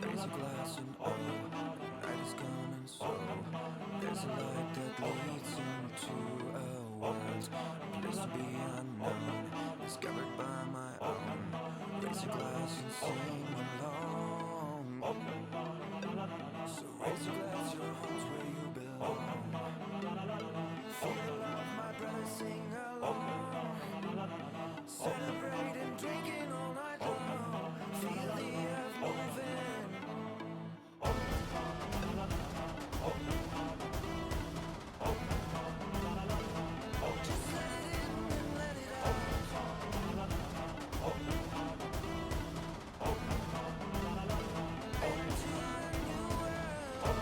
Raise a glass and oh, night is gone and so there's a light that leads into a world, a place to be unknown, discovered by my own. Raise a glass and sing along. So raise your glass, your home's where you belong. Feel the love, my brother, sing along. Celebrate and drinking all night long. Feel the earth moving. Just let it in and let it out. Into a new world.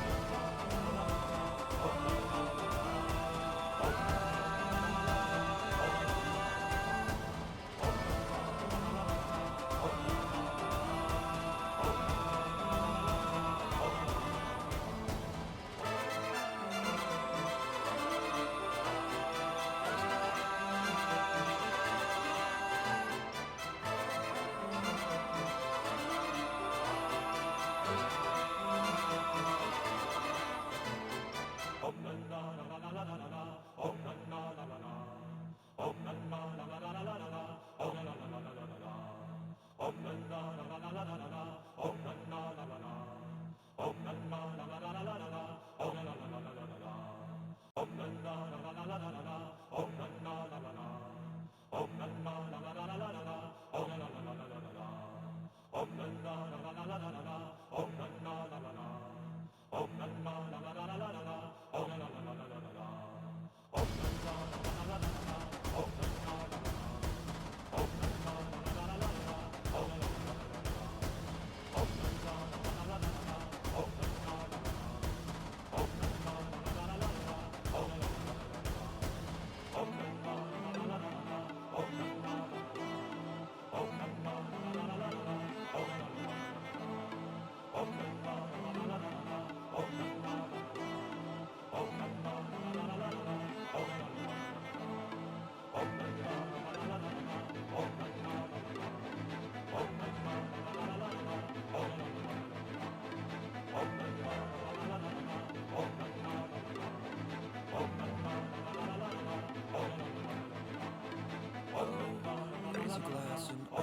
Raise a glass and oh,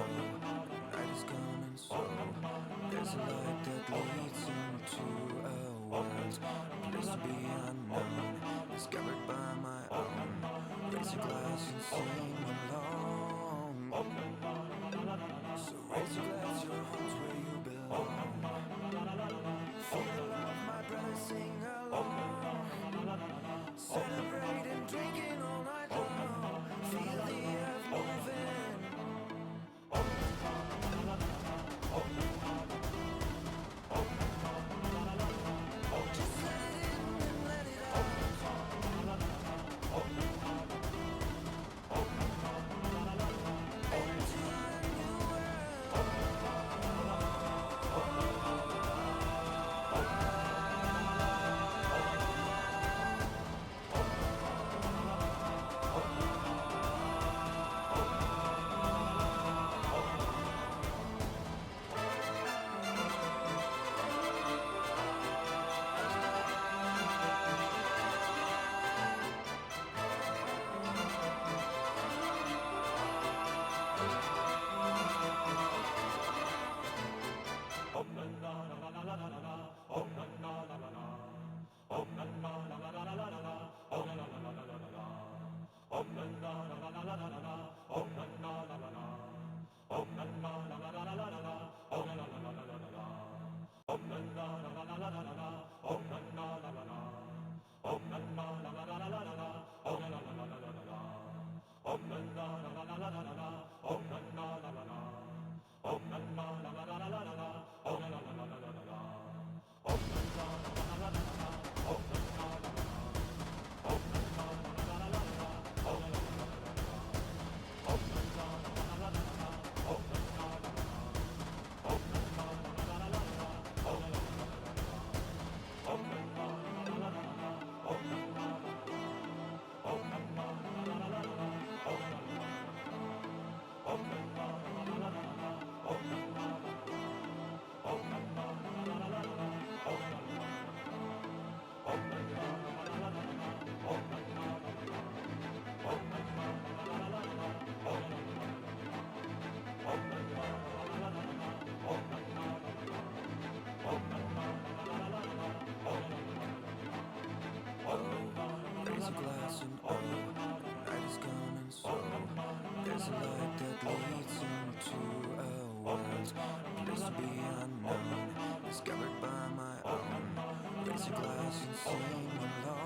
night is gone and so there's a light that leads into a world, a place to be unknown, discovered by my own. Raise a glass and sing along. So raise your glass, your home's where you belong. Feel the love, my brother, sing along. Celebrate and drinking all night long. Feel the earth moving. Just let it in and let it out. Into a new world. place to be unknown, discovered by my own. Raise a glass and sing along.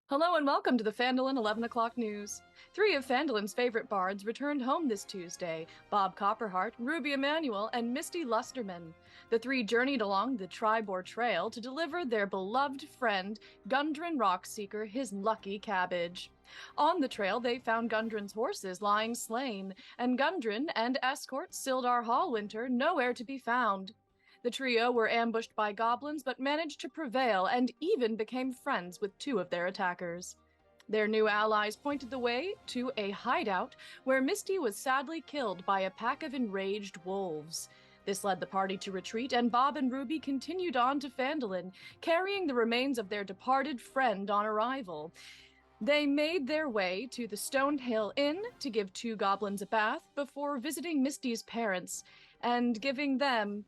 Hello and welcome to the Phandelin 11 o'clock news. 3 of Phandelin's favorite bards returned home this Tuesday: Bob Copperheart, Ruby Emanual, and Misty Lustaman. The 3 journeyed along the Tribor Trail to deliver their beloved friend, Gundren Rockseeker, his lucky cabbage. On the trail, they found Gundren's horses lying slain, and Gundren and escort Sildar Hallwinter nowhere to be found. The trio were ambushed by goblins but managed to prevail and even became friends with 2 of their attackers. Their new allies pointed the way to a hideout where Misty was sadly killed by a pack of enraged wolves. This led the party to retreat, and Bob and Ruby continued on to Phandelin, carrying the remains of their departed friend on arrival. They made their way to the Stonehill Inn to give 2 goblins a bath before visiting Misty's parents and giving them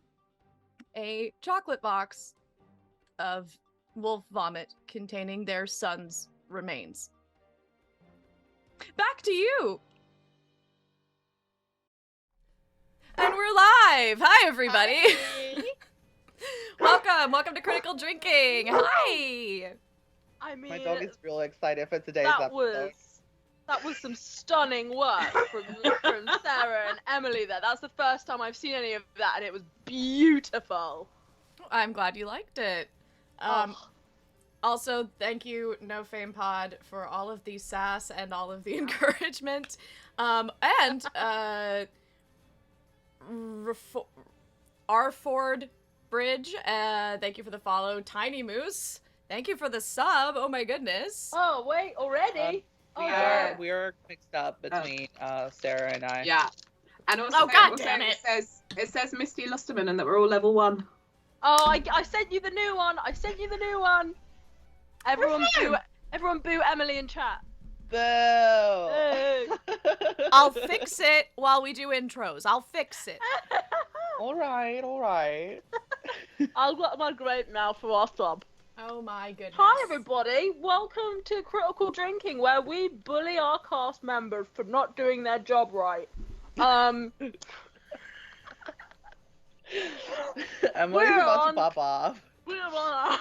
a chocolate box of wolf vomit containing their son's remains. Back to you! And we're live! Hi, everybody! Hi. Welcome to Critical Drinking! Hi! I mean, My dog is real excited for today's that episode. was some stunning work from Sarah and Emily there. That's the first time I've seen any of that, and it was beautiful. I'm glad you liked it. Also, thank you, No Fame Pod, for all of the sass and all of the encouragement. Ford Bridge, thank you for the follow. Tiny Moose, thank you for the sub. Oh my goodness. Oh, wait, already? We are mixed up between Sarah and I. Yeah. And also, God damn it. It says Misty Lustaman and that we're all level 1. Oh, I sent you the new one. Everyone boo Emily in chat. Boo! Hey. I'll fix it while we do intros. I'll fix it. Alright. I'll get my grape now for our sub. Oh my goodness. Hi everybody, welcome to Critical Drinking, where we bully our cast members for not doing their job right. Emily's about to pop off. We're on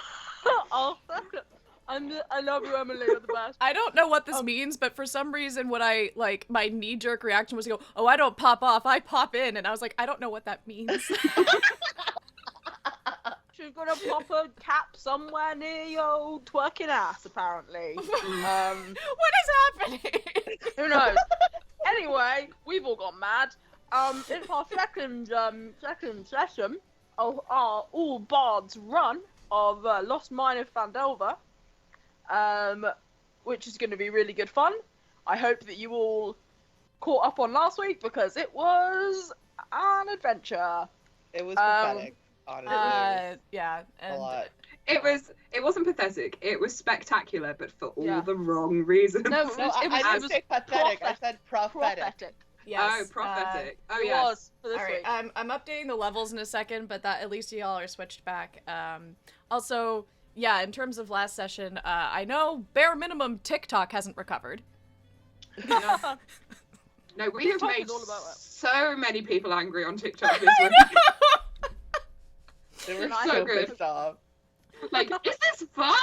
our second. I love you, Emily, you're the best. I don't know what this means, but for some reason my knee-jerk reaction was to go, oh, I don't pop off, I pop in, and I was like, I don't know what that means. She's got a proper cap somewhere near your old twerking ass, apparently. What is happening? Who knows? Anyway, we've all got mad. It's our second session of our all bards run of Lost Mine of Phandelver, which is going to be really good fun. I hope that you all caught up on last week because it was an adventure. It was pathetic, honestly. Yeah, and A lot. It wasn't pathetic. It was spectacular, but for all the wrong reasons. No, I didn't say pathetic. I said prophetic. yes. Oh, prophetic. It was for this All right, week. I'm updating the levels in a second, but that at least y'all are switched back. Also, yeah, in terms of last session, I know bare minimum TikTok hasn't recovered. No, we have TikTok made is all about that. so many people angry on TikTok this week. They were So so good. pissed off. Like, is this fun?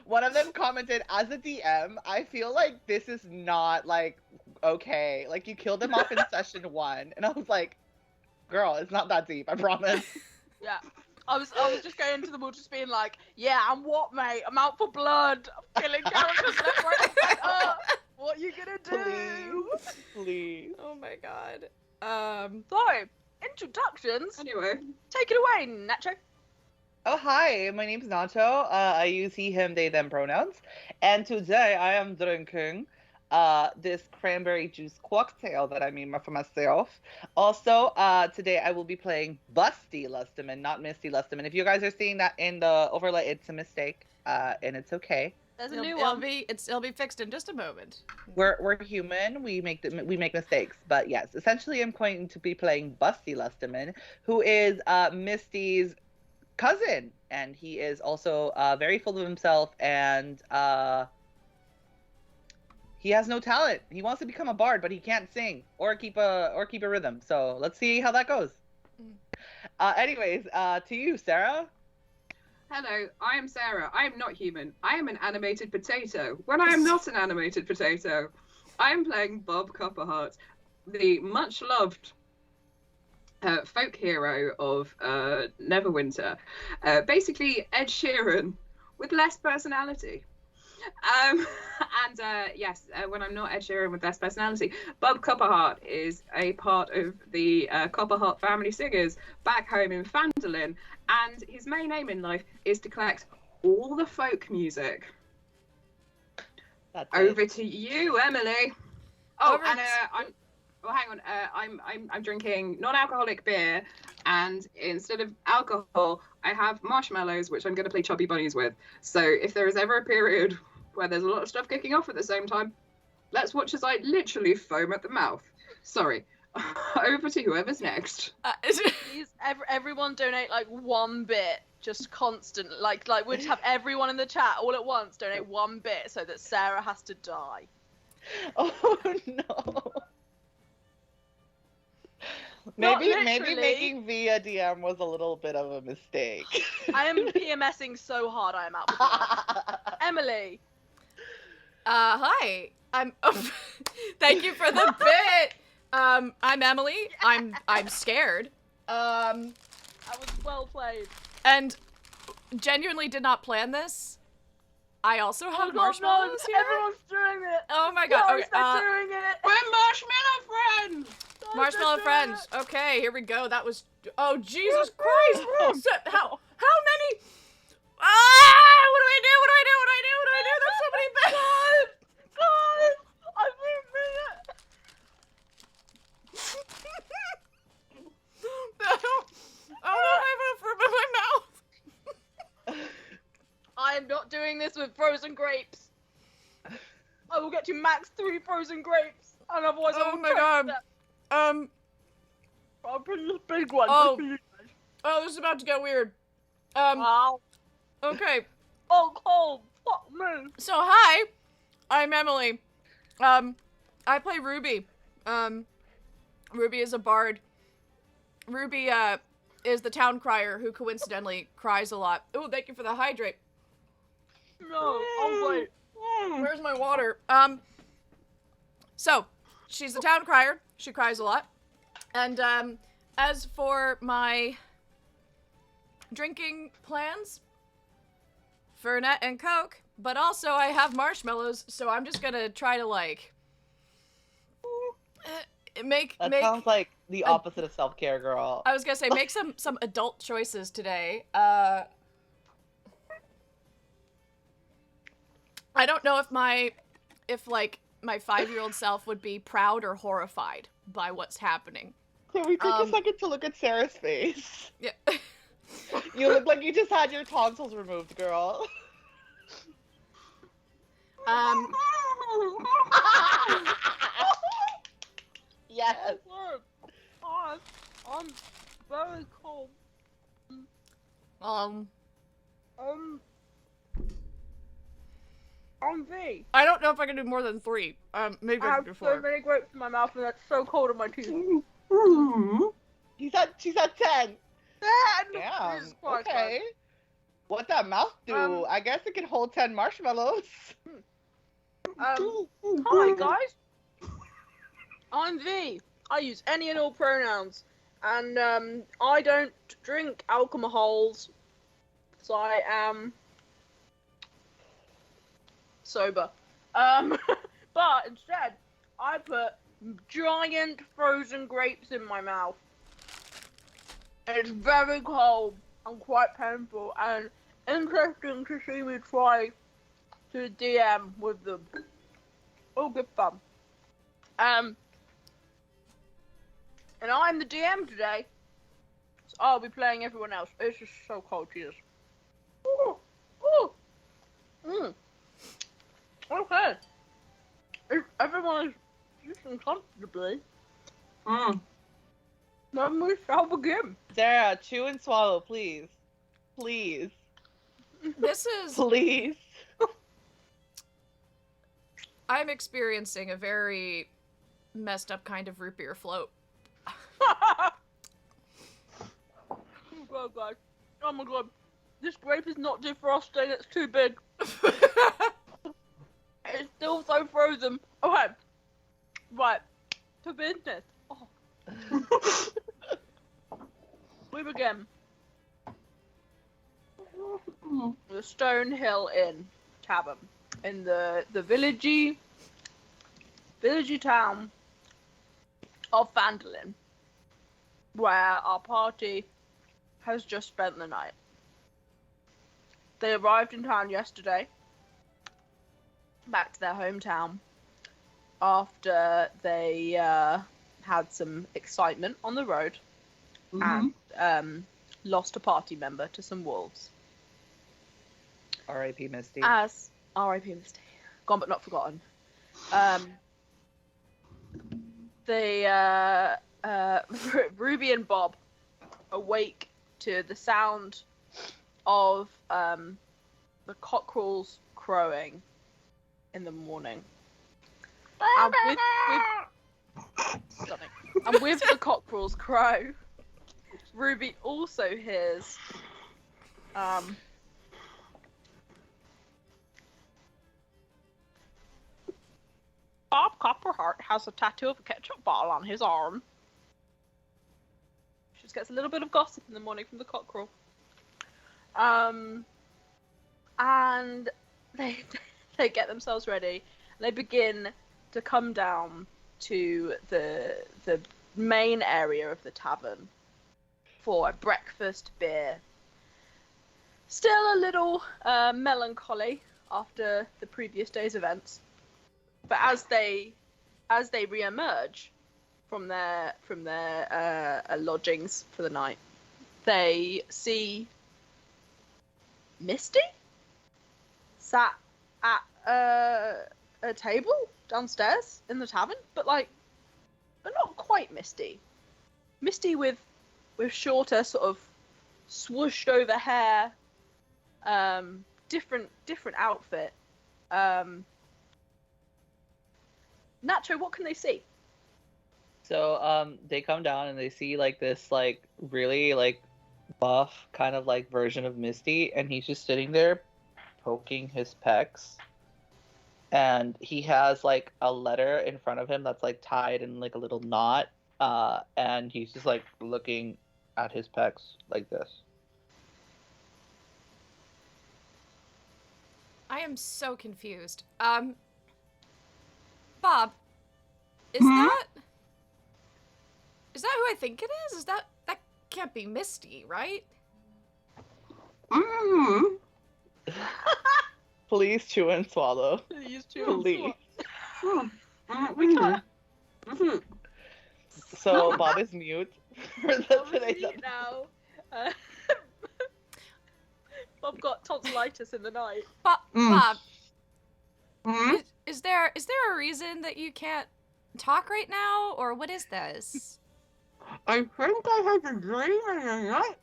one of them commented, as a DM, I feel like this is not, like, okay. Like, you killed him off in session 1. And I was like, girl, it's not that deep, I promise. Yeah. I was just going into the wall just being like, yeah, I'm what, mate? I'm out for blood. I'm killing characters left, right, and center. What you gonna do? Please. Oh my god. So, introductions. Anyway, Take it away, Nacho. Oh, hi, my name's Nacho. I use he, him, they, them pronouns. And today I am drinking this cranberry juice cocktail that I made for myself. Also, today I will be playing Busty Lustaman, not Misty Lustaman. If you guys are seeing that in the overlay, it's a mistake, and it's okay. There's a It'll, new it'll one. it'll be fixed in just a moment. We're human. We make mistakes, but yes, essentially I'm going to be playing Busty Lustaman, who is Misty's cousin, and he is also very full of himself, and he has no talent. He wants to become a bard, but he can't sing or keep a rhythm. So let's see how that goes. Anyways, to you, Sarah. hello, I am Sarah. I am not human. I am an animated potato. When I am not an animated potato, I am playing Bob Copperheart, the much-loved folk hero of Neverwinter. Basically, Ed Sheeran with less personality. Yes, when I'm not Ed Sheeran with less personality, Bob Copperheart is a part of the Copperheart family singers back home in Phandelin, and his main aim in life is to collect all the folk music. That's Over to you, Emily. Oh, Over and to- hang on. I'm drinking non-alcoholic beer, and instead of alcohol, I have marshmallows, which I'm going to play chubby bunnies with. So if there is ever a period where there's a lot of stuff kicking off at the same time, let's watch as I literally foam at the mouth. Sorry. Over to whoever's next. Please, everyone donate like 1 bit, just constant. Like we'll just have everyone in the chat all at once donate 1 bit so that Sarah has to die. Oh no. Not Maybe literally. making V a DM was a little bit of a mistake. I am PMSing so hard I am out for blood. Emily. Hi. I'm. Thank you for the bit. I'm Emily. I'm scared. That was well played. And genuinely did not plan this. I also have God, marshmallows no, here. Everyone's doing it. Oh my god. Guys, Okay, they're doing it. We're marshmallow friends! Guys, marshmallow they're doing friends. Okay, here we go. That was. Oh Jesus Christ! So, how many? Ah! What do I do? What do I do? What do I do? What do I do? There's so many bits. Guys, I didn't mean it. I don't have enough room in my mouth. I am not doing this with frozen grapes. I will get to max 3 frozen grapes, and otherwise I Oh will my choke god. them. I'll put this big one. Oh. just for you guys. Oh, this is about to get weird. Wow. Okay. Oh, cold. Fuck me. So hi, I'm Emily. I play Ruby. Ruby is a bard. Ruby is the town crier who coincidentally cries a lot. Oh, thank you for the hydrate. No. Oh wait. Where's my water? So she's the town crier. She cries a lot. And as for my drinking plans, Fernet and Coke, but also I have marshmallows, so I'm just gonna try to like make. Sounds like the opposite of self-care, girl. I was gonna say make some adult choices today. I don't know if my 5-year-old self would be proud or horrified by what's happening. Can we take a second to look at Sarah's face? Yeah. You look like you just had your tonsils removed, girl. Yes. I'm very cold. I'm V. I don't know if I can do more than 3. Maybe I I have can do so 4. many grapes in my mouth and that's so cold in my teeth. She's at 10. Yeah, Damn. Jesus Christ, Okay. What that mouth do? I guess it can hold 10 marshmallows. Hi guys. I'm V. I use any and all pronouns, and I don't drink alcohols, so I am sober. But instead, I put giant frozen grapes in my mouth. It's very cold and quite painful, and interesting to see me try to DM with them. Oh, good fun. And I'm the DM today, so I'll be playing everyone else. It's just so cold, Jesus. Ooh, ooh. Okay. If everyone is sitting comfortably, then we shall begin. Sarah, chew and swallow, please. Please. This is... Please. I'm experiencing a very messed up kind of root beer float. Oh god. Oh my god. This grape is not defrosting, it's too big. It's still so frozen. Okay. Right. To business. Oh. We begin. The Stonehill Inn Tavern in the villagey town of Phandelin, where our party has just spent the night. They arrived in town yesterday, back to their hometown, after they had some excitement on the road and lost a party member to some wolves. R.I.P. Misty. As R.I.P. Misty, gone but not forgotten. Ruby and Bob awake to the sound of the cockerels crowing in the morning. And with the cockerels crow, Ruby also hears Bob Copperheart has a tattoo of a ketchup bottle on his arm. She just gets a little bit of gossip in the morning from the cockerel. And they get themselves ready. They begin to come down to the main area of the tavern for a breakfast beer. Still a little melancholy after the previous day's events. But as they re-emerge from their lodgings for the night, they see Misty sat at a table downstairs in the tavern, but not quite Misty. Misty with shorter, sort of swooshed over hair, different outfit. Nacho, what can they see? So they come down and they see this really buff kind of version of Misty, and he's just sitting there poking his pecs, and he has a letter in front of him that's tied in a little knot, and he's just looking at his pecs like this. I am so confused. Bob, is that who I think it is? Is that can't be Misty, right? Please chew and swallow. Please chew and Please. swallow. We can't. So Bob is mute for today's Mute now. Bob got tonsillitis in the night. Bob, is there a reason that you can't talk right now, or what is this? I think I had a dream in the night.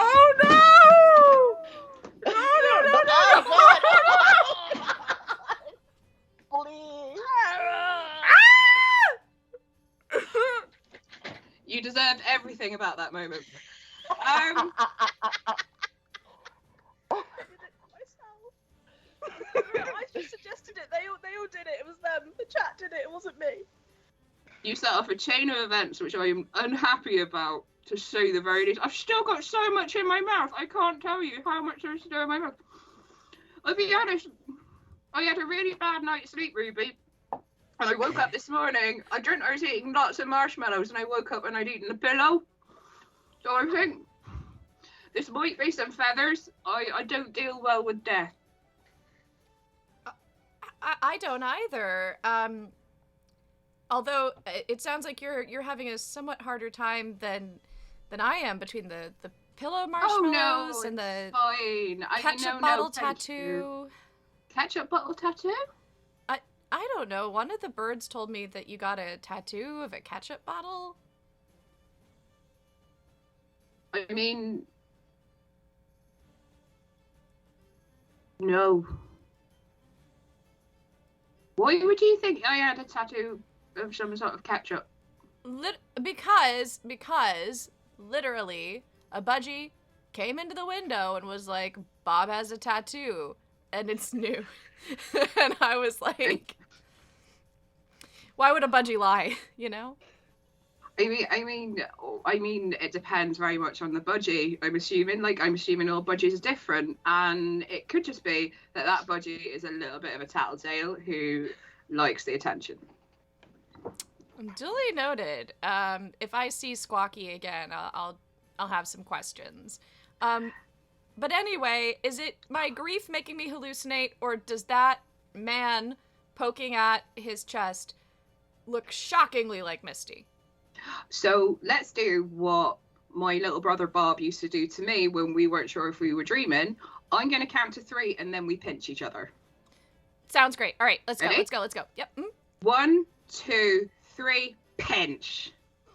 Oh no! No! Please. everything about that moment. I did it myself. I just suggested it. They all did it. It was them. The chat did it. It wasn't me. You set off a chain of events which I am unhappy about, to say the very least. I've still got so much in my mouth. I can't tell you how much there's still in my mouth. I'll be honest, I had a really bad night's sleep, Ruby. And I woke up this morning, I was eating lots of marshmallows, and I woke up and I'd eaten a pillow. So I think this might be some feathers. I don't deal well with death. I don't either. Although it sounds like you're having a somewhat harder time than I am, between the pillow marshmallows and the fine. ketchup bottle tattoo. Ketchup bottle tattoo? I don't know. One of the birds told me that you got a tattoo of a ketchup bottle. I mean, no. Why would you think I had a tattoo of some sort of ketchup? Because literally a budgie came into the window and was like, Bob has a tattoo and it's new. And I was like, why would a budgie lie, you know? I mean, it depends very much on the budgie. I'm assuming all budgies are different, and it could just be that budgie is a little bit of a tattletale who likes the attention. Duly noted. If I see Squawky again, I'll have some questions. But anyway, is it my grief making me hallucinate, or does that man poking at his chest look shockingly like Misty? So let's do what my little brother Bob used to do to me when we weren't sure if we were dreaming. I'm going to count to 3 and then we pinch each other. Sounds great. All right, let's go. Ready? Let's go. Yep. 1, 2, 3, pinch.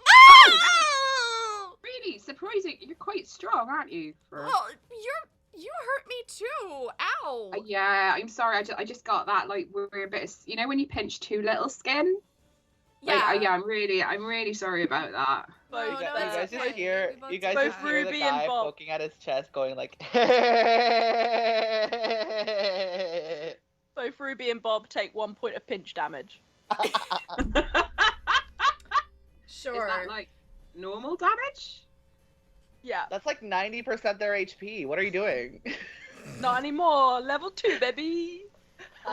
Oh! Really surprising. You're quite strong, aren't you? Oh, you hurt me too. Ow. Yeah, I'm sorry. I just got that we're a bit. When you pinch too little skin. Yeah. I'm really sorry about that. So you guys just okay. hear We the both Ruby guy and Bob. poking at his chest, going like. Both Ruby and Bob take 1 point of pinch damage. Sure. Is that normal damage? Yeah. That's like 90% their HP. What are you doing? Not anymore. Level 2, baby.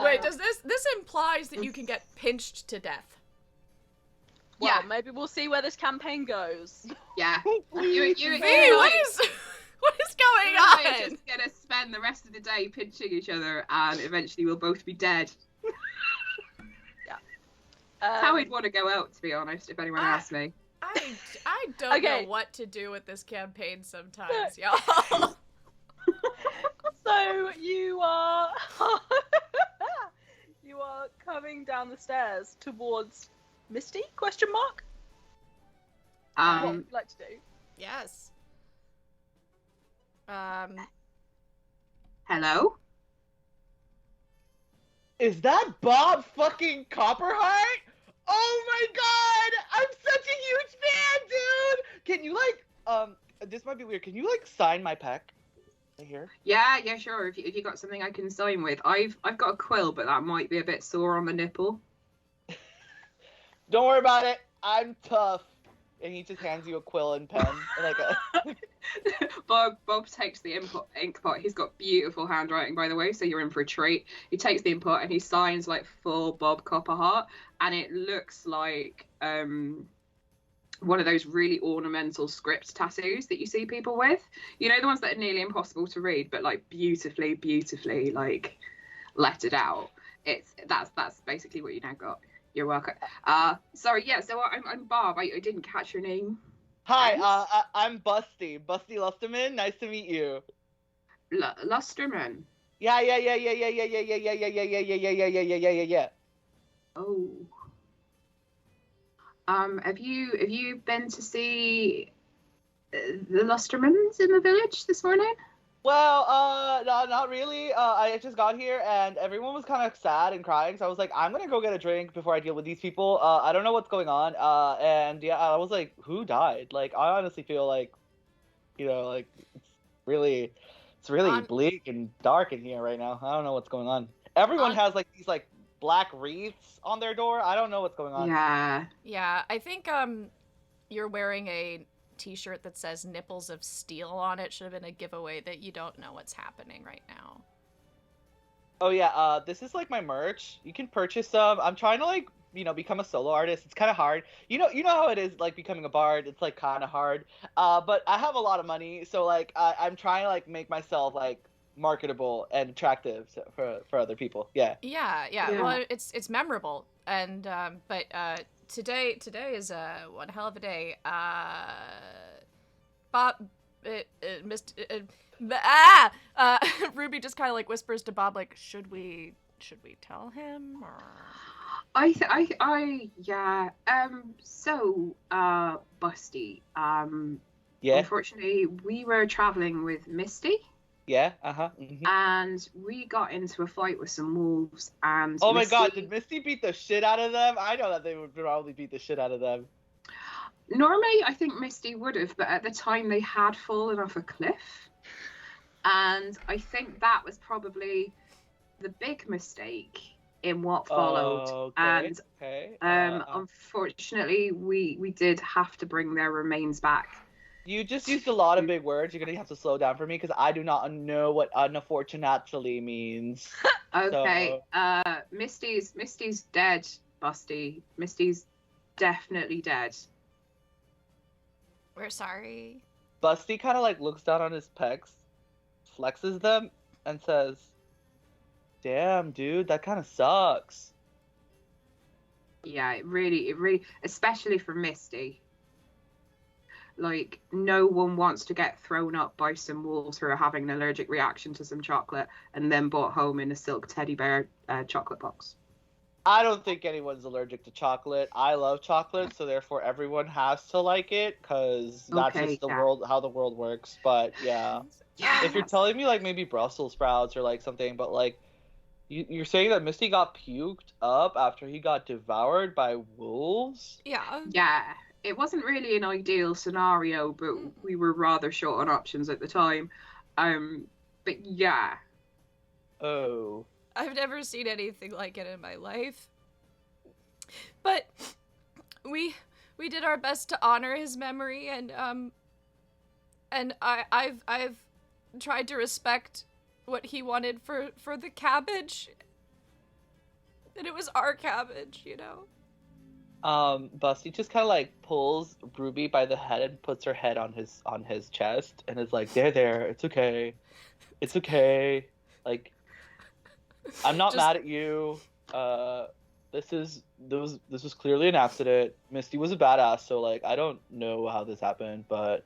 Wait, does this implies that you can get pinched to death? Well, Yeah. maybe we'll see where this campaign goes. Yeah. Hey, what is going We're on? just gonna spend the rest of the day pinching each other, and eventually we'll both be dead. How I'd want to go out, to be honest, if anyone asked me. I don't Okay. know what to do with this campaign sometimes, y'all. So you are coming down the stairs towards Misty? Question mark? What would you like to do? Yes. Hello? Is that Bob fucking Copperheart? Oh my god! I'm such a huge fan, dude! Can you this might be weird. Can you sign my pack? Right here? Yeah, sure. If you got something I can sign with. I've got a quill, but that might be a bit sore on the nipple. Don't worry about it. I'm tough. And he just hands you a quill and pen. Bob takes the ink pot. He's got beautiful handwriting, by the way, so you're in for a treat. He takes the ink pot and he signs full Bob Copperheart, and it looks like one of those really ornamental script tattoos that you see people with. You know, the ones that are nearly impossible to read, but beautifully lettered out. That's basically what you now got. You're welcome. Sorry, yeah, so I'm Bob. I didn't catch your name. Hi, I'm Busty. Busty Lustaman. Nice to meet you. Lusterman. Yeah. Oh. Have you been to see the Lustermans in the village this morning? Well, not really. I just got here and everyone was kind of sad and crying, so I was like, I'm gonna go get a drink before I deal with these people. I don't know what's going on. And yeah, I was like, who died? Like, I honestly feel like, like really, it's really On bleak and dark in here right now. I don't know what's going on. Everyone on has like these like black wreaths on their door. I don't know what's going on. Yeah. Yeah, I think you're wearing a t-shirt that says nipples of steel on it. Should have been a giveaway that you don't know what's happening right now. Oh yeah, this is like my merch. You can purchase some. I'm trying to like, become a solo artist. It's kind of hard. You know how it is like becoming a bard. It's like kind of hard. But I have a lot of money, so like I'm trying to like make myself like marketable and attractive for other people. Yeah. Yeah, yeah. Yeah. Well, it's memorable, and but today is one hell of a day. Bob, missed. Ruby just kind of like whispers to Bob, like, should we tell him or? Yeah. So, Busty. Yeah. Unfortunately, we were traveling with Misty, Yeah. Uh-huh. Mhm. and we got into a fight with some wolves. And Oh my God! Misty- Did Misty beat the shit out of them? I know that they would probably beat the shit out of them. Normally, I think Misty would have, but at the time they had fallen off a cliff, and I think that was probably the big mistake in what followed. Okay. And Okay. unfortunately, we did have to bring their remains back. You just used a lot of big words. You're gonna have to slow down for me because I do not know what unfortunately means. Okay. So- Misty's dead, Busty. Misty's definitely dead. We're sorry. Busty kind of like looks down on his pecs, flexes them, and says, "Damn, dude, that kind of sucks." Yeah, it really, especially for Misty. Like, no one wants to get thrown up by some wolves who are having an allergic reaction to some chocolate and then brought home in a silk teddy bear chocolate box. I don't think anyone's allergic to chocolate. I love chocolate, so therefore everyone has to like it because that's Okay, just the yeah. world, how the world works. But yeah, Yeah. if you're telling me like maybe Brussels sprouts or like something, but like you're saying that Misty got puked up after he got devoured by wolves? Yeah. Yeah, it wasn't really an ideal scenario, but we were rather short on options at the time. But yeah. Oh. I've never seen anything like it in my life. But we did our best to honor his memory, and I've tried to respect what he wanted for the cabbage. And it was our cabbage, you know. Busty just kind of like pulls Ruby by the head and puts her head on his chest and is like, there, it's okay. Like, I'm not mad at you. This was clearly an accident. Misty was a badass, so like I don't know how this happened, but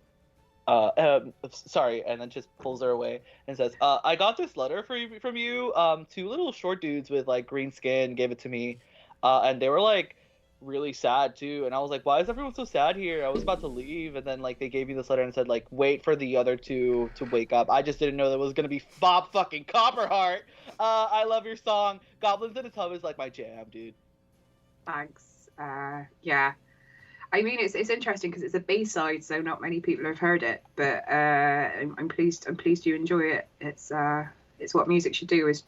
sorry. And then just pulls her away and says, I got this letter from you. Two little short dudes with like green skin gave it to me, and they were like really sad too. And I was like, why is everyone so sad here? I was about to leave, and then like they gave me this letter and said like wait for the other two to wake up. I just didn't know that it was gonna be Bob fucking Copperheart. I love your song. Goblins in a Tub is like my jam, dude. Thanks. Yeah. I mean, it's interesting because it's a B-side, so not many people have heard it. But I'm pleased you enjoy it. It's what music should do, is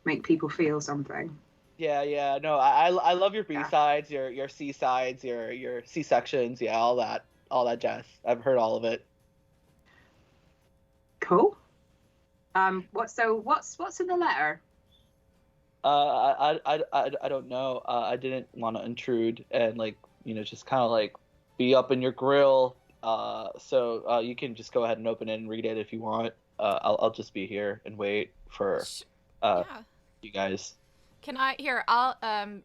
make people feel something. Yeah. No, I love your B-sides, your C-sides, your C-sections, yeah, all that jazz. I've heard all of it. Cool. What's in the letter? I don't know. I didn't want to intrude and like, just kind of like be up in your grill. So you can just go ahead and open it and read it if you want. I'll just be here and wait for Yeah. you guys.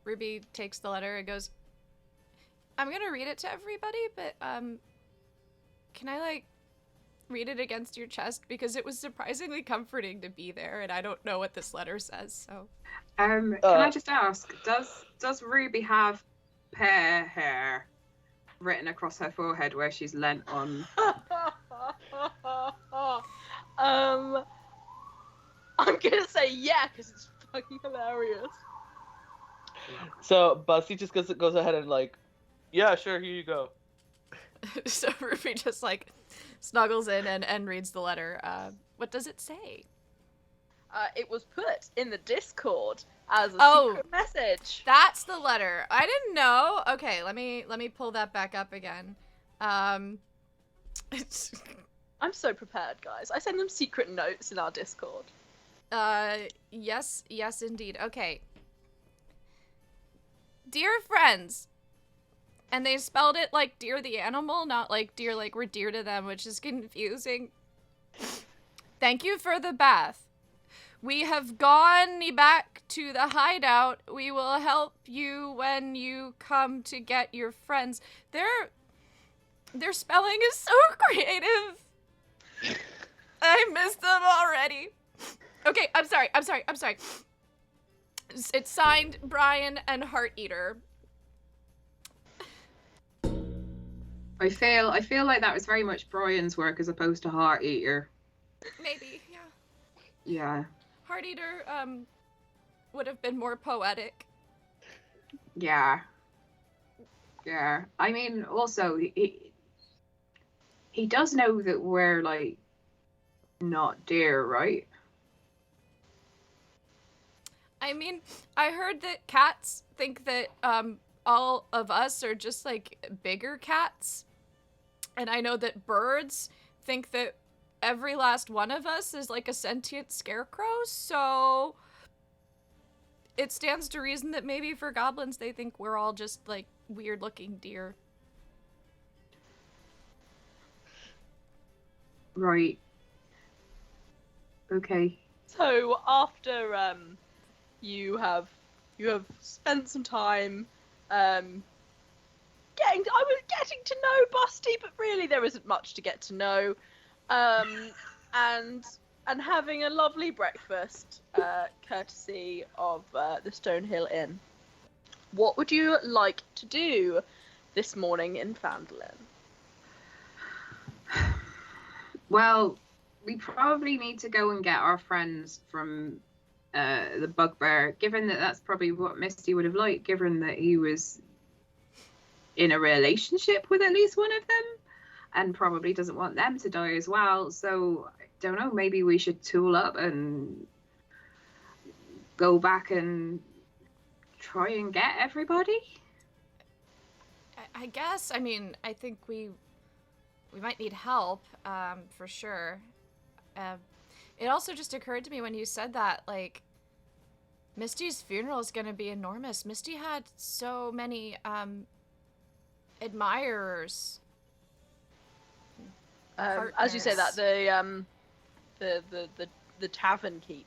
Ruby takes the letter and goes, I'm gonna read it to everybody, but can I like read it against your chest, because it was surprisingly comforting to be there, and I don't know what this letter says. So can I just ask, does Ruby have pear hair written across her forehead where she's leant on? gonna say yeah, because it's fucking hilarious. So Busty just goes ahead and like, yeah, sure, here you go. So Ruby just like snuggles in and reads the letter. What does it say? It was put in the Discord as a secret message. That's the letter. I didn't know. Okay, let me pull that back up again. I'm so prepared, guys. I send them secret notes in our Discord. Yes, indeed. Okay. Dear friends. And they spelled it like dear the animal, not like dear like we're dear to them, which is confusing. Thank you for the bath. We have gone back to the hideout. We will help you when you come to get your friends. Their spelling is so creative. I miss them already. Okay, I'm sorry. It's signed Brian and Heart Eater. I feel like that was very much Brian's work as opposed to Heart Eater. Maybe, yeah. Yeah. Heart Eater, would have been more poetic. Yeah. Yeah. I mean, also, he does know that we're, like, not deer, right? I mean, I heard that cats think that, all of us are just, like, bigger cats. And I know that birds think that every last one of us is like a sentient scarecrow, so it stands to reason that maybe for goblins they think we're all just, like, weird-looking deer. Right. Okay. So after you have spent some time getting to know Busty, but really there isn't much to get to know. And having a lovely breakfast, courtesy of the Stonehill Inn. What would you like to do this morning in Phandelin? Well, we probably need to go and get our friends from the Bugbear, given that that's probably what Misty would have liked, given that he was in a relationship with at least one of them, and probably doesn't want them to die as well. So, I don't know, maybe we should tool up and go back and try and get everybody? I guess, I mean, I think we might need help, for sure. It also just occurred to me when you said that, like, Misty's funeral is gonna be enormous. Misty had so many, admirers. As you say that, the tavern keep,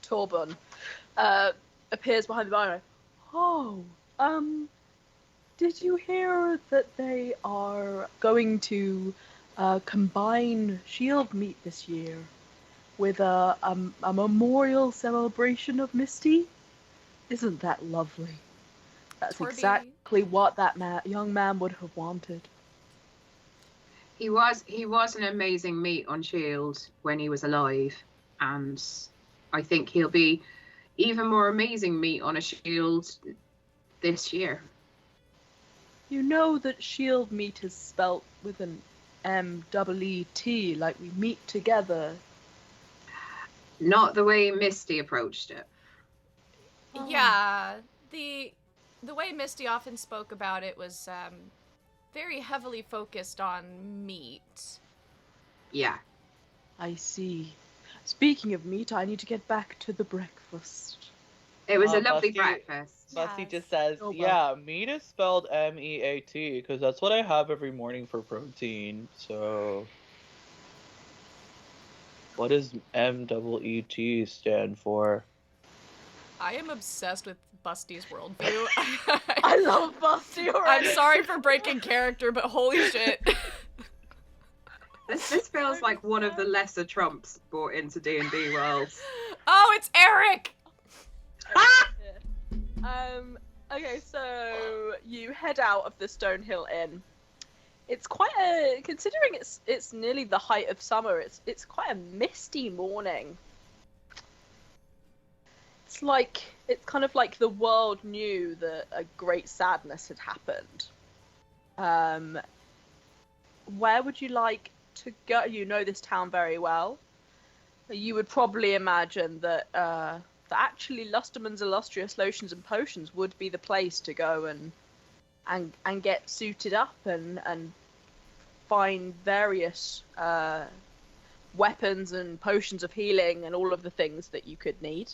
Torbun, appears behind the bar. Oh, did you hear that they are going to combine Shield Meet this year with a memorial celebration of Misty? Isn't that lovely? That's exactly what that young man would have wanted. He was an amazing meat on Shield when he was alive, and I think he'll be even more amazing meat on a Shield this year. You know that Shield Meet is spelt with an M-E-E-T, like we meet together. Not the way Misty approached it. Oh. Yeah, the way Misty often spoke about it was very heavily focused on meat. Yeah. I see. Speaking of meat, I need to get back to the breakfast. It was a lovely Busty, breakfast. Busty Yes. just says, Oh, yeah, meat is spelled M-E-A-T, because that's what I have every morning for protein, so... What does M-E-E-T stand for? I am obsessed with Busty's worldview. I love Busty already. I'm sorry for breaking character, but holy shit. This feels like one of the lesser Trumps brought into D&D worlds. Oh, it's Eric! Okay, so you head out of the Stonehill Inn it's quite a, considering it's nearly the height of summer, it's quite a misty morning. It's kind of like the world knew that a great sadness had happened. Where would you like to go? You know this town very well. You would probably imagine that actually Lustaman's illustrious lotions and potions would be the place to go and get suited up and find various weapons and potions of healing and all of the things that you could need.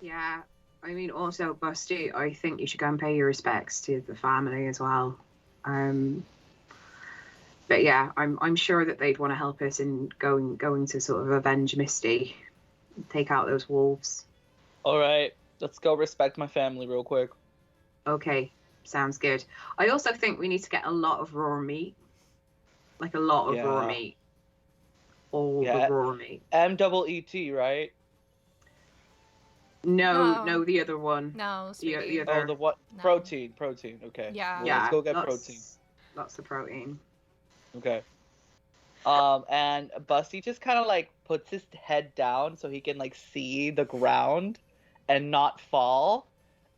Yeah, I mean, also, Busty, I think you should go and pay your respects to the family as well. But yeah, I'm sure that they'd want to help us in going to sort of avenge Misty, take out those wolves. All right, let's go respect my family real quick. Okay, sounds good. I also think we need to get a lot of raw meat, like a lot of raw meat, all the raw meat. MEET, right? No, the other one. No, the other. Oh, the what? No. Protein. Okay. Yeah. Well, let's go get protein. Lots of protein. Okay. And Busty just kind of like puts his head down so he can like see the ground and not fall.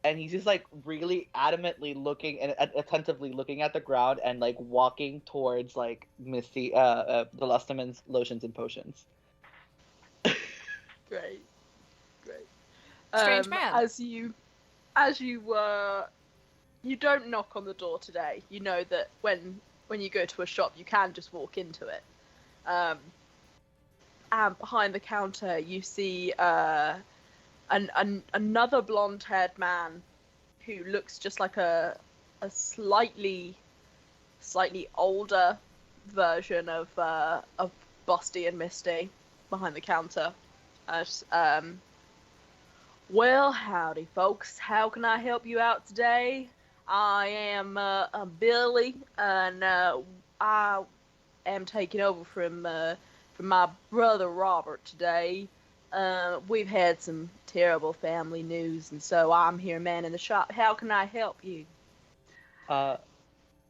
And he's just like really adamantly looking and attentively looking at the ground and like walking towards like Misty, the Lustaman's lotions and potions. Great. Strange man. You don't knock on the door today. You know that when you go to a shop, you can just walk into it. And behind the counter, you see another blonde-haired man who looks just like a slightly older version of Busty and Misty behind the counter. Well, howdy, folks. How can I help you out today? I am Billy, and I am taking over from my brother Robert today. We've had some terrible family news, and so I'm here manning the shop. How can I help you?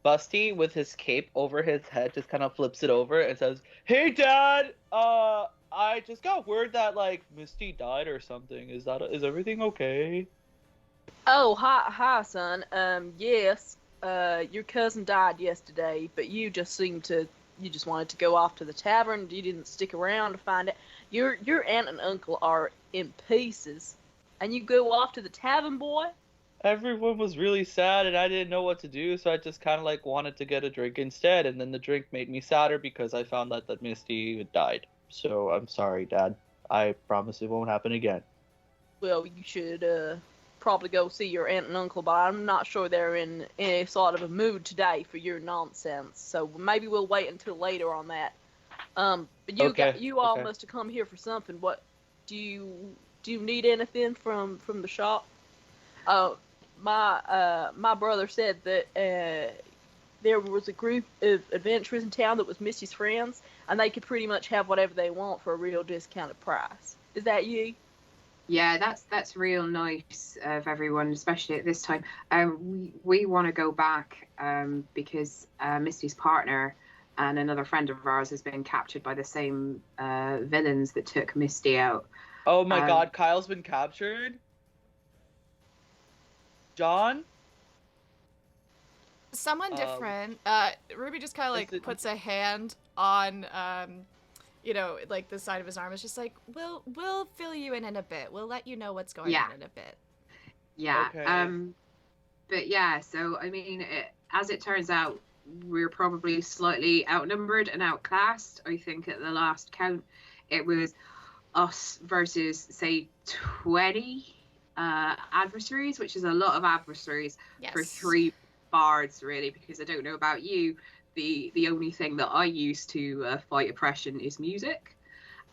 Busty, with his cape over his head, just kind of flips it over and says, "Hey, Dad. I just got word that like Misty died or something. Is everything okay?" Oh, hi, son. Yes. Your cousin died yesterday, but you just wanted to go off to the tavern. You didn't stick around to find it. Your aunt and uncle are in pieces, and you go off to the tavern, boy? Everyone was really sad, and I didn't know what to do, so I just kind of like wanted to get a drink instead, and then the drink made me sadder because I found out that Misty died. So I'm sorry, Dad. I promise it won't happen again. Well, you should probably go see your aunt and uncle, but I'm not sure they're in any sort of a mood today for your nonsense. So maybe we'll wait until later on that. But you all must have come here for something. What do you need anything from the shop? My brother said that there was a group of adventurers in town that was Misty's friends, and they could pretty much have whatever they want for a real discounted price. Is that you? Yeah, that's real nice of everyone, especially at this time. We want to go back because Misty's partner and another friend of ours has been captured by the same villains that took Misty out. Oh my God, Kyle's been captured? John? Someone different. Ruby just kind of like puts a hand on, like the side of his arm. It's just like, we'll fill you in a bit. We'll let you know what's going on in a bit. Yeah. Okay. But yeah, so I mean, as it turns out, we're probably slightly outnumbered and outclassed. I think at the last count, it was us versus say 20 adversaries, which is a lot of adversaries for 3 bards, really, because I don't know about you, the only thing that I use to fight oppression is music,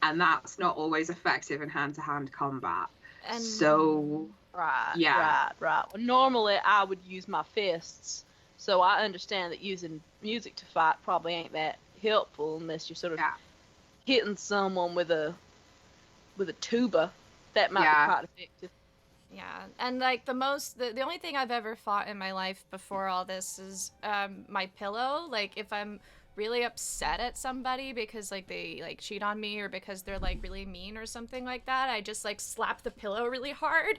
and that's not always effective in hand-to-hand combat. And so Right. Well, normally I would use my fists, so I understand that using music to fight probably ain't that helpful unless you're sort of hitting someone with a tuba. That might be quite effective. Yeah, and like the only thing I've ever fought in my life before all this is my pillow. Like if I'm really upset at somebody because like they like cheat on me or because they're like really mean or something like that, I just like slap the pillow really hard.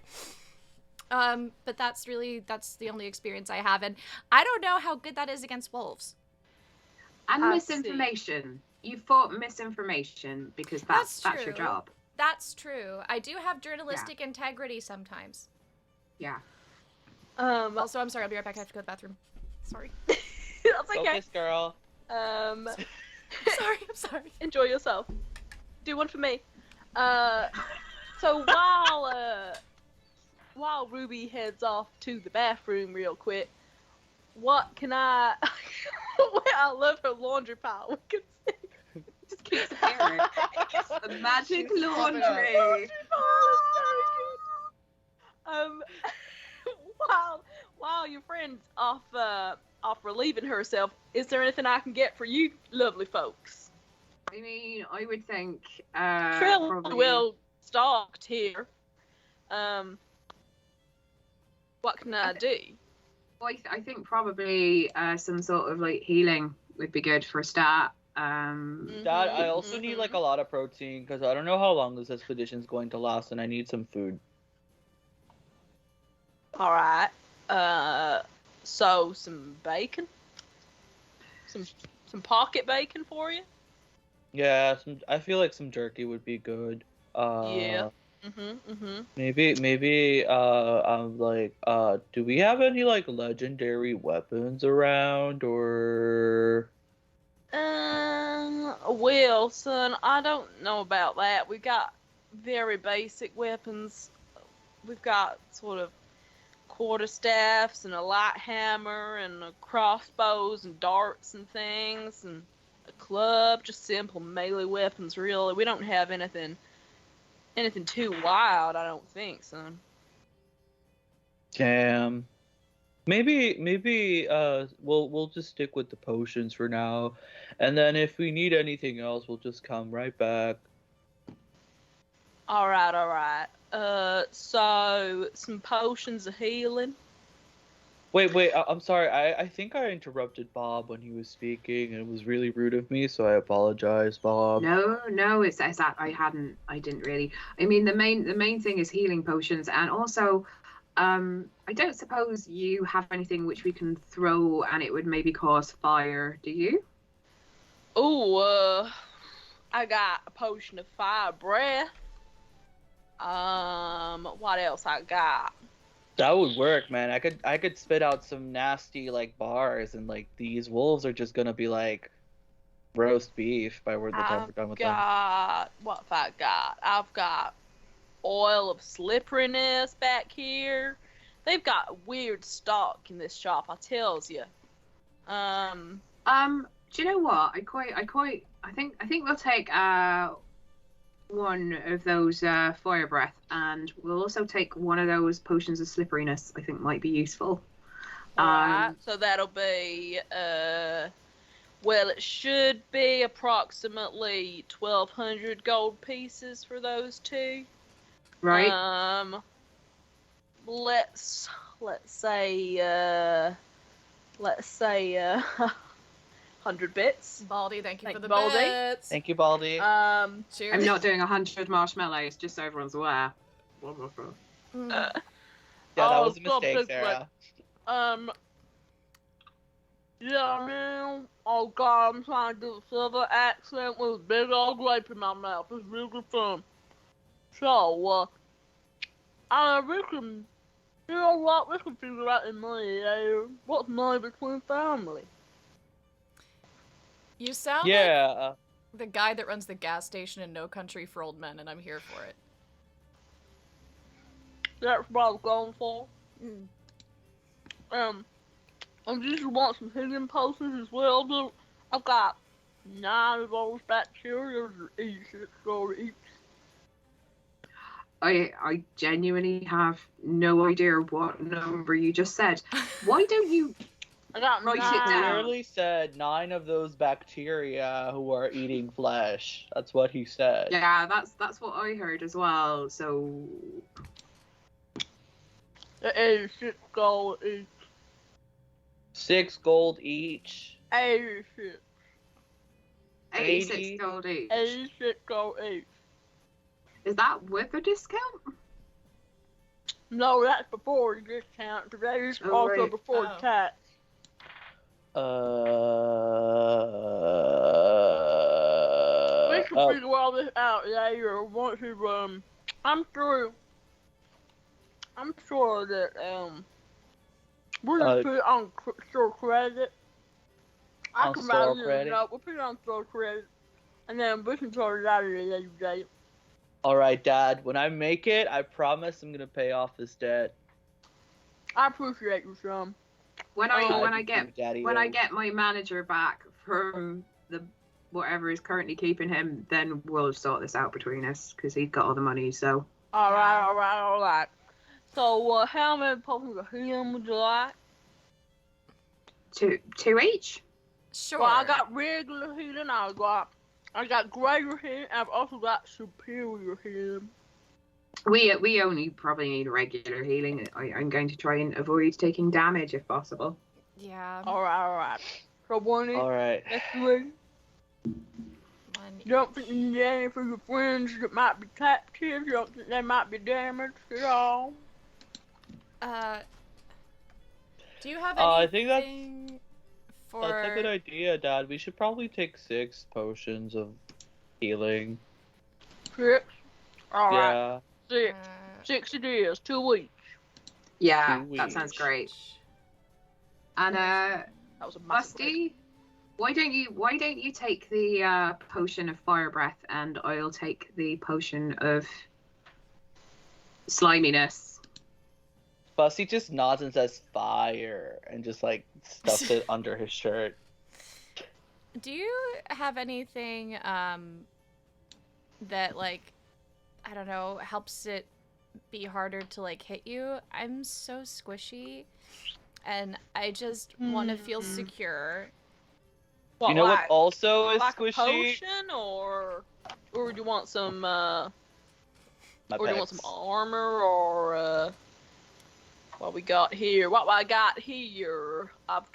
But that's the only experience I have, and I don't know how good that is against wolves. And I misinformation. You fought misinformation because that's your true. job. That's true. I do have journalistic integrity sometimes. Yeah. Also, I'm sorry. I'll be right back. I have to go to the bathroom. Sorry. That's okay. Focus, girl. I'm sorry. Enjoy yourself. Do one for me. So while Ruby heads off to the bathroom real quick, what can I? I love her laundry pile. We can see. Just keep staring. The magic laundry. While your friend's off relieving herself, is there anything I can get for you, lovely folks? I mean, I would think Trail probably... well stocked here. What can I do? Well, I think probably some sort of like healing would be good for a start. Dad, I also need like a lot of protein because I don't know how long this expedition's going to last, and I need some food. All right. So some bacon, some pocket bacon for you. Yeah, I feel like some jerky would be good. Yeah. Maybe, do we have any like legendary weapons around or? Well, son, I don't know about that. We've got very basic weapons. We've got sort of quarterstaffs and a light hammer and crossbows and darts and things and a club, just simple melee weapons, really. We don't have anything too wild, I don't think, son. Damn. Maybe we'll just stick with the potions for now, and then if we need anything else, we'll just come right back. All right. So some potions of healing. Wait, I'm sorry. I think I interrupted Bob when he was speaking, and it was really rude of me, so I apologize, Bob. No, it's that I didn't really. I mean, the main thing is healing potions, and also, I don't suppose you have anything which we can throw and it would maybe cause fire, do you? Oh, I got a potion of fire breath. What else I got? That would work, man. I could spit out some nasty like bars, and like these wolves are just gonna be like roast beef by the time we're done with them. What have I got? I've got oil of slipperiness back here. They've got weird stock in this shop, I tells you. Do you know what? I think we'll take one of those fire breath, and we'll also take one of those potions of slipperiness. I think might be useful. Alright, so that'll be well, it should be approximately 1,200 gold pieces for those two. Right. Let's say 100 bits. Baldy, thank you for the Baldy. bits. Thank you, Baldy. Cheers. I'm not doing 100 marshmallows, just so everyone's aware. Yeah, that was a mistake, Sarah. Yeah, man. Oh God, I'm trying to do a southern accent with a big old grape in my mouth. It's really fun. So, we can, you know what? We can figure out in money there. What's money between family? You sound like the guy that runs the gas station in No Country for Old Men, and I'm here for it. That's what I was going for. I just want some healing potions as well, dude. I've got 9 of those bacteria each. I genuinely have no idea what number you just said. Why don't you I got write 9. it down? Clearly said 9 of those bacteria who are eating flesh. That's what he said. Yeah, that's what I heard as well. So It is 6 gold each. 6 gold each. 86. 86 80. gold each. 86 gold each. Is that with a discount? No, that's before the discount. That is Oh, also right. before Oh. tax. We We can figure all this out later once we I'm sure that we'll just put it on store credit. I On can store write it in a credit? note. We'll put it on store credit, and then we can sort it out at a later date. Alright, Dad. When I make it, I promise I'm gonna pay off this debt. I appreciate you, son. When Oh, I get Daddy my manager back from the whatever is currently keeping him, then we'll sort this out between us because he's got all the money. So All right. So, how many potions of healing would you like? two each. Sure. Well, I got regular healing. I got greater healing. I've also got superior healing. We only probably need regular healing. I'm going to try and avoid taking damage if possible. Yeah. All right. So one each. Alright. That's 3. One You don't think you need any for your friends that might be captive? You don't think they might be damaged at all? Do you have anything I think for? that's a good idea, Dad. We should probably take 6 potions of healing. 6? All right. Yeah. 6. 6 it is. 2 each. Yeah, 2 that sounds each. great. And That was a massive Busty, why don't you take the potion of fire breath and I'll take the potion of sliminess. Busty just nods and says fire and just like stuffs it under his shirt. Do you have anything that like I don't know helps it be harder to like hit you? I'm so squishy, and I just want to feel secure. What, You know what like, also is like a squishy? potion, or do you want some My or do you want pecs. some armor, or what we got here? What I got here? I've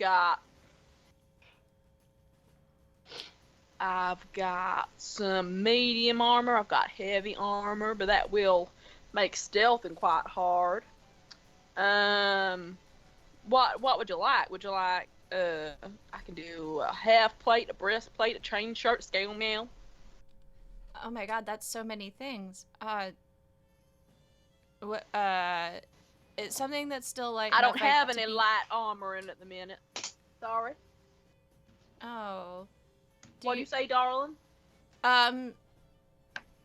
got some medium armor. I've got heavy armor, but that will make stealthing quite hard. What would you like? Would you like? I can do a half plate, a breastplate, a chain shirt, scale mail. Oh my god, that's so many things. It's something that's still light. I don't enough, have like, to any be- light armor in at the minute. Sorry. Oh. What do you say, darling? And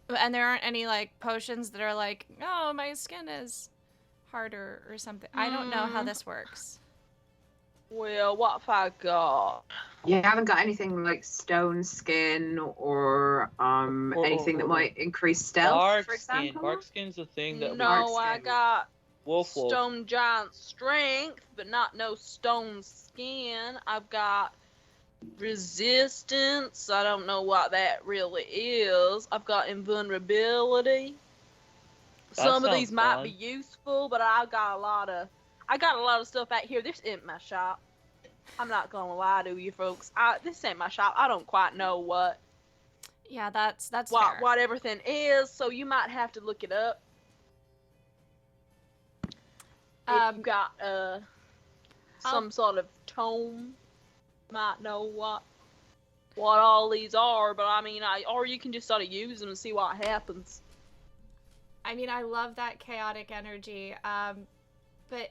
there aren't any like potions that are like, oh, my skin is harder or something. I don't know how this works. Well, what have I got? You haven't got anything like stone skin or anything that might increase stealth, Bark for skin. example? Bark skin's a thing that No, Bark I skin. got wolf. stone giant strength, but not no stone skin. I've got resistance. I don't know what that really is. I've got invulnerability. Some of these sounds might fun. be useful, but I got a lot of stuff out here. This ain't my shop. I'm not gonna lie to you folks. This ain't my shop. I don't quite know what Yeah, that's fair. what everything is, so you might have to look it up. If you got some sort of tome, might know what all these are, but I mean, or you can just sort of use them and see what happens. I mean, I love that chaotic energy. But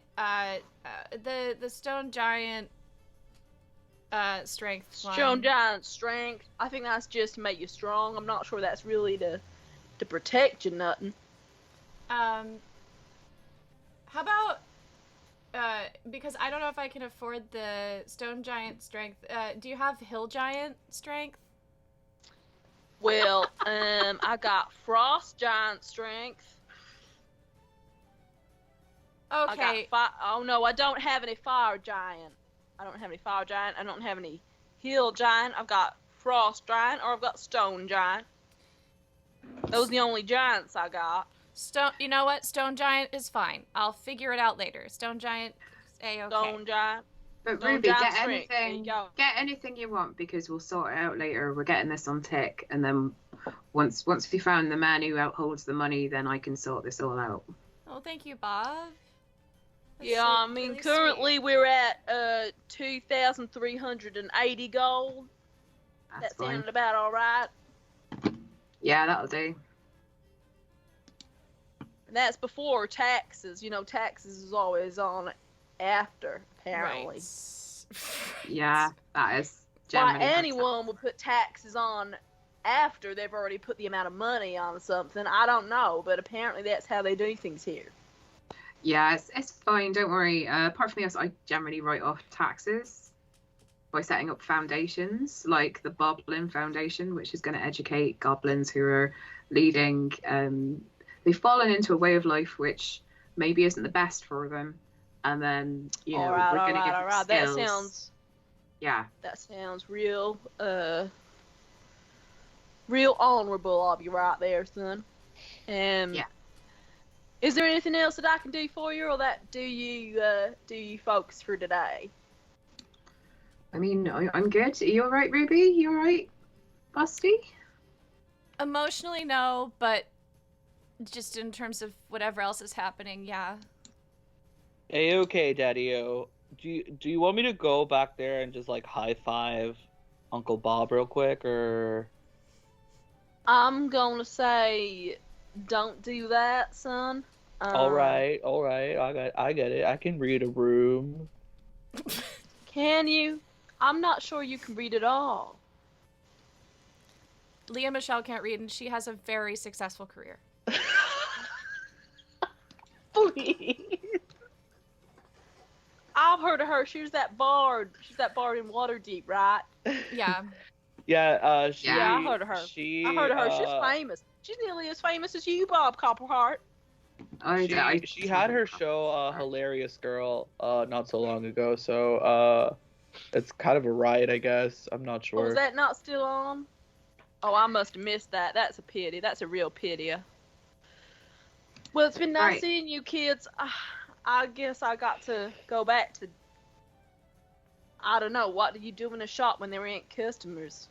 the stone giant strength one. Stone giant strength. I think that's just to make you strong. I'm not sure that's really to protect you nothing. How about because I don't know if I can afford the stone giant strength. Do you have hill giant strength? Well, I got frost giant strength. Okay. Oh no, I don't have any fire giant. I don't have any fire giant. I don't have any hill giant. I've got frost giant, or I've got stone giant. Those are the only giants I got. Stone. You know what? Stone giant is fine. I'll figure it out later. Stone giant, a okay. Stone giant. But Stone Ruby, giant get strength. There you anything, go. get anything you want because we'll sort it out later. We're getting this on tick, and then once we found the man who holds the money, then I can sort this all out. Oh, thank you, Bob. That's Yeah, so I mean, really currently sweet. we're at 2,380 gold. That's That fine. sounded about all right. Yeah, that'll do. And that's before taxes. You know, taxes is always on after, apparently. Right. Yeah, that is Why generally how it's anyone would put taxes on after they've already put the amount of money on something, I don't know, but apparently that's how they do things here. Yeah, it's fine. Don't worry. Apart from this, I generally write off taxes by setting up foundations, like the Boblin Foundation, which is going to educate goblins who are leading. They've fallen into a way of life which maybe isn't the best for them, and then we're going to give them skills. That sounds real real honorable of you right there, son. Yeah. Is there anything else that I can do for you, or that do you folks for today? I mean, I'm good. Are you all right, Ruby? You all right, Busty? Emotionally, no, but just in terms of whatever else is happening, yeah. Hey, okay, Daddy-O. Do you want me to go back there and just like high five Uncle Bob real quick, or? I'm gonna say, don't do that, son. All right. I get it. I can read a room. Can you? I'm not sure you can read it all. Leah Michelle can't read, and she has a very successful career. Please. I've heard of her. She's that bard. She's that bard in Waterdeep, right? Yeah. Yeah. I heard of her. She. I heard of her. She's famous. She's nearly as famous as you, Bob Copperheart. She had her show, Hilarious Girl, not so long ago. So, it's kind of a riot, I guess. I'm not sure. Oh, is that not still on? Oh, I must have missed that. That's a pity. That's a real pity. Well, it's been nice seeing you kids. I guess I got to go back to... I don't know. What do you do in a shop when there ain't customers?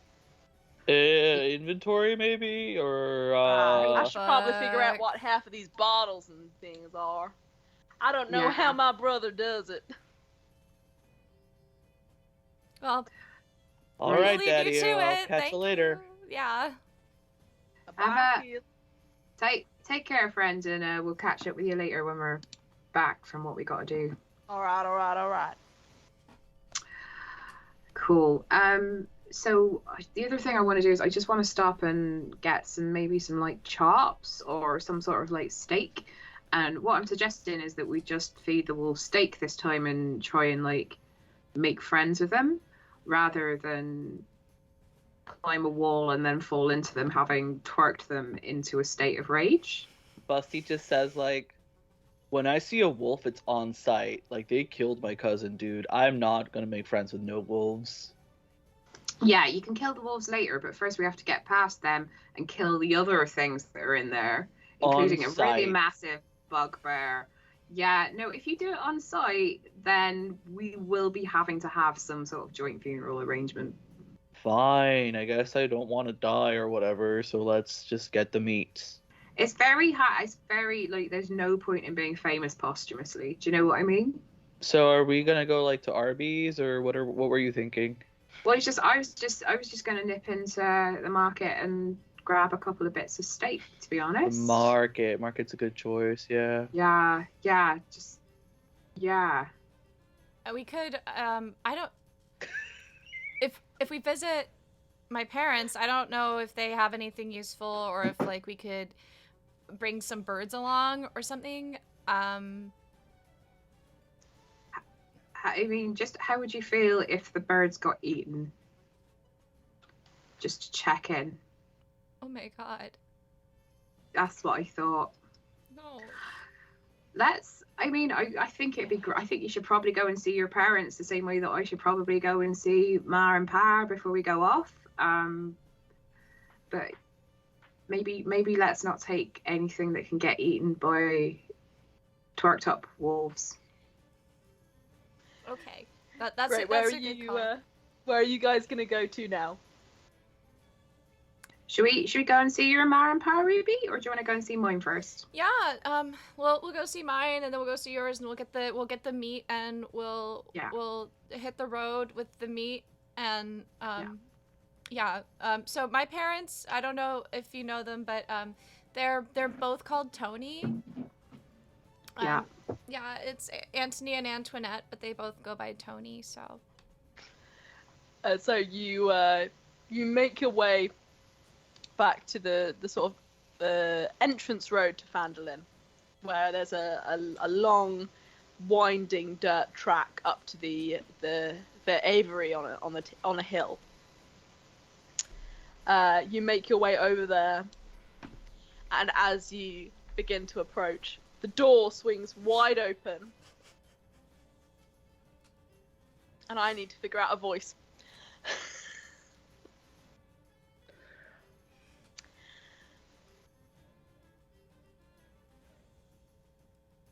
Inventory, maybe? Or, I should probably figure out what half of these bottles and things are. I don't know how my brother does it. Well, all right, leave Daddy. you to I'll it. catch Thank you later. Yeah. Take care, friends, and we'll catch up with you later when we're back from what we got to do. All right. Cool. So the other thing I want to do is I just want to stop and get some like chops or some sort of like steak. And what I'm suggesting is that we just feed the wolves steak this time and try and like make friends with them rather than climb a wall and then fall into them having twerked them into a state of rage. Busty just says like, when I see a wolf, it's on sight. Like, they killed my cousin, dude. I'm not gonna make friends with no wolves. Yeah, you can kill the wolves later, but first we have to get past them and kill the other things that are in there, including a really massive bugbear. Yeah, no, if you do it on site, then we will be having to have some sort of joint funeral arrangement. Fine, I guess I don't want to die or whatever, so let's just get the meat. It's very hard. It's very, like, there's no point in being famous posthumously. Do you know what I mean? So are we gonna go, like, to Arby's, or what were you thinking? Well, I was just gonna nip into the market and grab a couple of bits of steak, to be honest. The market's a good choice, yeah. Yeah. We could, I don't... If we visit my parents, I don't know if they have anything useful or if, like, we could bring some birds along or something. I mean, just how would you feel if the birds got eaten? Just to check in. Oh my god. That's what I thought. No. I think it'd be great. I think you should probably go and see your parents the same way that I should probably go and see Ma and Pa before we go off. But maybe let's not take anything that can get eaten by twerked up wolves. Okay. That's Right, it. where That's are a good you? call. Where are you guys gonna go to now? Should we go and see your Amara and Pa, Ruby, or do you want to go and see mine first? Yeah. Well, we'll go see mine, and then we'll go see yours, and we'll get the meat, and we'll hit the road with the meat, and yeah. So my parents, I don't know if you know them, but they're both called Tony. Yeah. Yeah, it's Antony and Antoinette, but they both go by Tony. So. So you make your way back to the sort of the entrance road to Phandelin, where there's a long, winding dirt track up to the aviary on a hill. You make your way over there, and as you begin to approach, the door swings wide open, and I need to figure out a voice.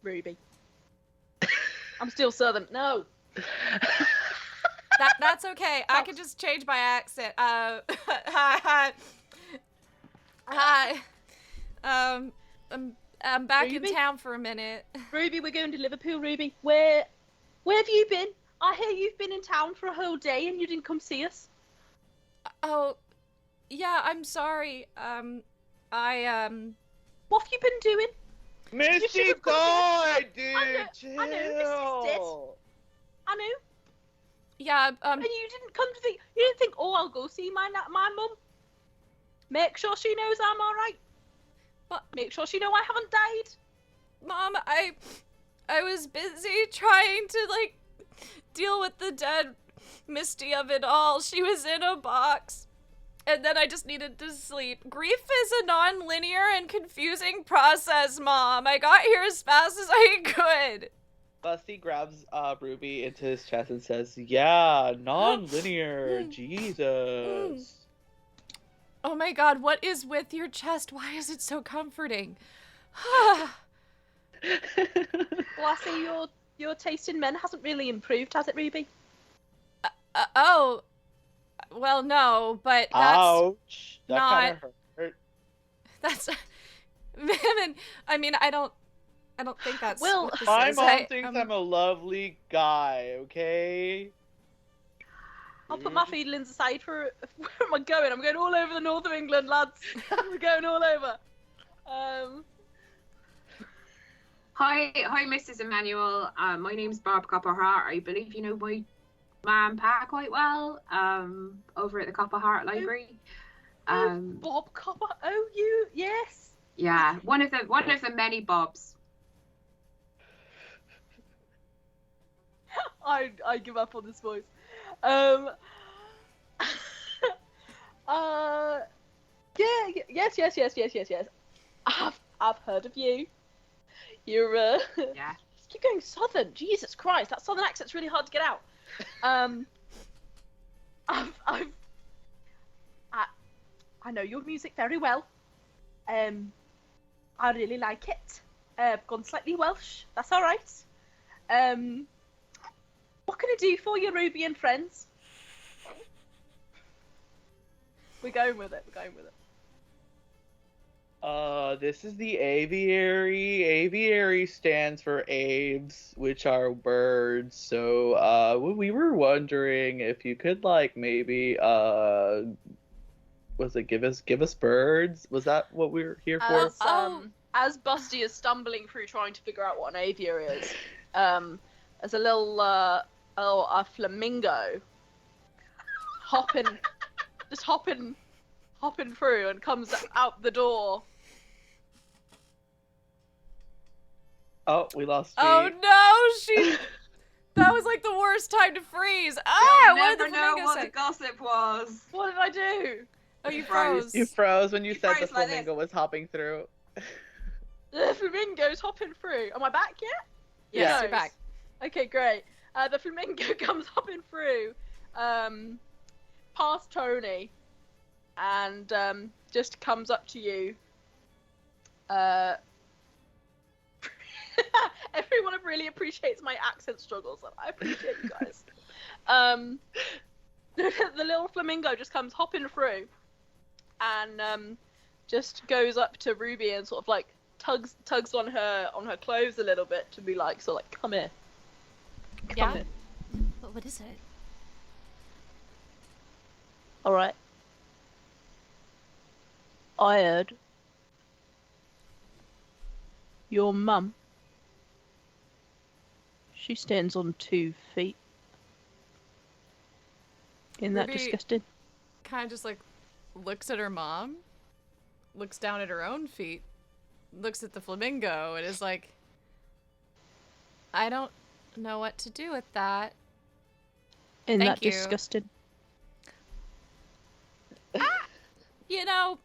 Ruby. I'm still Southern. No. That's okay. I can just change my accent. Hi. I'm back Ruby? in town for a minute. Ruby, we're going to Liverpool, Ruby. Where have you been? I hear you've been in town for a whole day and you didn't come see us. Oh, yeah, I'm sorry. What have you been doing? Misty died, dude. I know, Misty's dead. I know. Yeah, And you didn't come to you didn't think, oh, I'll go see my mum. Make sure she knows I'm alright. But make sure she know I haven't died. Mom, I was busy trying to, like, deal with the dead Misty of it all. She was in a box. And then I just needed to sleep. Grief is a non-linear and confusing process, Mom. I got here as fast as I could. Busty grabs Ruby into his chest and says, yeah, non-linear, Jesus. Oh my god, what is with your chest? Why is it so comforting? Well, I see your taste in men hasn't really improved, has it, Ruby? Oh. Well, no, but that's ouch. That not... kind of hurt. That's... I mean, I don't think that's Well, what this My is. mom thinks I'm a lovely guy, okay? I'll put my feelings aside for... Where am I going? I'm going all over the north of England, lads. We're going all over. Hi, Mrs. Emanuel. My name's Bob Copperheart. I believe you know my ma and pa quite well. Over at the Copperheart Library. Bob Copper. Oh, you? Yes. Yeah, one of the many Bobs. I give up on this voice. Yes. I've heard of you. You're Yeah. Keep going southern. Jesus Christ, that southern accent's really hard to get out. I know your music very well. I really like it. I've gone slightly Welsh. That's all right. What can I do for you, Ruby and friends? We're going with it. This is the aviary. Aviary stands for aves, which are birds. So, we were wondering if you could, like, maybe, was it give us birds? Was that what we were here for? As Busty is stumbling through trying to figure out what an aviary is, there's a little, a flamingo hopping through and comes out the door. Oh, we lost Steve. Oh no, that was like the worst time to freeze. You'll What did never the know flamingo what say? the gossip was. What did I do? Oh, you froze. froze. You froze when you said the froze like flamingo was hopping through. The flamingo's hopping through. Am I back yet? Yes, Yes. you're back. Okay, great. The flamingo comes hopping through, past Tony, and just comes up to you. Everyone really appreciates my accent struggles, and I appreciate you guys. The little flamingo just comes hopping through, and just goes up to Ruby and sort of like tugs on her clothes a little bit to be like, come here. Come here. What is it? All right. I heard your mum. She stands on 2 feet. Isn't that Ruby- disgusting? Kind of just like looks at her mom, looks down at her own feet, looks at the flamingo, and is like, I don't know what to do with that. Isn't Thank that you. disgusting? You know,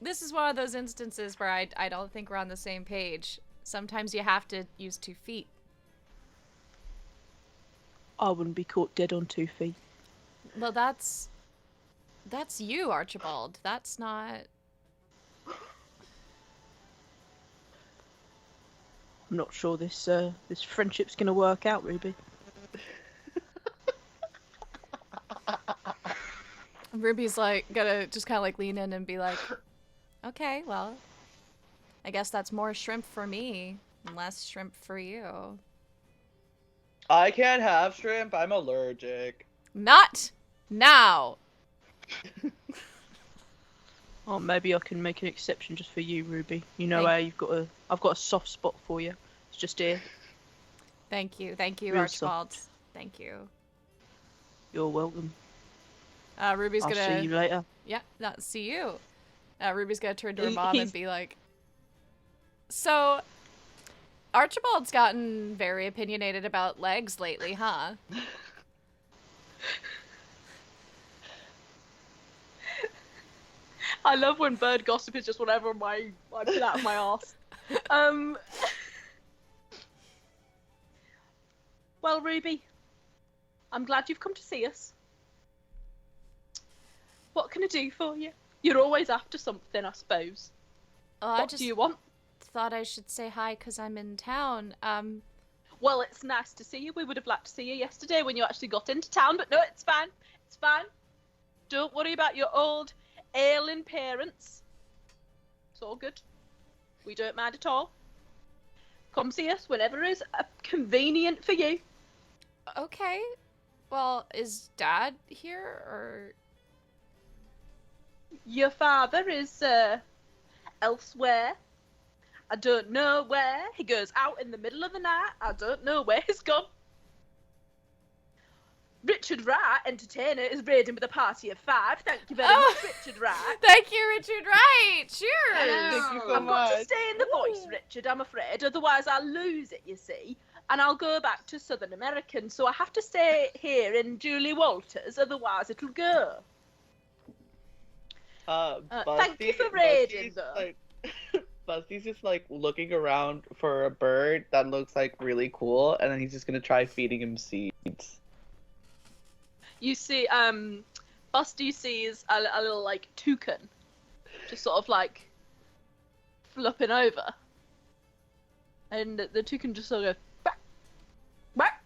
this is one of those instances where I don't think we're on the same page. Sometimes you have to use 2 feet. I wouldn't be caught dead on 2 feet. Well, that's you, Archibald. That's not... I'm not sure this friendship's gonna work out, Ruby. Ruby's like gonna just kind of like lean in and be like, okay, well, I guess that's more shrimp for me and less shrimp for you. I can't have shrimp. I'm allergic. Not now. Oh, maybe I can make an exception just for you, Ruby. You know Thank- how I've got a soft spot for you. It's just here. Thank you, Real Archibald. Thank you. You're welcome. Ruby's I'll gonna... see you later. Yeah, not see you. Ruby's gonna turn to her He- mom and he's- be like, so, Archibald's gotten very opinionated about legs lately, huh? I love when bird gossip is just whatever I pull out of my arse. Well, Ruby, I'm glad you've come to see us. What can I do for you? You're always after something, I suppose. Oh, I What just do you want? thought I should say hi because I'm in town. Well, it's nice to see you. We would have liked to see you yesterday when you actually got into town, but no, it's fine. It's fine. Don't worry about your old ailing parents. It's all good. We don't mind at all. Come see us whenever is convenient for you. Okay. Well, is Dad here or... Your father is elsewhere. I don't know where. He goes out in the middle of the night. I don't know where he's gone. Richard Wright, entertainer, is raiding with a party of 5. Thank you very much, Richard Wright. Thank you, Richard Wright! Cheers! Thank you so I've got to much. stay in the voice, Richard, I'm afraid. Otherwise I'll lose it, you see. And I'll go back to Southern American, so I have to stay here in Julie Walters, otherwise it'll go. Thank you for raiding, Busty's, though. like, Busty's just like looking around for a bird that looks like really cool, and then he's just gonna try feeding him seeds. You see, Busty sees a little, like, toucan, just sort of, like, flopping over. And the toucan just sort of goes, quack, quack.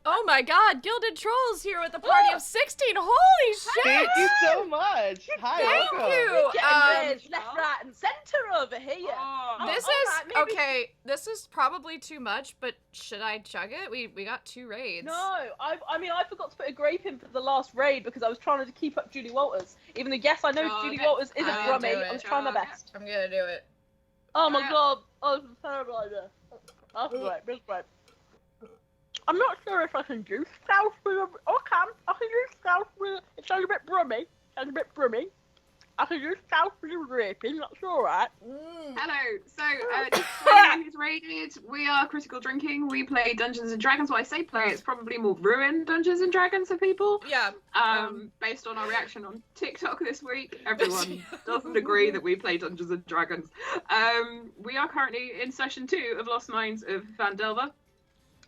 Oh my god, Gilded Trolls here with a party of 16! Holy shit! Thank you so much. Hi, Thank welcome. you! Getting raised left, right, and centre over here. Oh. This all is... right, maybe- Okay, this is probably too much, but should I chug it? We got 2 raids. No, I mean, I forgot to put a grape in for the last raid because I was trying to keep up Julie Walters. Even though, yes, I know Oh, Julie okay. Walters isn't I'm from gonna me, do I was it. trying my Okay. best. I'm gonna do it. Oh my Yeah. god, oh, it's a terrible idea. That's great, that's great. I'm not sure if I can do stealth with a... I can do stealth with... It sounds a bit brummy. I can do stealth with a raping, that's alright. Hello. So, just for anyone who's raided, we are Critical Drinking. We play Dungeons and Dragons. When I say play, it's probably more ruined Dungeons and Dragons for people. Yeah. Based on our reaction on TikTok this week, everyone doesn't agree that we play Dungeons and Dragons. We are currently in session 2 of Lost Mines of Phandelver,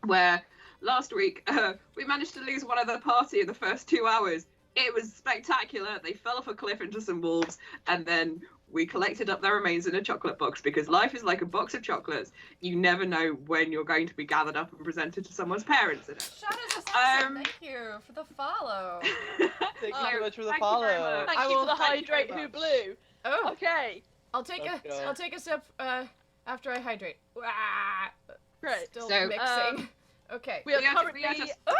where last week we managed to lose one of the party in the first 2 hours It was spectacular. They fell off a cliff into some wolves, and then we collected up their remains in a chocolate box, because life is like a box of chocolates. You never know when you're going to be gathered up and presented to someone's parents in it. Shadows Assassin, thank you for the follow. Thank you so much for the Thank you very follow. much. Thank I you will for the thank you very hydrate who much. blew. Oh, Okay, I'll take Let's go. I'll take a sip after I hydrate. Wah, great. Still So, mixing. Okay. We are We are currently just Oh,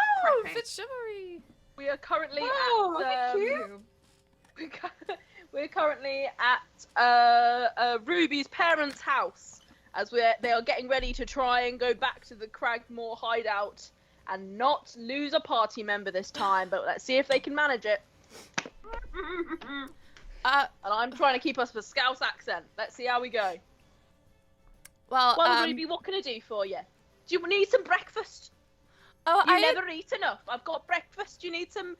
prepping. Fitz Chivalry. we are currently Oh, at thank you. we're currently at Ruby's parents' house as they are getting ready to try and go back to the Cragmore hideout and not lose a party member this time. But let's see if they can manage it. And I'm trying to keep us with a Scouse accent. Let's see how we go. Well, Well, Ruby, what can I do for you? Do you need some breakfast? oh, You I never eat enough. I've got breakfast. You need some.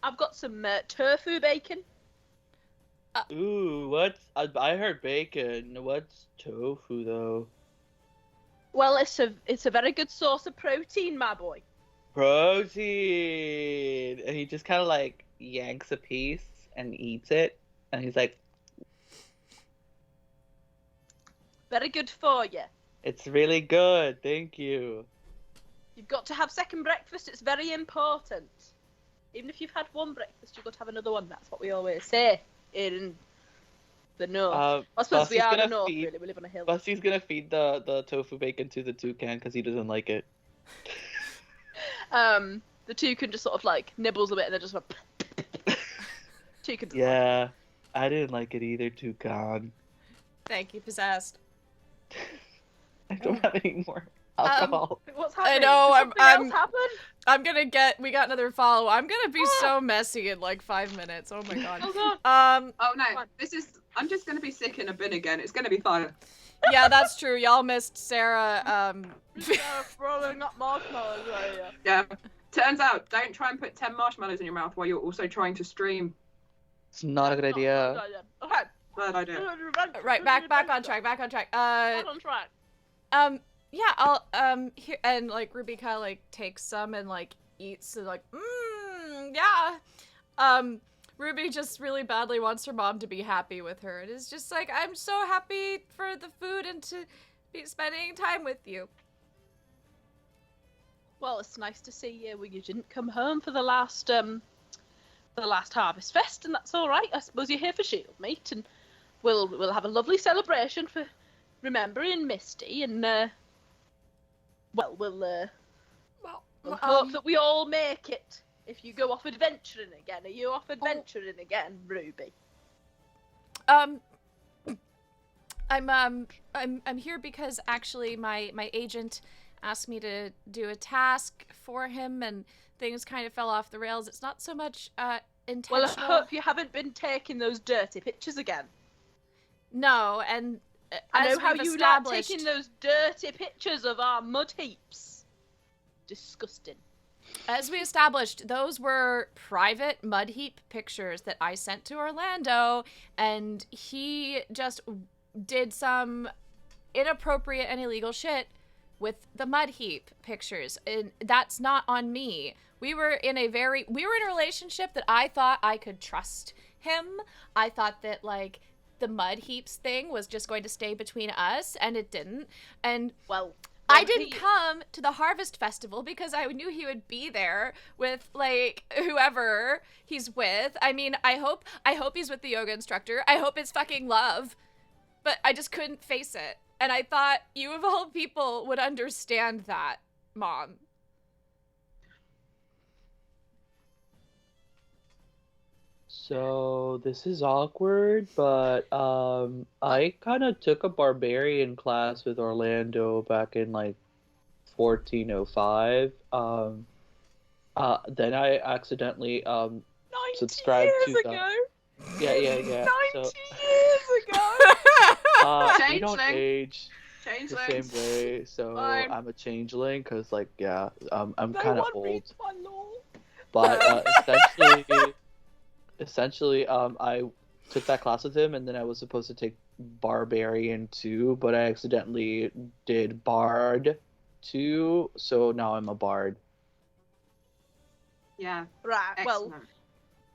I've got some tofu bacon. Ooh, what's... I heard bacon. What's tofu, though? Well, it's a very good source of protein, my boy. Protein! And he just kind of, like, yanks a piece and eats it. And he's like, Very good for you. it's really good, thank you. You've got to have second breakfast. It's very important. Even if you've had one breakfast, you've got to have another one. That's what we always say in the north. I suppose we Busty's are the gonna north, feed- really. We live on a hill. Busty's gonna feed the tofu bacon to the toucan because he doesn't like it. The toucan just sort of like nibbles a bit and then just like... Toucan doesn't like it. Yeah, I didn't like it either, toucan. thank you, possessed. I don't have any more alcohol. What's happening? know, Did something I'm- else happen? We got another follow. I'm gonna be so messy in like 5 minutes. Oh my god. Oh god. Oh no, Fine. I'm just gonna be sick in a bin again. It's gonna be fine. Yeah, that's true. Y'all missed Sarah. Rolling up marshmallows right here. Yeah. Turns out, don't try and put 10 marshmallows in your mouth while you're also trying to stream. It's not a good idea. Okay. Bad idea. Right, back on track. Back on track. Yeah, I'll here and like Ruby kind of like takes some and like eats and like yeah. Ruby just really badly wants her mom to be happy with her. It is just like, I'm so happy for the food and to be spending time with you. Well, it's nice to see you. Well, you didn't come home for the last Harvest Fest, and that's all right. I suppose you're here for Shield Meet, and we'll have a lovely celebration for remembering Misty, and we'll hope that we all make it. If you go off adventuring again, are you off adventuring again, Ruby? I'm here because actually my agent asked me to do a task for him and things kind of fell off the rails. It's not so much intentional. Well, I hope you haven't been taking those dirty pictures again. No, and I as know how we've you like established, taking those dirty pictures of our mud heaps. Disgusting. as we established, those were private mud heap pictures that I sent to Orlando, and he just did some inappropriate and illegal shit with the mud heap pictures, and that's not on me. We were in a relationship that I thought I could trust him. I thought that like the mud heaps thing was just going to stay between us, and it didn't. And Well, I didn't come to the Harvest Festival because I knew he would be there with like whoever he's with. I mean, I hope he's with the yoga instructor. I hope it's fucking love. But I just couldn't face it. And I thought you of all people would understand that, Mom. So this is awkward, but I kind of took a barbarian class with Orlando back in like 1405. Then I accidentally 90 subscribed to years the- ago. yeah. 90 So years ago. we don't Changeling. age the Changelings. same way, so Fine. I'm a changeling because like I'm No kind of one old. reads my law. But essentially, I took that class with him, and then I was supposed to take Barbarian 2, but I accidentally did Bard 2, so now I'm a Bard. Yeah. Right, well, Excellent.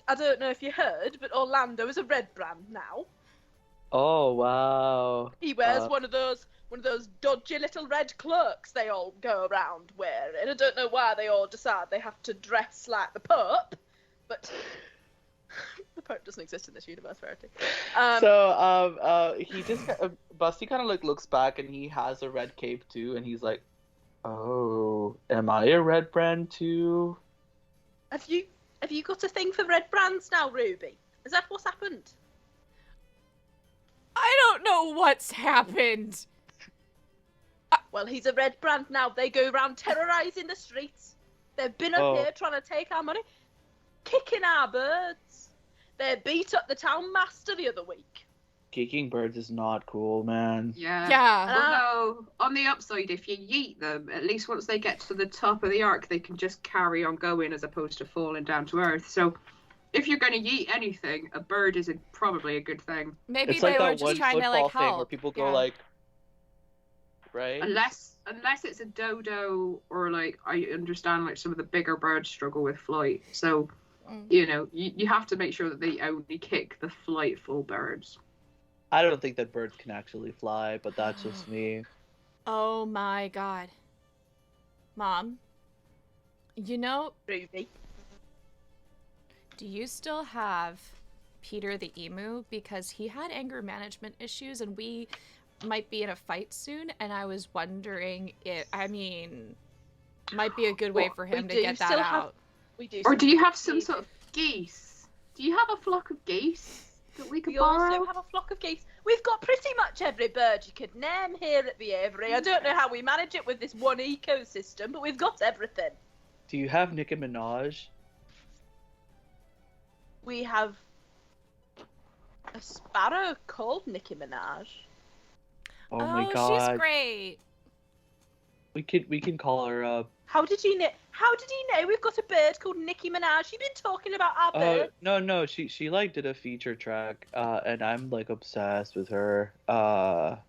I don't know if you heard, but Orlando is a red brand now. Oh wow. He wears one of those dodgy little red cloaks they all go around wearing. I don't know why they all decide they have to dress like the Pope, but the Pope doesn't exist in this universe, Verity. He just Busty kind of like looks back and he has a red cape too, and he's like, "Oh, am I a red brand too?" Have you got a thing for red brands now, Ruby? Is that what's happened? I don't know what's happened. Well, he's a red brand now. They go around terrorizing the streets. They've been up here trying to take our money, kicking our birds. They beat up the town master the other week. Kicking birds is not cool, man. Yeah. Yeah. Although, on the upside, if you yeet them, at least once they get to the top of the arc, they can just carry on going as opposed to falling down to earth. So, if you're going to yeet anything, a bird is probably a good thing. Maybe It's they like were that just one trying to football like thing help. where people go Yeah. like, right? Unless it's a dodo, or like, I understand like some of the bigger birds struggle with flight. So, you know, you have to make sure that they only kick the flightful birds. I don't think that birds can actually fly, but that's just me. Oh my god. Mom, you know, Ruby. do you still have Peter the emu? Because he had anger management issues and we might be in a fight soon, and I was wondering might be a good way for him to get that out. Or do you have some sort of geese? Do you have a flock of geese that we could We borrow? also have a flock of geese. We've got pretty much every bird you could name here at the Avery. I don't know how we manage it with this one ecosystem, but we've got everything. Do you have Nicki Minaj? We have a sparrow called Nicki Minaj. Oh my god. She's great. We can call her up. How did you know? How did he know we've got a bird called Nicki Minaj? You've been talking about our bird. No, she like did a feature track, and I'm like obsessed with her. What yeah,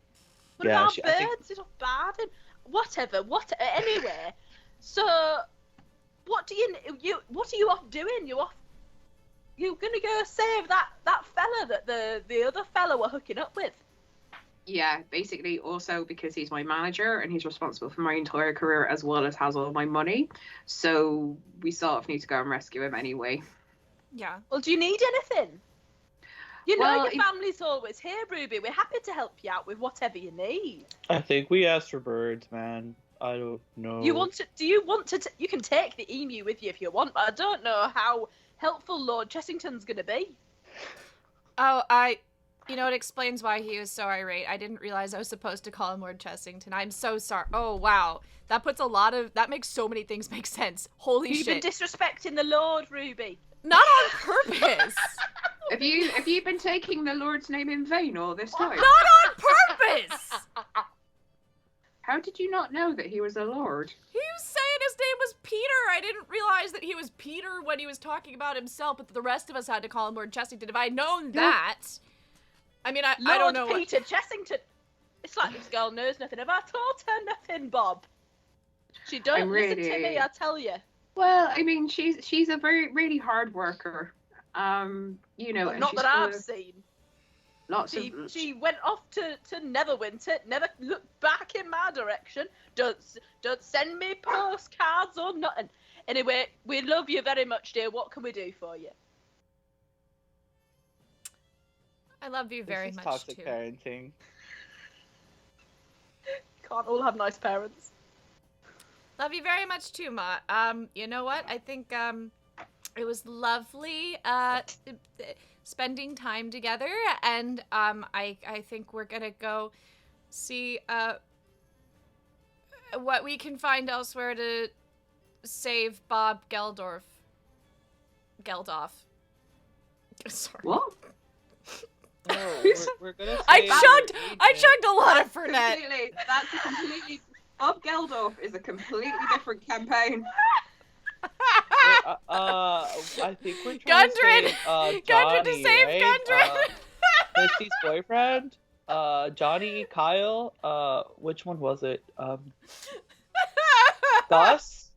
about she, birds? I think, It's not bad. And whatever. Anyway, so what are you off doing? You're gonna go save that fella that the other fella were hooking up with. Yeah, basically also because he's my manager and he's responsible for my entire career as well as has all my money. So we sort of need to go and rescue him anyway. Yeah. Well, do you need anything? You know Well, your family's always here, Ruby. We're happy to help you out with whatever you need. I think we asked for birds, man. I don't know. Do you want to? You can take the emu with you if you want, but I don't know how helpful Lord Chessington's gonna be. Oh, you know, it explains why he was so irate. I didn't realize I was supposed to call him Lord Chessington. I'm so sorry. Oh, wow. That makes so many things make sense. Holy You've shit. been disrespecting the Lord, Ruby. Not on purpose. Have you been taking the Lord's name in vain all this time? Not on purpose. How did you not know that he was a lord? He was saying his name was Peter. I didn't realize that he was Peter when he was talking about himself, but the rest of us had to call him Lord Chessington. If I had known that... I mean, I don't know. Lord Peter Chessington. It's like this girl knows nothing. Have I taught her nothing, Bob? She don't listen to me, I tell you. Well, I mean, she's a really hard worker. You know, and Not she's that I've full of seen. lots of. She went off to Neverwinter, never looked back in my direction. Don't send me postcards or nothing. Anyway, we love you very much, dear. What can we do for you? I love you very This is much, toxic too. parenting. Can't all have nice parents. Love you very much, too, Ma. You know what? I think, it was lovely, spending time together, and, I think we're gonna go see, what we can find elsewhere to save Bob Geldof. Sorry. What? No, we're gonna. I save chugged a lot of Fernet. That's a completely. Bob Geldof is a completely different campaign. I think we're trying Gundren! to save, Gundren to Johnny, save right? Gundren! Misty's boyfriend, Johnny, Kyle, which one was it? Gus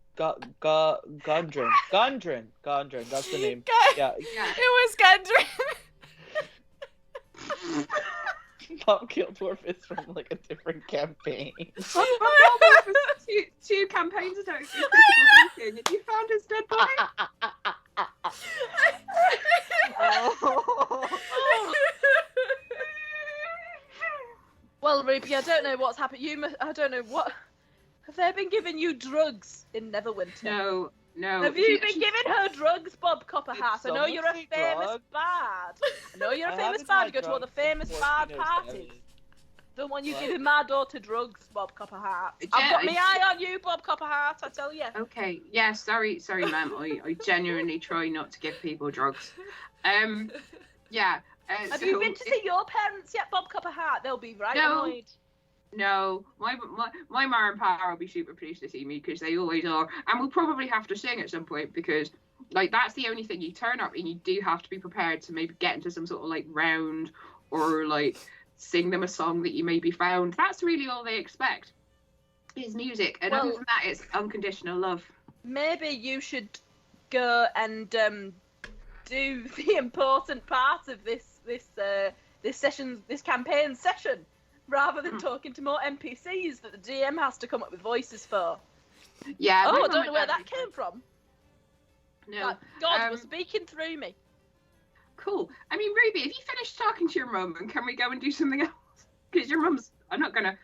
Gundren. That's the name. Yeah. Yeah. It was Gundren. Bob Kildorf is from like a different campaign. Bob Kildorf was two campaigns ago. Critical thinking, and you found his dead body. Oh. Well, Ruby, I don't know what's happened. I don't know what. Have they been giving you drugs in Neverwinter? No. Have you been giving her drugs, Bob Copperheart? Did I know you're a someone say famous drugs? bard. I know you're a I famous haven't bard. had You go to all the drugs famous since bard 1407. parties. Don't want you What? giving my daughter drugs, Bob Copperheart. Yeah, I've got my eye on you, Bob Copperheart, I tell you. Okay, yeah, sorry, ma'am. I genuinely try not to give people drugs. Yeah. Have you been to see your parents yet, Bob Copperheart? They'll be right annoyed. No, my ma and pa will be super pleased to see me because they always are, and we'll probably have to sing at some point because, like, that's the only thing. You turn up and you do have to be prepared to maybe get into some sort of like round or like sing them a song that you maybe found. That's really all they expect is music, and other than that, it's unconditional love. Maybe you should go and do the important part of this campaign session, rather than talking to more NPCs that the DM has to come up with voices for. Yeah. Oh, my I mum don't and know where dad that came from. No. Like, God was speaking through me. Cool. I mean, Ruby, have you finished talking to your mum, and can we go and do something else? Because your mum's, I'm not gonna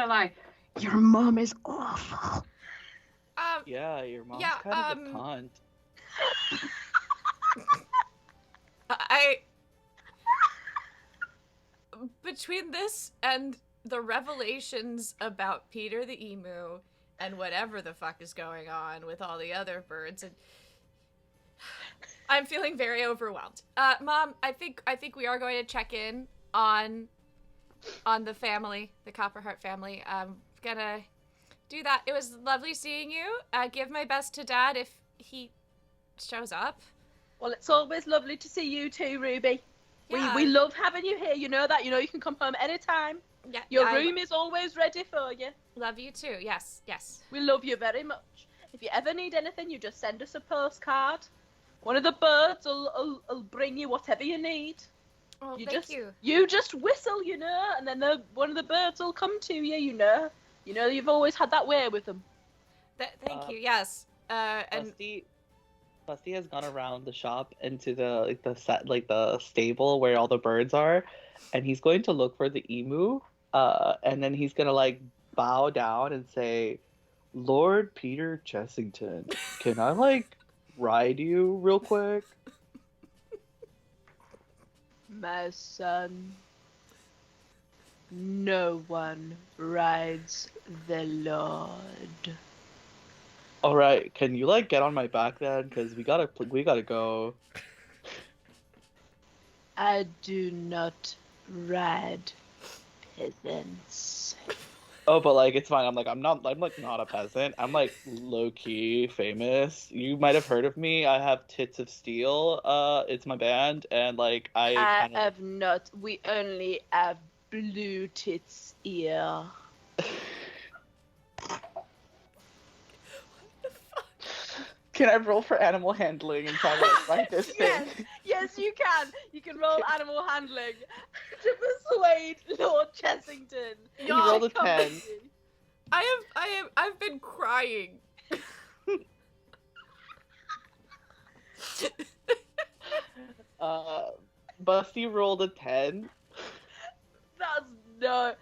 lie, your mum is awful. Yeah, your mom's Yeah, kind of a cunt. Between this and the revelations about Peter the Emu and whatever the fuck is going on with all the other birds, and I'm feeling very overwhelmed. Mom, I think we are going to check in on the family, the Copperheart family. I'm gonna do that. It was lovely seeing you. Give my best to Dad if he shows up. Well, it's always lovely to see you too, Ruby. Yeah. We love having you here. You know that. You know you can come home anytime. Yeah, Your I room is always ready for you. love you too. Yes. We love you very much. If you ever need anything, you just send us a postcard. One of the birds will bring you whatever you need. Oh, You thank just you. you just whistle, you know, and then one of the birds will come to you. You know you've always had that way with them. Thank you. Yes. And Busty has gone around the shop into the stable where all the birds are, and he's going to look for the emu. And then he's gonna like bow down and say, "Lord Peter Chessington, can I like ride you real quick?" My son, no one rides the Lord. All right, can you like get on my back then? Because we gotta go. I do not ride peasants. Oh, but like it's fine. I'm not a peasant. I'm like low key famous. You might have heard of me. I have Tits of Steel. It's my band, and like I kinda... have not. We only have blue tits here. Can I roll for animal handling and try to like, write this thing? Yes, you can. You can roll animal handling to persuade Lord Chessington. You rolled a to come 10. with you. I've been crying. Busty rolled a 10. That's no.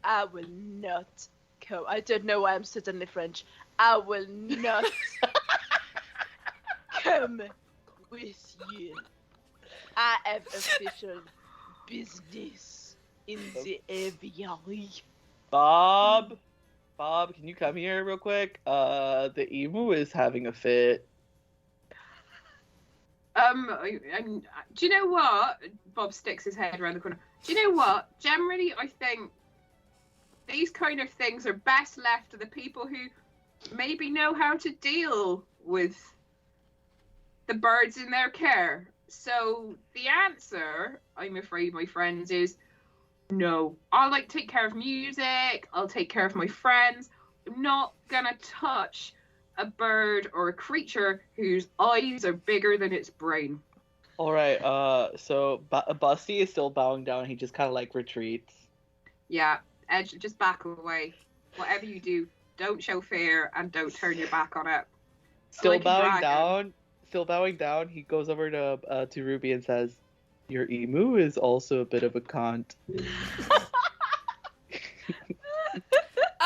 I will not come. I don't know why I'm suddenly French. I will not come with you. I have official business in the aviary. Bob, can you come here real quick? The emu is having a fit. Do you know what? Bob sticks his head around the corner. Do you know what? Generally, I think these kind of things are best left to the people who maybe know how to deal with the birds in their care. So the answer, I'm afraid, my friends, is no. I'll like take care of music. I'll take care of my friends. I'm not gonna touch a bird or a creature whose eyes are bigger than its brain. All right. So Busty is still bowing down. He just kind of like retreats. Yeah, Edge, just back away. Whatever you do, don't show fear and don't turn your back on it. Still Like a bowing dragon. down. Still bowing down. He goes over to Ruby and says, "Your emu is also a bit of a cunt."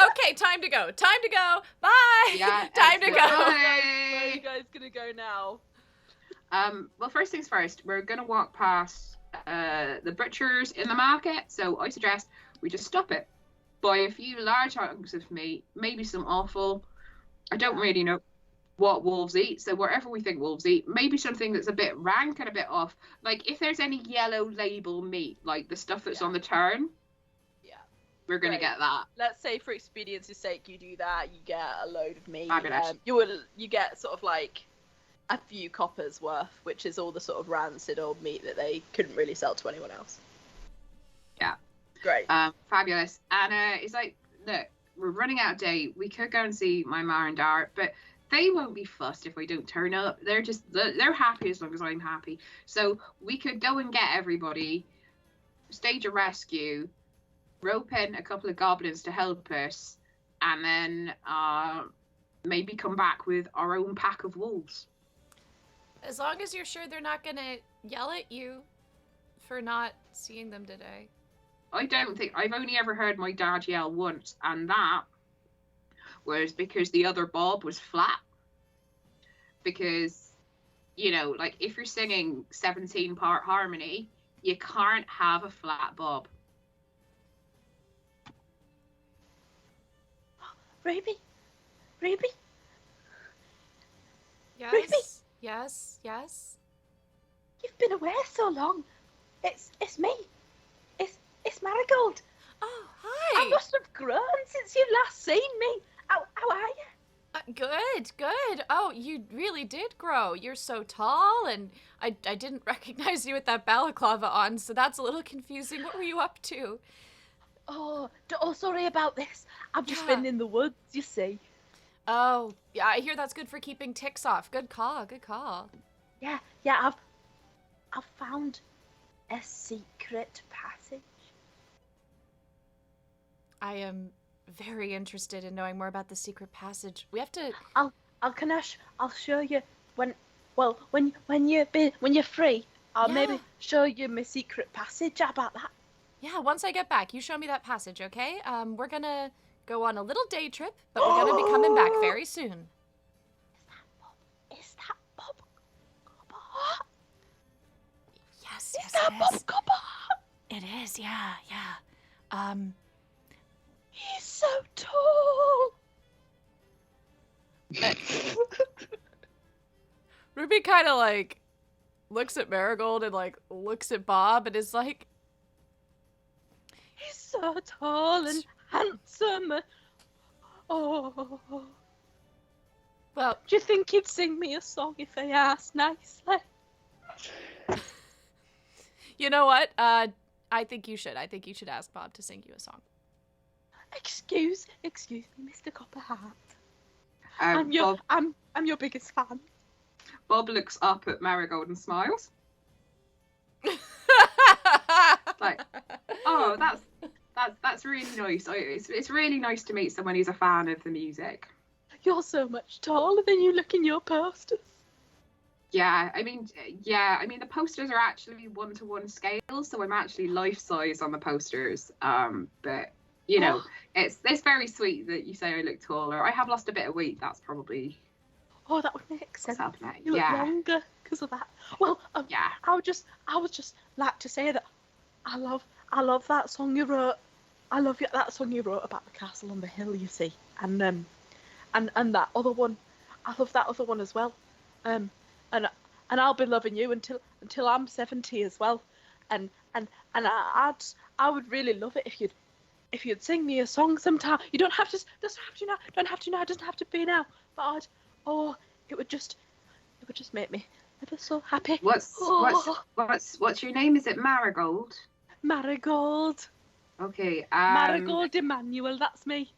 Okay, time to go. Time to go. Bye. Yeah, Time to go. excellent. Where are you guys gonna go now? Well, first things first, we're going to walk past the butchers in the market, so I suggest we just stop it. Buy a few large hunks of meat, maybe some offal. I don't really know what wolves eat, so whatever we think wolves eat, maybe something that's a bit rank and a bit off. Like, if there's any yellow label meat, like the stuff that's on the turn, we're going to Great. get that. Let's say for expediency's sake you do that, you get a load of meat. Fabulous. You get sort of like a few coppers worth, which is all the sort of rancid old meat that they couldn't really sell to anyone else. Yeah. Great. Fabulous. And it's like, look, we're running out of day. We could go and see my Ma and Dart, but they won't be fussed if we don't turn up. They're happy as long as I'm happy. So we could go and get everybody, stage a rescue, rope in a couple of goblins to help us, and then maybe come back with our own pack of wolves. As long as you're sure they're not gonna yell at you for not seeing them today. I don't think I've only ever heard my dad yell once, and that was because the other bob was flat. Because, you know, like if you're singing 17-part harmony, you can't have a flat bob. Ruby? Yes. Ruby? Yes. Yes. You've been away so long. It's me. It's Marigold. Oh, I hi. must have grown since you last seen me. How are you? Good. Oh, you really did grow. You're so tall, and I didn't recognize you with that balaclava on, so that's a little confusing. What were you up to? Oh, sorry about this. I've just Yeah. been in the woods, you see. Oh, yeah, I hear that's good for keeping ticks off. Good call. Yeah, I've found a secret passage. I am very interested in knowing more about the secret passage. We have to... I'll show you when you're free. I'll Yeah. maybe show you my secret passage. How about that? Yeah, once I get back, you show me that passage, okay? We're gonna go on a little day trip, but we're gonna be coming back very soon. Is that Bob Copperheart? Yes, Is that Bob Copperheart? It is, yeah. He's so tall. Ruby kind of like looks at Marigold and like looks at Bob and is like, He's so tall and handsome. Oh. well, Do you think he'd sing me a song if I asked nicely? you know what? I think you should. I think you should ask Bob to sing you a song. Excuse me, Mr. Copperheart. Bob, I'm your biggest fan. Bob looks up at Marigold and smiles. Like, oh, that's really nice. It's really nice to meet someone who's a fan of the music. You're so much taller than you look in your posters. Yeah, I mean the posters are actually 1-to-1 scale, so I'm actually life size on the posters. But you know, it's very sweet that you say I look taller. I have lost a bit of weight. That's probably Oh, that would make what's sense. happening. You look Yeah, longer because of that. Well, yeah. I would just like to say that I love that song you wrote. I love that song you wrote about the castle on the hill. You see, and that other one. I love that other one as well. And I'll be loving you until I'm 70 as well. And I would really love it if you'd sing me a song sometime. You don't have to now. It doesn't have to be now. But it would just make me ever so happy. What's your name? Is it Marigold? Marigold. Okay. Marigold Emanual. That's me.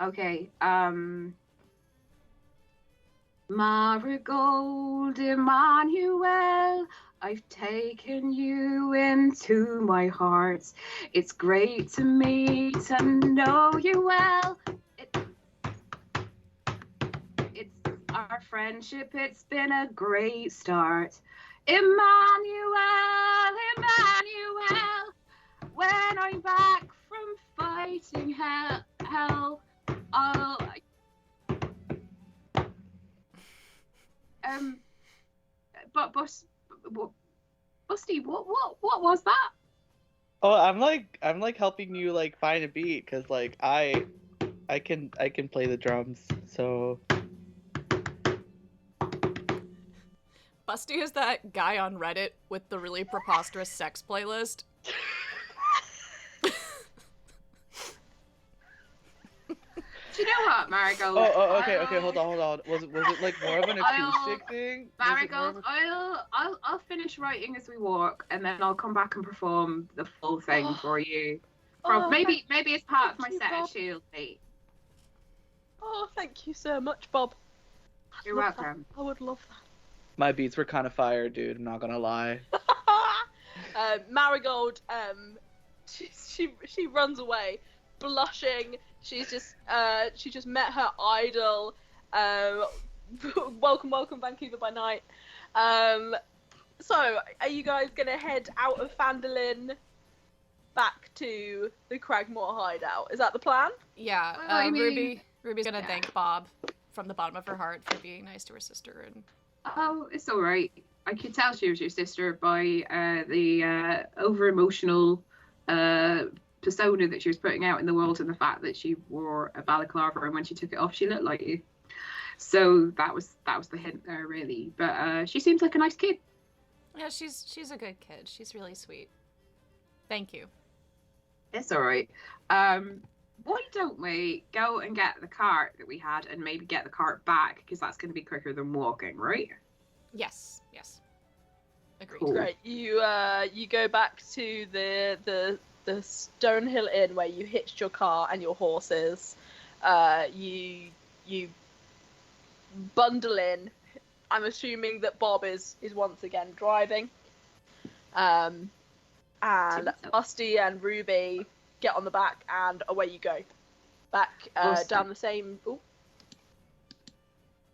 Okay. Marigold Emmanuel, I've taken you into my heart. It's great to meet and know you well. It's our friendship, it's been a great start. Emmanuel, Emmanuel, when I'm back from fighting hell, I'll... But Busty, what was that? Oh, I'm like helping you like find a beat because like I can play the drums. So Busty is that guy on Reddit with the really preposterous sex playlist. Do you know what, Marigold? Okay, hold on. Was it like more of an acoustic thing? Marigold, I'll finish writing as we walk, and then I'll come back and perform the full thing for you. Maybe it's part of my set of Shield Beat. Oh, thank you so much, Bob. You're welcome. I would love that. My beats were kind of fire, dude. I'm not gonna lie. Marigold, she runs away, blushing. She just met her idol. Welcome, Vancouver by night. So, are you guys gonna head out of Phandelin back to the Cragmore hideout? Is that the plan? Yeah, Well, I mean, Ruby's gonna thank Bob from the bottom of her heart for being nice to her sister. And Oh, it's all right. I could tell she was your sister by the over-emotional persona that she was putting out in the world, and the fact that she wore a balaclava, and when she took it off, she looked like you. So that was the hint there, really. But she seems like a nice kid. yeah, she's a good kid. She's really sweet. Thank you. It's all right. Why don't we go and get the cart that we had, and maybe get the cart back, because that's going to be quicker than walking, right? Yes. Agreed. Cool. Great. You go back to the Stonehill Inn where you hitched your car and your horses. You bundle in. I'm assuming that Bob is once again driving. And Busty and Ruby get on the back, and away you go. Back Awesome. down the same. Ooh.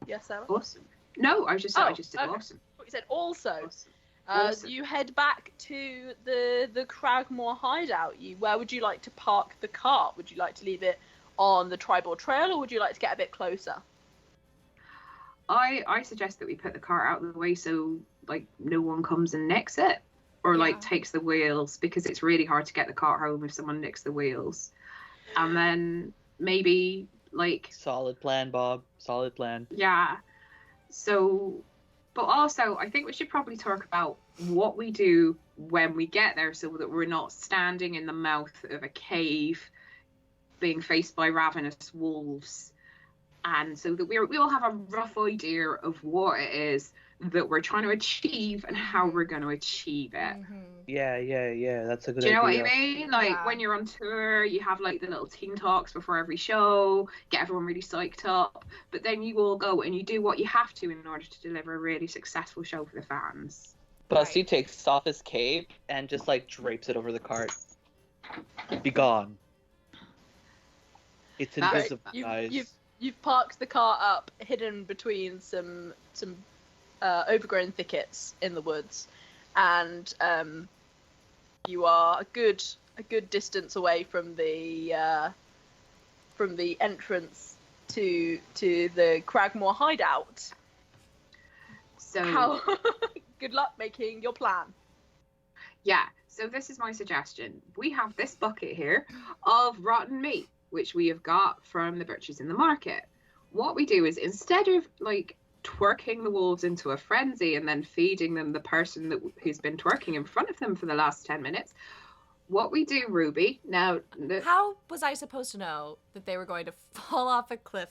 Yes, Sarah. Awesome. No, I just Oh, did okay. awesome. What you said. Also, Awesome. Awesome. you head back to the Cragmore hideout. Where would you like to park the cart? Would you like to leave it on the Tribal Trail, or would you like to get a bit closer? I suggest that we put the cart out of the way so like no one comes and nicks it, or like takes the wheels, because it's really hard to get the cart home if someone nicks the wheels. And then maybe like Solid plan, Bob. Solid plan. yeah. So, but also I think we should probably talk about what we do when we get there, so that we're not standing in the mouth of a cave being faced by ravenous wolves. And so that we all have a rough idea of what it is that we're trying to achieve and how we're going to achieve it. Mm-hmm. Yeah. That's a good Do you know idea. what I mean? Like Yeah. when you're on tour, you have like the little team talks before every show, get everyone really psyched up, but then you all go and you do what you have to in order to deliver a really successful show for the fans. Busty takes off his cape and just like drapes it over the cart. Be gone. It's Right. invisible, guys. You've parked the cart up, hidden between some overgrown thickets in the woods, and you are a good distance away from the entrance to the Cragmore hideout. So How good luck making your plan. yeah, so this is my suggestion. We have this bucket here of rotten meat, which we have got from the butchers in the market. What we do is, instead of like twerking the wolves into a frenzy and then feeding them the person who's been twerking in front of them for the last 10 minutes, what we do, Ruby, now... How was I supposed to know that they were going to fall off a cliff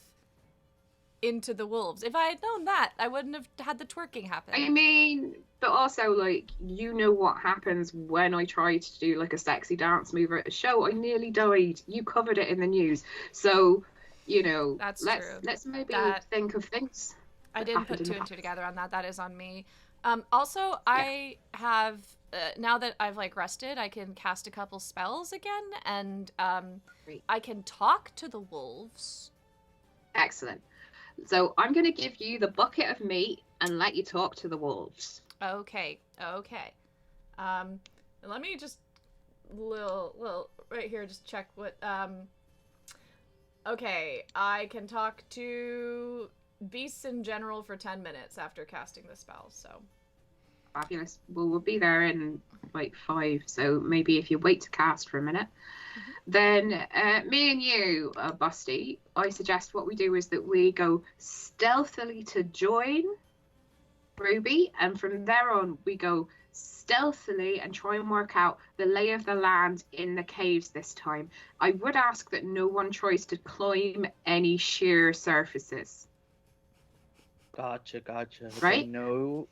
into the wolves? If I had known that, I wouldn't have had the twerking happen. I mean, but also, like, you know what happens when I tried to do, like, a sexy dance move at a show. I nearly died. You covered it in the news. So, you know, That's let's true. let's maybe That- think of things. I that didn't happened put in two the and two past. together on that. That is on me. Also, I have now that I've like rested, I can cast a couple spells again, and Great. I can talk to the wolves. Excellent. So I'm going to give you the bucket of meat and let you talk to the wolves. Okay. Let me just little right here. Just check what. Okay, I can talk to beasts in general for 10 minutes after casting the spell. So. Fabulous. Well, we'll be there in like 5, so maybe if you wait to cast for a minute. Then me and you, Busty, I suggest what we do is that we go stealthily to join Ruby, and from there on we go stealthily and try and work out the lay of the land in the caves this time. I would ask that no one tries to climb any sheer surfaces. Gotcha. Okay, Right? no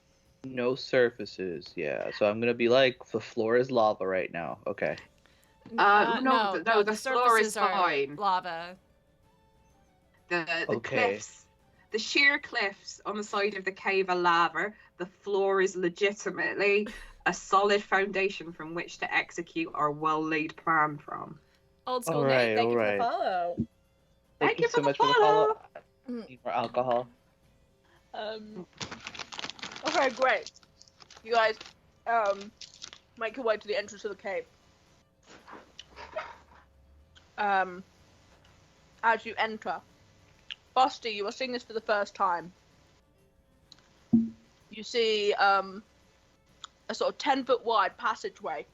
surfaces. Yeah. So I'm gonna be like, the floor is lava right now. Okay. No, the floor is surfaces are fine. lava. The Okay. cliffs, the sheer cliffs on the side of the cave are lava. The floor is legitimately a solid foundation from which to execute our well-laid plan from. Old school Alright, Nate, thank you for the alright. follow. Thank you for so the much for the follow. Mm. Need more alcohol. Okay, great. You guys, make your way to the entrance of the cave. As you enter, Busty, you are seeing this for the first time. You see, a sort of 10-foot wide passageway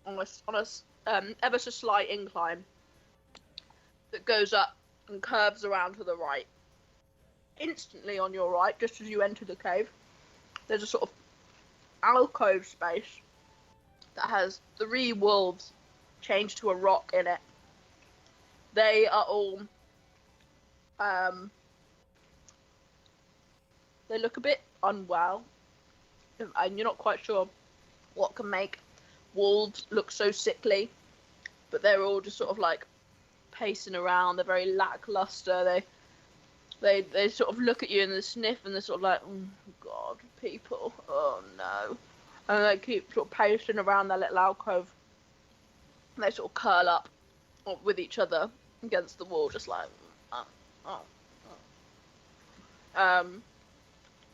on a ever so slight incline that goes up and curves around to the right. Instantly on your right, just as you enter the cave, there's a sort of alcove space that has 3 wolves chained to a rock in it. They are all, they look a bit unwell, and you're not quite sure what can make wolves look so sickly, but they're all just sort of like pacing around. They're very lackluster. They sort of look at you and they sniff and they're sort of like, oh God, people, oh no. And they keep sort of pacing around their little alcove. And they sort of curl up with each other against the wall, just like,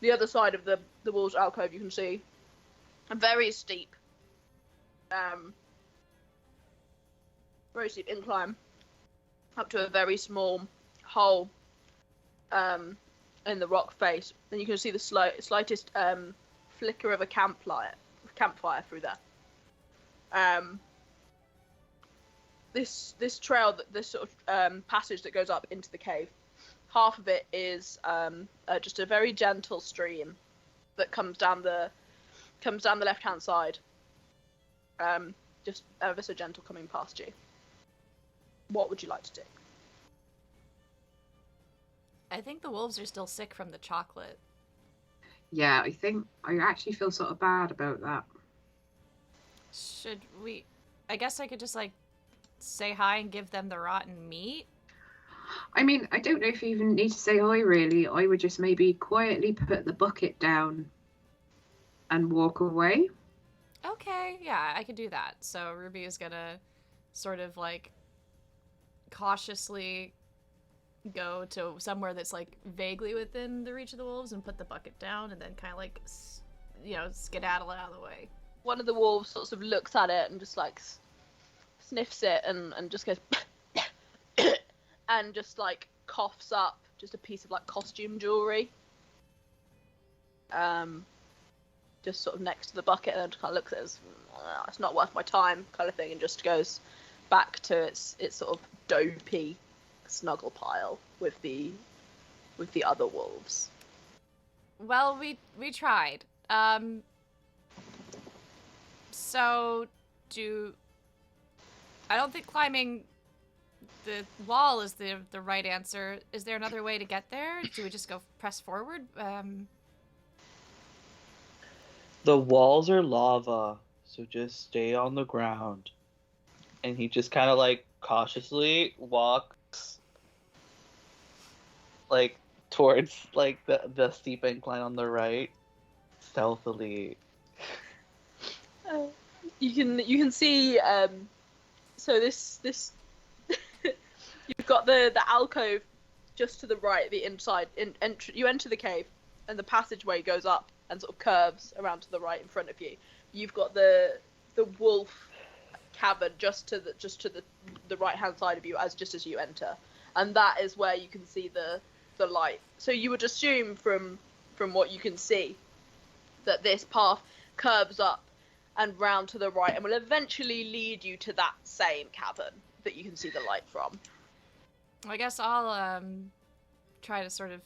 The other side of the wall's alcove, you can see a very steep incline up to a very small hole in the rock face, and you can see the slightest flicker of a campfire through there. This trail, this sort of passage that goes up into the cave, half of it is just a very gentle stream that comes down the left-hand side, just ever so gentle, coming past you. What would you like to do? I think the wolves are still sick from the chocolate. Yeah, I actually feel sort of bad about that. Should we... I guess I could just, like, say hi and give them the rotten meat? I mean, I don't know if you even need to say hi, really. I would just maybe quietly put the bucket down and walk away. Okay, yeah, I could do that. So Ruby is gonna sort of, like, cautiously go to somewhere that's, like, vaguely within the reach of the wolves and put the bucket down and then kind of, like, skedaddle out of the way. One of the wolves sort of looks at it and just, like, sniffs it and just goes and just, like, coughs up just a piece of, like, costume jewelry. Just sort of next to the bucket, and kind of looks at it as, it's not worth my time, kind of thing, and just goes back to its sort of dopey snuggle pile with the other wolves. Well, we tried. So I don't think climbing the wall is the right answer. Is there another way to get there? Do we just go press forward? The walls are lava, so just stay on the ground. And he just kind of like cautiously walks like towards like the steep incline on the right, stealthily. You can see so this you've got the alcove just to the right, the inside. You enter the cave, and the passageway goes up and sort of curves around to the right in front of you. You've got the wolf cavern just to the right hand side of you just as you enter, and that is where you can see the light. So you would assume from what you can see that this path curves up and round to the right and will eventually lead you to that same cavern that you can see the light from. I guess I'll try to sort of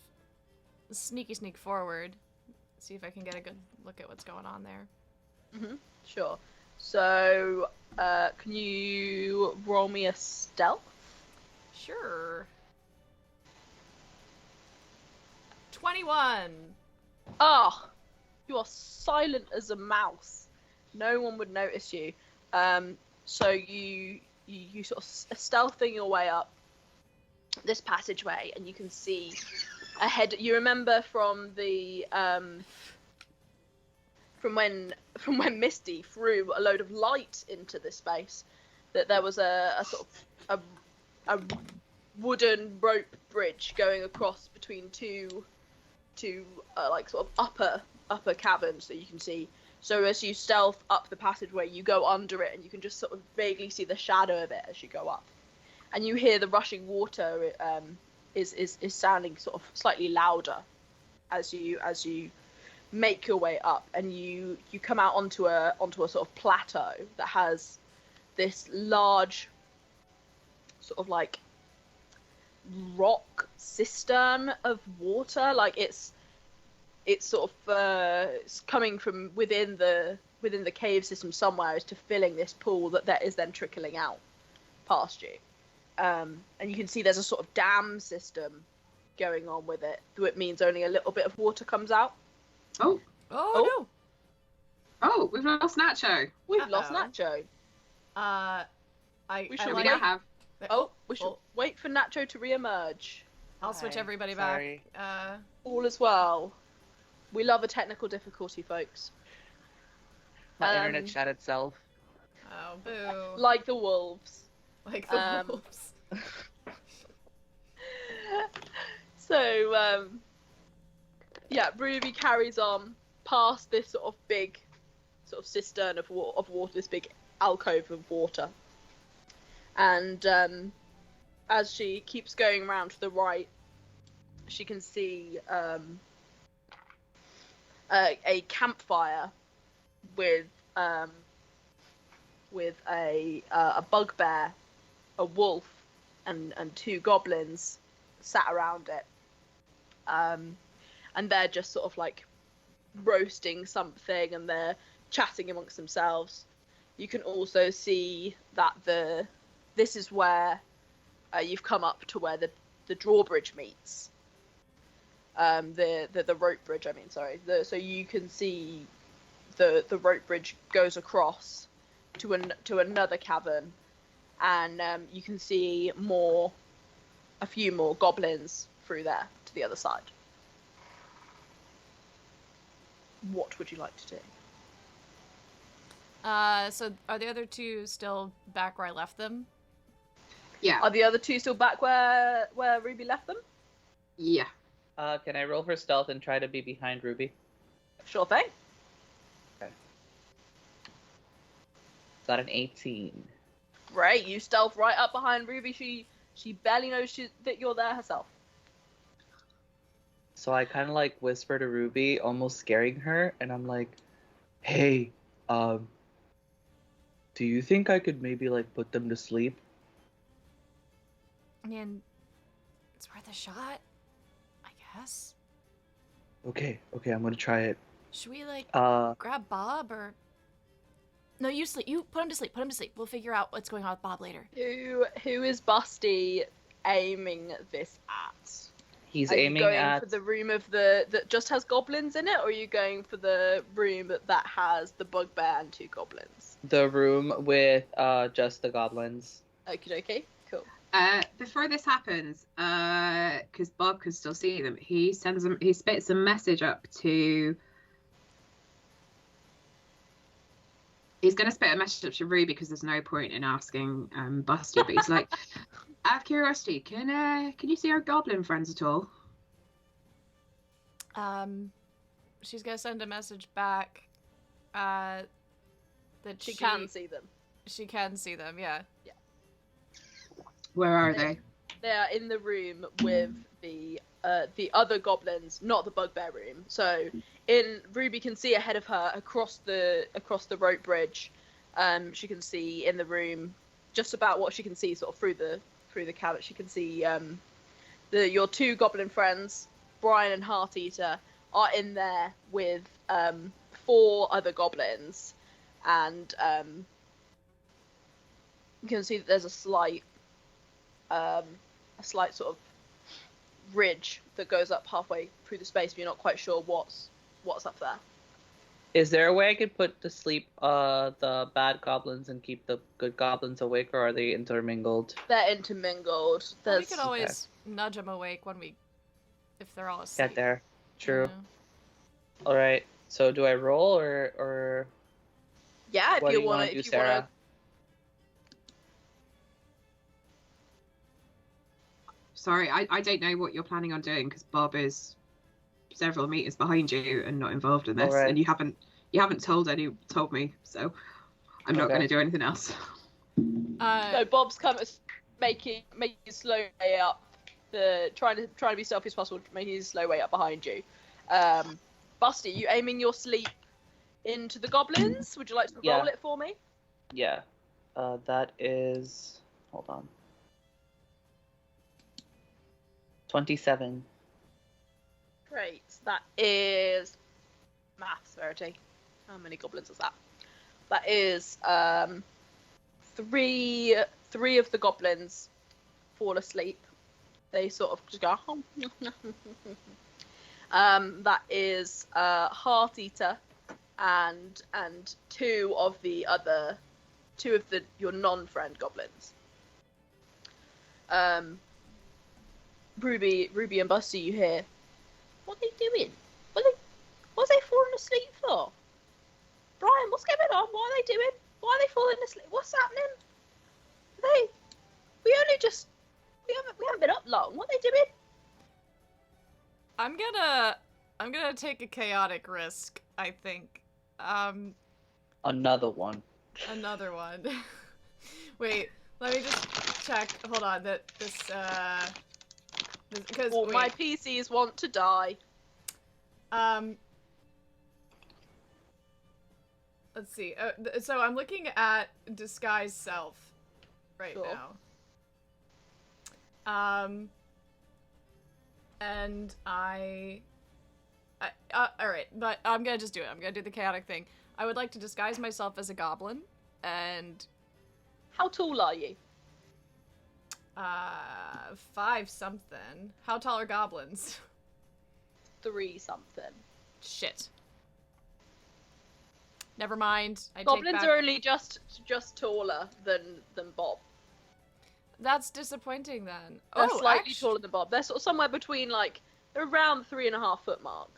sneak forward, see if I can get a good look at what's going on there. Mm-hmm. Sure. So, can you roll me a stealth? Sure. 21. Ah, you are silent as a mouse. No one would notice you. So you sort of stealthing your way up this passageway, and you can see ahead. You remember from the from when Misty threw a load of light into this space, that there was a sort of a wooden rope bridge going across between two like sort of upper caverns that you can see. So as you stealth up the passageway, you go under it, and you can just sort of vaguely see the shadow of it as you go up. And you hear the rushing water is sounding sort of slightly louder as you make your way up, and you come out onto a sort of plateau that has this large sort of like rock cistern of water. Like it's sort of it's coming from within the cave system somewhere as to filling this pool that is then trickling out past you. And you can see there's a sort of dam system going on with it, though it means only a little bit of water comes out. Oh no! Oh, we've lost Nacho. We've lost Nacho. We should We don't have. we should wait for Nacho to re-emerge. I'll switch Hi, everybody sorry. back. All as well. We love a technical difficulty, folks. My internet shut itself. Oh, boo. Like the wolves. Like the wolves. So, yeah, Ruby carries on past this sort of big sort of cistern of water, this big alcove of water. And as she keeps going around to the right, she can see a campfire with a bugbear, a wolf, and two goblins sat around it. And they're just sort of like roasting something, and they're chatting amongst themselves. You can also see that this is where you've come up to where the drawbridge meets. The rope bridge, I mean, sorry. So you can see the rope bridge goes across to another cavern, and you can see a few more goblins through there to the other side. What would you like to do? So are the other two still back where I left them? Yeah. Are the other two still back where Ruby left them? Yeah. Can I roll for stealth and try to be behind Ruby? Sure thing. Okay. Got an 18. Great, you stealth right up behind Ruby. She barely knows that you're there herself. So I kind of like whisper to Ruby, almost scaring her, and I'm like, "Hey, do you think I could maybe like put them to sleep?" I mean, it's worth a shot, I guess. Okay, I'm gonna try it. Should we like Uh, grab Bob or? No, you sleep. You put him to sleep. Put him to sleep. We'll figure out what's going on with Bob later. Who is Busty aiming this at? he's Are you aiming going at for the room that just has goblins in it, or are you going for the room that has the bugbear and two goblins? the room with just the goblins. Okie dokie, cool. Before this happens, because Bob can still see them, he spits a message up to. He's going to spit a message up to Ruby because there's no point in asking Busty, but he's like, out of curiosity, can you see our goblin friends at all? She's gonna send a message back. That She can see them. She can see them. Yeah. Yeah. Where are they? They are in the room with the other goblins, not the bugbear room. So, Ruby can see ahead of her across the rope bridge. She can see in the room just about what she can see, sort of through the cabinet. She can see your two goblin friends, Brian and Heart Eater, are in there with 4 other goblins, and you can see that there's a slight sort of ridge that goes up halfway through the space, but you're not quite sure what's up there. Is there a way I could put to sleep the bad goblins and keep the good goblins awake, or are they intermingled? They're intermingled. Well, we could always nudge them awake if they're all asleep. Get there. True. Yeah. All right. So do I roll or? Yeah, if what you do want wanna to. do, If you Sarah? want to. Sorry, I don't know what you're planning on doing because Bob is several meters behind you and not involved in this, Alright. and you haven't told me, so I'm not Okay. going to do anything else. No, Bob's come making his slow way up. Trying to be stealthy as possible, making his slow way up behind you. Busty, you aiming your sleep into the goblins? Would you like to roll it for me? Yeah. That is. Hold on. 27. Great. That is maths, Verity. How many goblins is that? That is three of the goblins fall asleep. They sort of just go. That is Heart Eater and 2 of your non-friend goblins. Ruby and Busty, you hear, what are they doing? What's they falling asleep for? Brian, what's going on? What are they doing? Why are they falling asleep? What's happening? We haven't been up long. What are they doing? I'm gonna take a chaotic risk, I think. Another one. Another one. Wait, let me just check. Hold on, because my PCs want to die. Let's see. So I'm looking at disguise self right now. And alright, but I'm gonna just do it. I'm gonna do the chaotic thing. I would like to disguise myself as a goblin, and... How tall are you? 5 something. How tall are goblins? 3 something. Shit. Never mind. Goblins are only just taller than Bob. That's disappointing then. They're slightly taller than Bob. They're sort of somewhere between, like, they're around the 3.5 foot mark.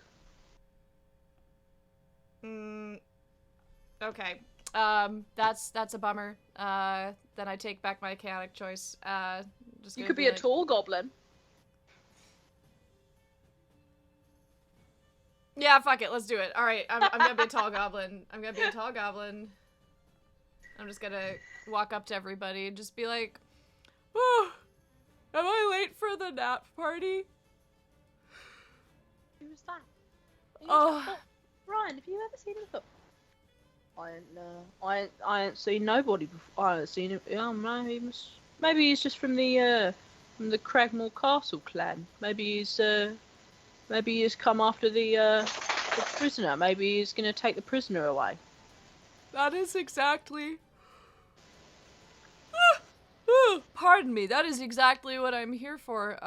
Okay. That's a bummer. Then I take back my chaotic choice. You could be a tall goblin. Yeah, fuck it. Let's do it. All right, I'm gonna be a tall goblin. I'm just gonna walk up to everybody and just be like, "Oh, am I late for the nap party?" Who's that? Oh, Ryan, have you ever seen him before? I ain't seen nobody before. I ain't seen him. Yeah, maybe he's just from the Cragmore Castle clan. Maybe he's come after the prisoner. Maybe he's gonna take the prisoner away. that is exactly. Pardon me. That is exactly what I'm here for.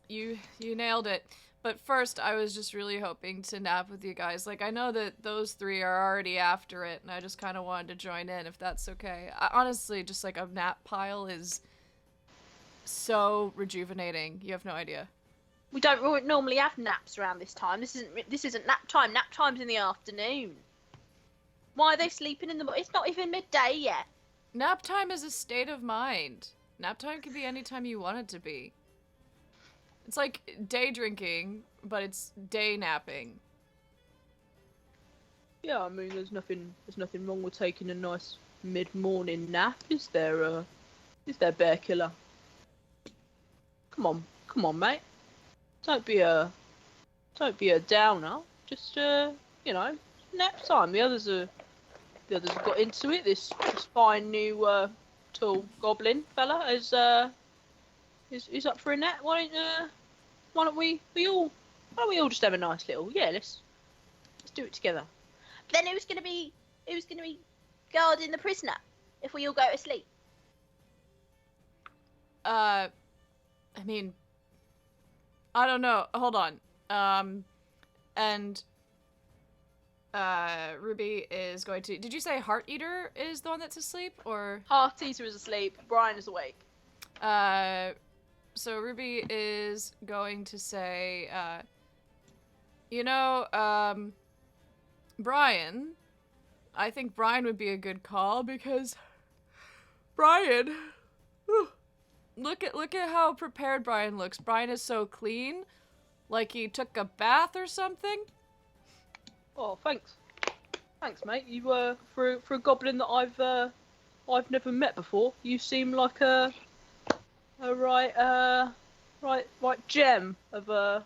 You nailed it. But first, I was just really hoping to nap with you guys. Like, I know that those 3 are already after it, and I just kind of wanted to join in, if that's okay. Honestly, just like a nap pile is so rejuvenating. You have no idea. We don't normally have naps around this time. This isn't nap time. Nap time's in the afternoon. Why are they sleeping in the? It's not even midday yet. Nap time is a state of mind. Nap time can be any time you want it to be. It's like day drinking, but it's day napping. Yeah, I mean, there's nothing wrong with taking a nice mid-morning nap, is there? Bear Killer? Come on, mate. Don't be a downer. Just nap time. The others have got into it. This fine new tall goblin fella is up for a nap. Why don't we all just have a nice little let's do it together. Then who's gonna be guarding the prisoner if we all go to sleep? I mean, I don't know. Hold on. And Ruby is going to. Did you say Heart Eater is the one that's asleep, or? Heart Eater is asleep. Brian is awake. So Ruby is going to say, Brian. I think Brian would be a good call because Brian. Look at how prepared Brian looks. Brian is so clean, like he took a bath or something. Oh, thanks, mate. You for a goblin that I've never met before. You seem like a right gem of a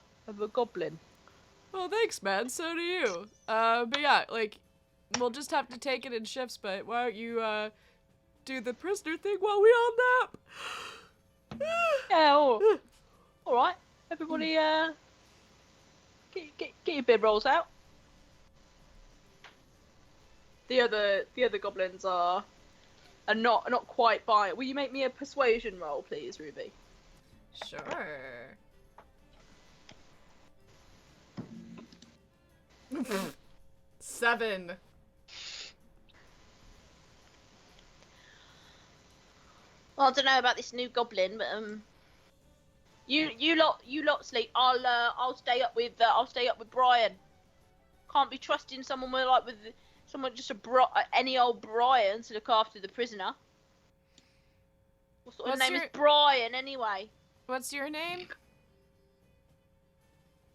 goblin. Well, thanks, man. So do you. But yeah, like, we'll just have to take it in shifts. But why don't you do the prisoner thing while we all nap? Yeah, all right. Everybody, get your bib rolls out. The other goblins are not quite buying. Will you make me a persuasion roll, please, Ruby? Sure. Seven. Well, I don't know about this new goblin, but you lot sleep. I'll stay up with Brian. Can't be trusting someone with someone just any old Brian to look after the prisoner. What sort of name is Brian anyway? What's your name?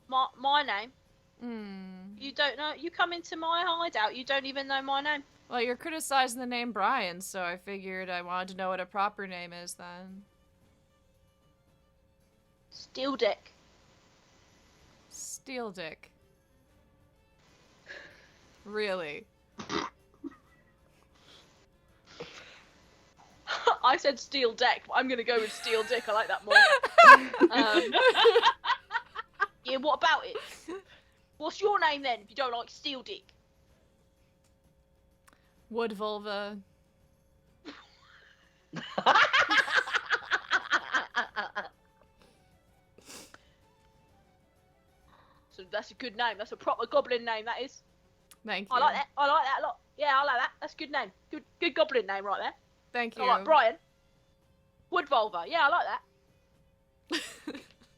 My name. Hmm. You don't know? You come into my hideout. You don't even know my name. Well, you're criticizing the name Brian, so I figured I wanted to know what a proper name is then. Steel Dick. Steel Dick. Really? I said Steel Deck, but I'm gonna go with Steel Dick. I like that more. Yeah, what about it? What's your name then, if you don't like Steel Dick? Wood Vulva. So that's a good name. That's a proper goblin name, that is. Thank you. I like that. I like that a lot. Yeah, I like that. That's a good name. Good goblin name right there. Thank you. I like Brian. Wood Vulva. Yeah, I like that.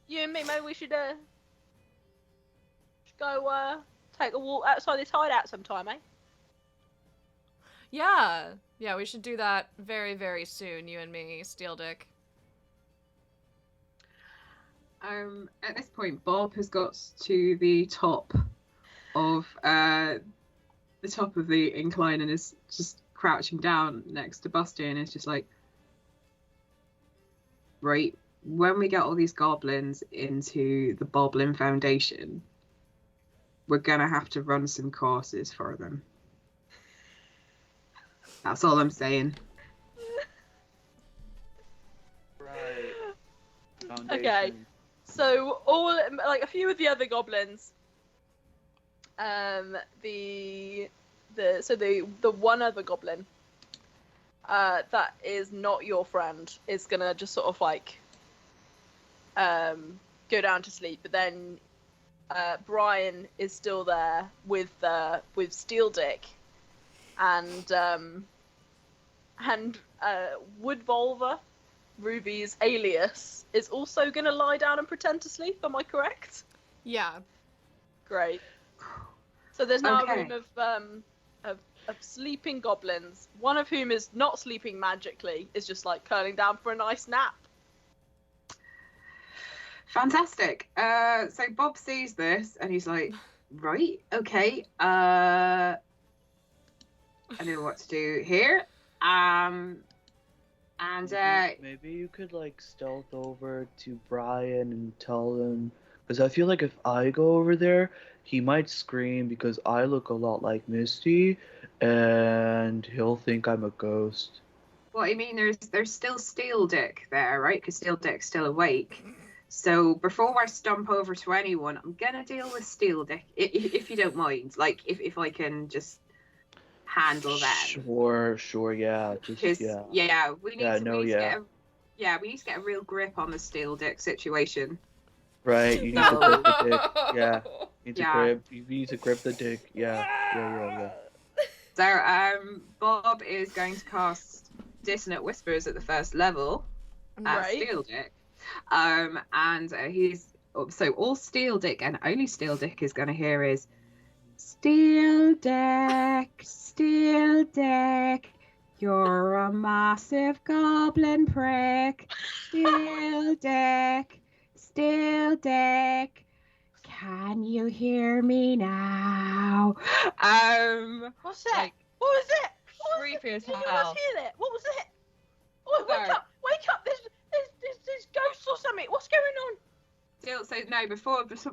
You and me, maybe we should go take a walk outside this hideout sometime, eh? Yeah, we should do that very, very soon, you and me, Steel Dick. At this point, Bob has got to the top of the incline and is just crouching down next to Busty and is just like, right, when we get all these goblins into the Boblin Foundation, we're gonna have to run some courses for them. That's all I'm saying. Right. Okay. So a few of the other goblins, the one other goblin, that is not your friend is gonna just sort of like, go down to sleep. But then, Brian is still there with Steel Dick, and Wood Vulva Ruby's alias, is also going to lie down and pretend to sleep. Am I correct? Yeah. Great. So there's now Okay. a room of sleeping goblins, one of whom is not sleeping magically, is just like curling down for a nice nap. Fantastic. So Bob sees this and he's like, right, okay, I know what to do here. Maybe you could like stealth over to Brian and tell him, because I feel like if I go over there, he might scream because I look a lot like Misty, and he'll think I'm a ghost. Well, I mean, there's still Steel Dick there, right? Because Steel Dick's still awake. So before I stomp over to anyone, I'm gonna deal with Steel Dick, if you don't mind. Like, if I can just handle that. Sure, yeah, Because yeah. we need Yeah, to, no, we need to yeah. we need to get a real grip on the Steel Dick situation. Right, you need to grip the dick. Yeah, Yeah. you need to grip the dick. Yeah. So Bob is going to cast Dissonant Whispers at the first level at Right. Steel Dick. And he's so all Steel Dick and only Steel Dick is going to hear is Steel Dick, you're a massive goblin prick. Steel Dick, can you hear me now? What's that? Like, What was it? What was creepy it? as Did hell. anyone else hear that? What was it? Oh, wake No. up! Wake up! There's ghosts or something. What's going on?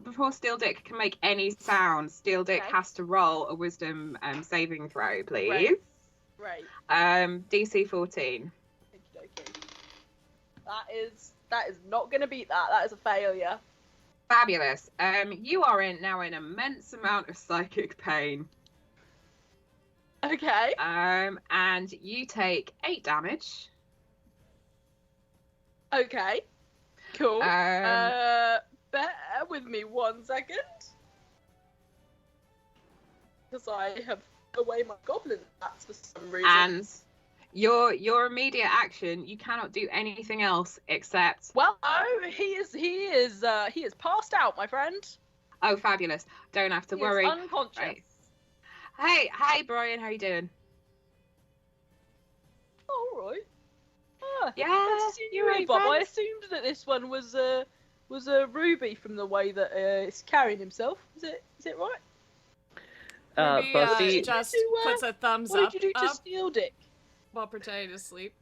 Before Steel Dick can make any sound, Steel Dick Okay. has to roll a Wisdom saving throw, please. Right. DC 14. Okey-dokey. That is not going to beat that. That is a failure. Fabulous. You are now in immense amount of psychic pain. Okay. And you take 8 damage. Okay. Cool. Um, Bear with me 1 second. Because I have away my goblin stats for some reason. and your immediate action, you cannot do anything else except. Well, oh, he is passed out, my friend. Oh, fabulous! Don't have to He worry. is unconscious. Right. Hey, Brian, how you doing? All right. Ah, Yeah, good to see you, you ain't Bob. I friends? assumed that this one was a Ruby from the way that it's carrying himself. Is it right? Ruby, Busty, just Did you, puts a thumbs What up, did you do to up Steel Dick? while pretending to sleep.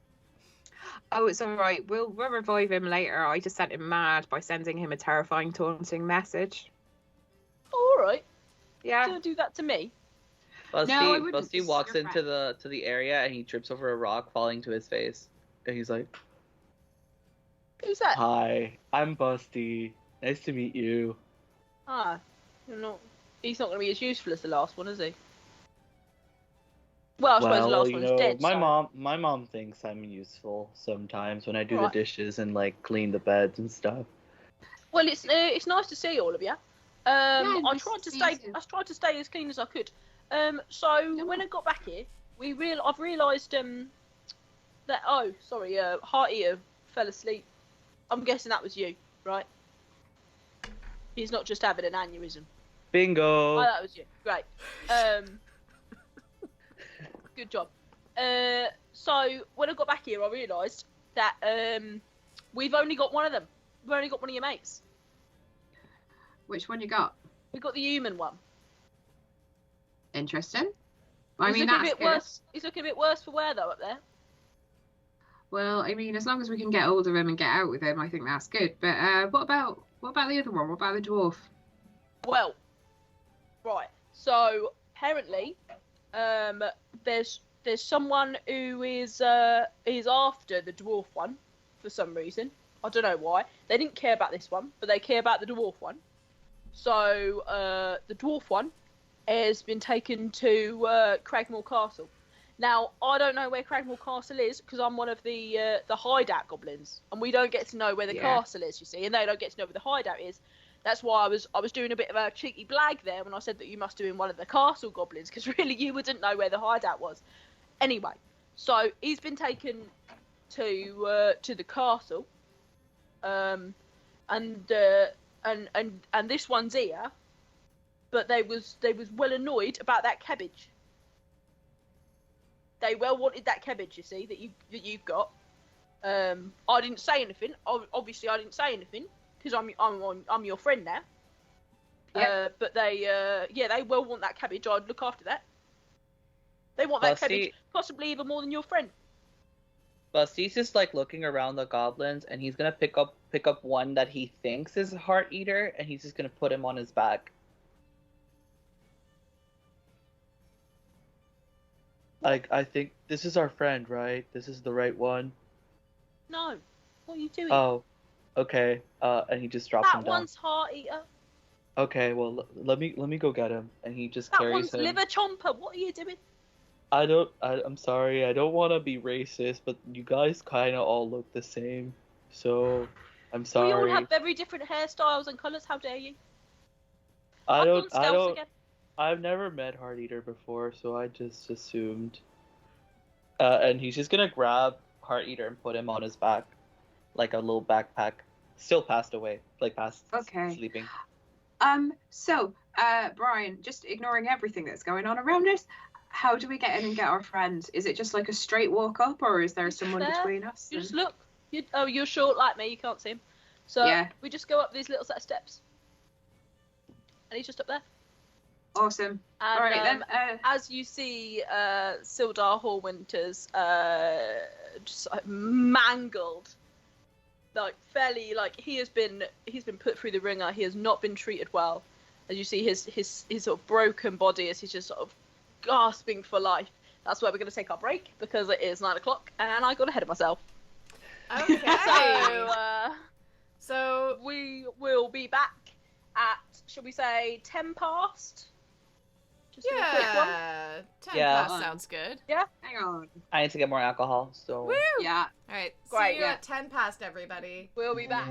Oh, it's all right. We'll revive him later. I just sent him mad by sending him a terrifying, taunting message. All right. Yeah. Don't do that to me. Busty, No, I wouldn't. Busty walks You're into the area and he trips over a rock, falling to his face, and he's like, Who's that? "Hi, I'm Busty. Nice to meet you." Ah, you're not. He's not going to be as useful as the last one, is he? Well, I suppose the last one's dead. my so- mom thinks I'm useful sometimes when I do Right. the dishes and like clean the beds and stuff. Well, it's nice to see all of you. I nice tried to to see stay. you too. I tried to stay as clean as I could. So when I got back here, I've realised that Heart Eater fell asleep. I'm guessing that was you, right? He's not just having an aneurysm. Bingo. Oh, that was you. Great. Good job. So when I got back here, I realised that we've only got one of them. We've only got one of your mates. Which one you got? We got the human one. Interesting. I He's mean, looking that's a bit good. worse. He's looking a bit worse for wear though up there. Well, I mean, as long as we can get hold of him and get out with him, I think that's good. But what about the other one? What about the dwarf? Well, right. So apparently, there's someone who is after the dwarf one for some reason. I don't know why. They didn't care about this one, but they care about the dwarf one. So the dwarf one has been taken to Cragmore Castle. Now I don't know where Cragmore Castle is because I'm one of the hideout goblins, and we don't get to know where the Yeah. castle is. You see, and they don't get to know where the hideout is. That's why I was doing a bit of a cheeky blag there when I said that you must have been one of the castle goblins, because really you wouldn't know where the hideout was. Anyway, so he's been taken to the castle. And this one's here, but they was well annoyed about that cabbage. They well wanted that cabbage, you see, that you've got. I didn't say anything. Obviously, I didn't say anything because I'm your friend now. Yep. But they well want that cabbage. I'd look after that. They want that cabbage, possibly even more than your friend. Busty's just like looking around the goblins, and he's gonna pick up one that he thinks is a heart eater, and he's just gonna put him on his back. I think this is our friend, right? This is the right one. No, what are you doing? Oh, okay. And he just drops him That down. one's heart eater. Okay, well let me go get him, and he just That carries one's him. liver chomper. What are you doing? I'm sorry. I don't want to be racist, but you guys kind of all look the same. So, I'm sorry. We all have very different hairstyles and colours. How dare you? I I've gone don't. stealth again. I've never met Heart Eater before, so I just assumed. And he's just gonna grab Heart Eater and put him on his back, like a little backpack. Still passed away, like past sleeping. So, Brian, just ignoring everything that's going on around us, how do we get in and get our friend? Is it just like a straight walk up, or is there someone there. between us? You just look. You're short like me. You can't see him. So Yeah. we just go up these little set of steps, and he's just up there. Awesome. And, All right, then. As you see, Sildar Hallwinter's just like, mangled, like fairly, like he's been put through the ringer. He has not been treated well. As you see his sort of broken body as he's just sort of gasping for life. That's where we're going to take our break because it is 9 o'clock and I got ahead of myself. Okay. So we will be back at, shall we say, 10 past? Just do a quick one. Yeah, 10 Yeah. past sounds good. Hang on. I need to get more alcohol, so. Woo! Yeah. All right, Great, see you yeah. at 10 past, everybody. We'll be back.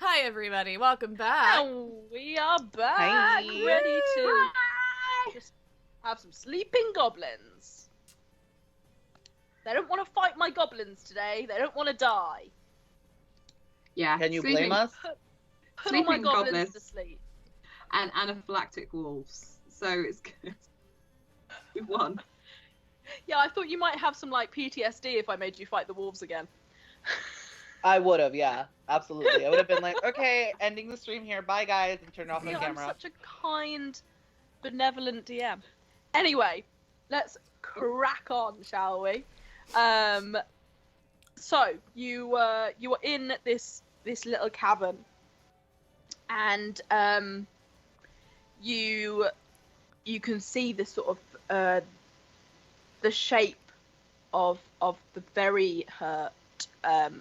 Hi, everybody. Welcome back. And we are back, Hi. ready to just have some sleeping goblins. They don't want to fight my goblins today. They don't want to die. Yeah. Can you sleeping- blame us? Put all my Sleeping goblins goblins. to sleep. And anaphylactic wolves. So it's good. We won. Yeah, I thought you might have some like PTSD if I made you fight the wolves again. I would have, yeah, absolutely. I would have been like, okay, ending the stream here. Bye, guys, and turn off my I'm camera. such a kind, benevolent DM. Anyway, let's crack on, shall we? So you are in this little cavern, and you can see the sort of the shape of the very hurt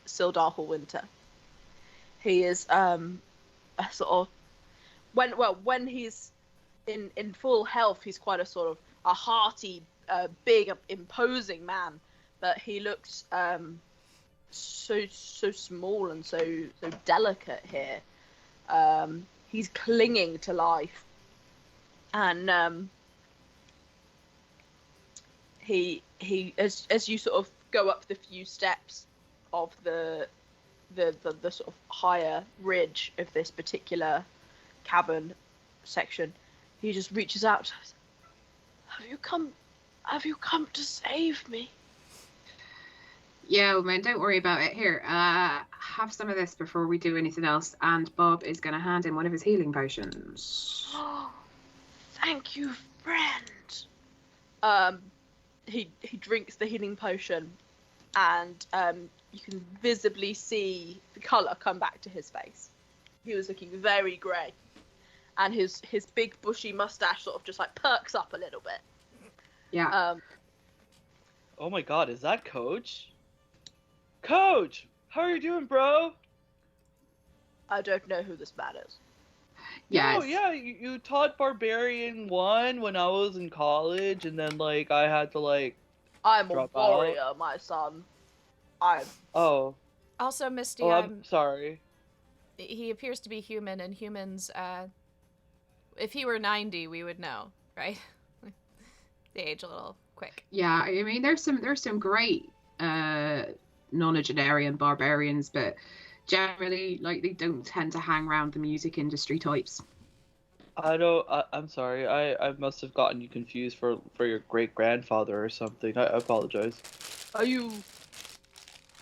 Sildar Winter. He is a sort of when he's in full health, he's quite a sort of a hearty, big, imposing man, but he looks so small and so delicate here. He's clinging to life, and he as you sort of go up the few steps of the sort of higher ridge of this particular cavern section, he just reaches out. Have you come to save me? Yeah, old man, don't worry about it. Here, have some of this before we do anything else. And Bob is going to hand him one of his healing potions. Thank you, friend. He drinks the healing potion, and you can visibly see the colour come back to his face. He was looking very grey, and his big bushy mustache sort of just like perks up a little bit. Yeah. Oh my god, is that Coach? Coach! How are you doing, bro? I don't know who this man is. Yes. Oh, yeah, you taught Barbarian 1 when I was in college, and then, like, I had to, like... I'm a Drop warrior, my son. Oh. Also, Misty, Oh, I'm sorry. he appears to be human, and humans, if he were 90, we would know, right? They age a little quick. Yeah, I mean, there's some great nonagenarian barbarians, but generally, like, they don't tend to hang around the music industry types. I don't. I'm sorry. I must have gotten you confused for your great grandfather or something. I apologize. Are you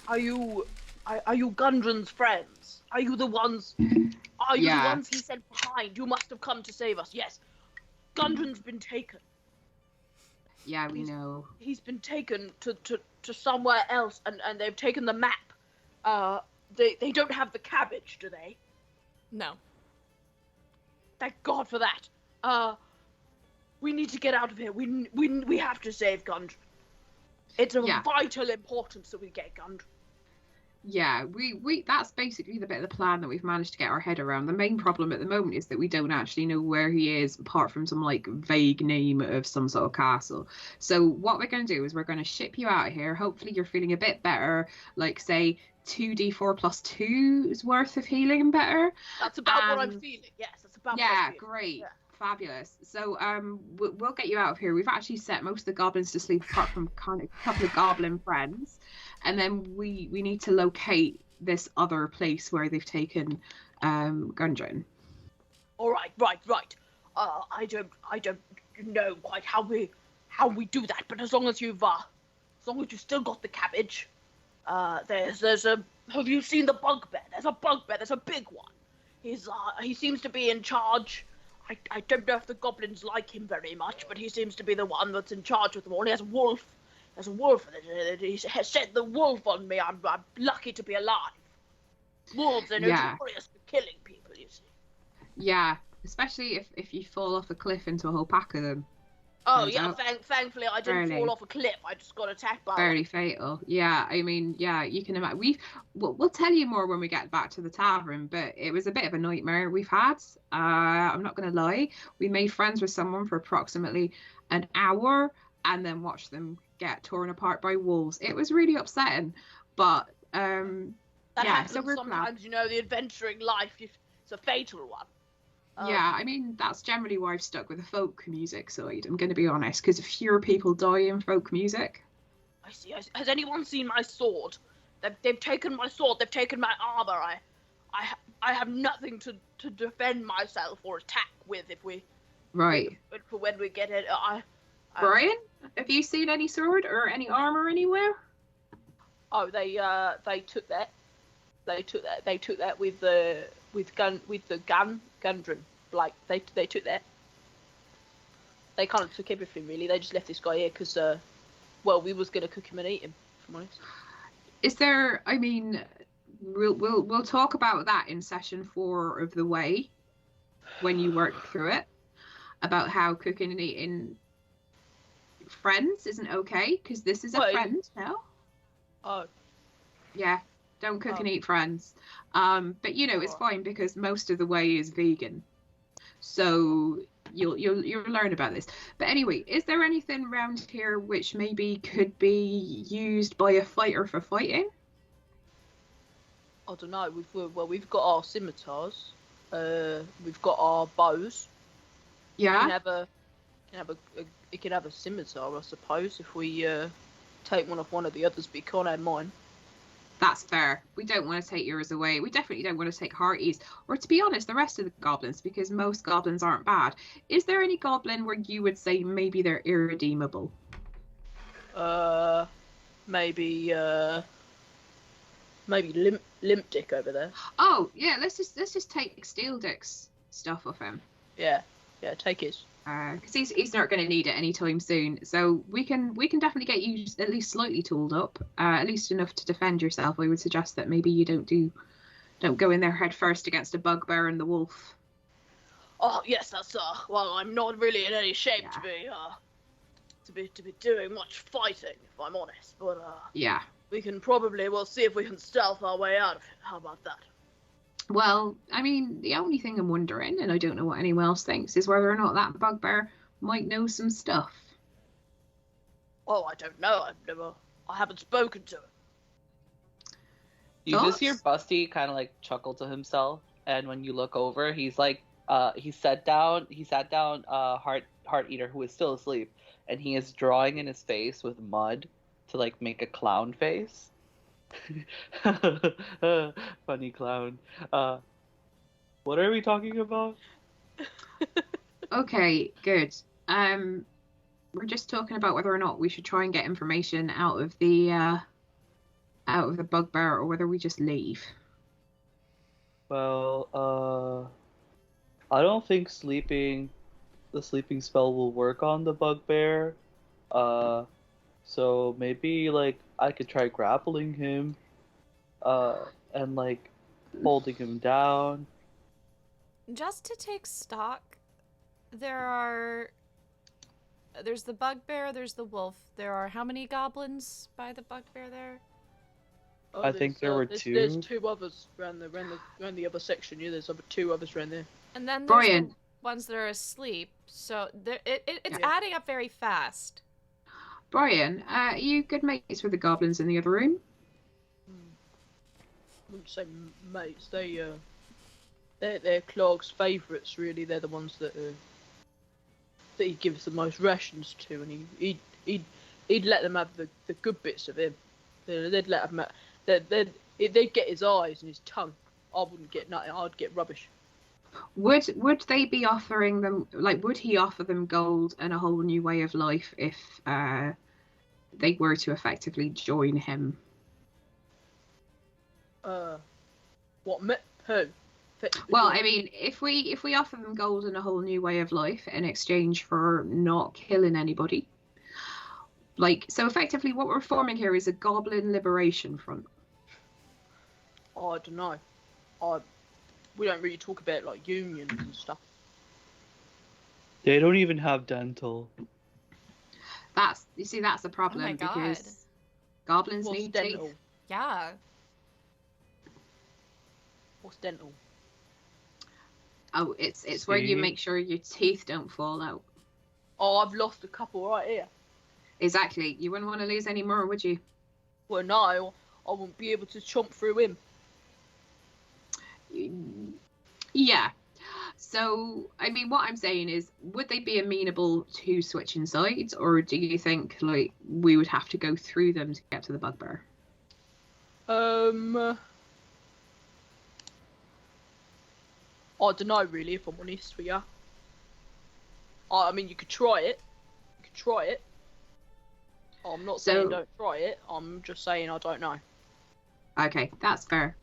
are you are you Gundren's friends? Are you the ones? Are you the Yeah. ones he sent behind? You must have come to save us. Yes. Gundren's been taken. Yeah, we know. He's been taken to somewhere else, and they've taken the map. They don't have the cabbage, do they? No. Thank God for that. We need to get out of here. We have to save Gundren. It's of Yeah. vital importance that we get Gundren. Yeah, we that's basically the bit of the plan that we've managed to get our head around. The main problem at the moment is that we don't actually know where he is, apart from some like vague name of some sort of castle. So what we're going to do is we're going to ship you out of here. Hopefully you're feeling a bit better, like say 2d4 plus 2's worth of healing better. That's about what I'm feeling. Yes, that's about what I'm feeling. Great. Yeah. Fabulous. So we'll get you out of here. We've actually set most of the goblins to sleep apart from kind of a couple of goblin friends, and then we need to locate this other place where they've taken Gundren. All right. I don't know quite how we do that, but as long as you've still got the cabbage, there's a. Have you seen the bugbear? There's a bugbear. There's a big one. He seems to be in charge. I don't know if the goblins like him very much, but he seems to be the one that's in charge of them all. He has a wolf. There's a wolf. He has set the wolf on me. I'm lucky to be alive. Wolves are notorious for killing people, you see. Yeah, especially if you fall off a cliff into a whole pack of them. Oh, yeah, thankfully I didn't Fairly. fall off a cliff. I just got attacked by Very fatal. Yeah, I mean, yeah, you can imagine. We'll tell you more when we get back to the tavern, but it was a bit of a nightmare we've had. I'm not going to lie. We made friends with someone for approximately an hour and then watched them get torn apart by wolves. It was really upsetting, but That yeah, happens so we're glad. sometimes, you know, the adventuring life, it's a fatal one. Yeah, I mean, that's generally why I've stuck with the folk music side, I'm going to be honest, because fewer people die in folk music. I see. Has anyone seen my sword? They've taken my sword. They've taken my armor. I have nothing to defend myself or attack with if we. Right. For when we get it, Brian, have you seen any sword or any armor anywhere? Oh, they took that. They took that with the Gundren. Like they took that. They kind of took everything really. They just left this guy here because well, we was gonna cook him and eat him. If I'm honest. Is there? I mean, we'll talk about that in session 4 of the way, when you work through it, about how cooking and eating friends isn't okay because this is a friend now. Oh. Yeah, don't cook and eat friends. But you know it's fine because most of the way is vegan, so you'll learn about this. But anyway, is there anything around here which maybe could be used by a fighter for fighting? I don't know. We've got our scimitars. We've got our bows. Yeah. You can have a scimitar, I suppose, if we take one of the others. But you can't have mine. That's fair. We don't want to take yours away. We definitely don't want to take Hearty's. Or to be honest, the rest of the goblins, because most goblins aren't bad. Is there any goblin where you would say maybe they're irredeemable? Maybe Limp Dick over there. Oh, yeah, let's just take Steel Dick's stuff off him. Yeah, take his. Because he's not going to need it anytime soon. So we can definitely get you at least slightly tooled up, at least enough to defend yourself. I would suggest that maybe you don't go in there head first against a bugbear and the wolf. Oh yes, that's well, I'm not really in any shape to be doing much fighting, if I'm honest. But yeah, we'll see if we can stealth our way out of it. How about that? Well, I mean, the only thing I'm wondering, and I don't know what anyone else thinks, is whether or not that bugbear might know some stuff. Oh, I don't know. I haven't spoken to him. You just hear Busty kind of like chuckle to himself, and when you look over, he's like, he sat down, Heart Eater, who is still asleep, and he is drawing in his face with mud to like make a clown face. Funny clown. What are we talking about? Okay, good. We're just talking about whether or not we should try and get information out of the bugbear, or whether we just leave. Well, I don't think the sleeping spell will work on the bugbear. Uh, so maybe like I could try grappling him, and like holding him down. Just to take stock, there's the bugbear, there's the wolf. There are how many goblins by the bugbear there? Oh, I think there were there's two. two others around the other section. Yeah, there's two others around there. And then there's Brian. the ones that are asleep. So it's Yeah. adding up very fast. Brian, are you good mates with the goblins in the other room? I wouldn't say mates. They're Clark's favourites. Really, they're the ones that he gives the most rations to, and he'd let them have the good bits of him. They'd let him. They'd get his eyes and his tongue. I wouldn't get nothing. I'd get rubbish. Would they be offering them, like, would he offer them gold and a whole new way of life if they were to effectively join him? What? Who? Well, I mean, if we offer them gold and a whole new way of life in exchange for not killing anybody, like, so effectively what we're forming here is a goblin liberation front. I don't know. We don't really talk about like unions and stuff. They don't even have dental. That's a problem, Oh my God. because goblins What's need dental? teeth. Yeah. What's dental? Oh, it's where you See? make sure your teeth don't fall out. Oh, I've lost a couple right here. Exactly. You wouldn't want to lose any more, would you? Well, no, I wouldn't be able to chomp through him. Yeah. So, I mean, what I'm saying is, would they be amenable to switching sides, or do you think, like, we would have to go through them to get to the bugbear? I don't know really, if I'm honest with you. I mean, you could try it. I'm not saying So- don't try it. I'm just saying I don't know. Okay, that's fair.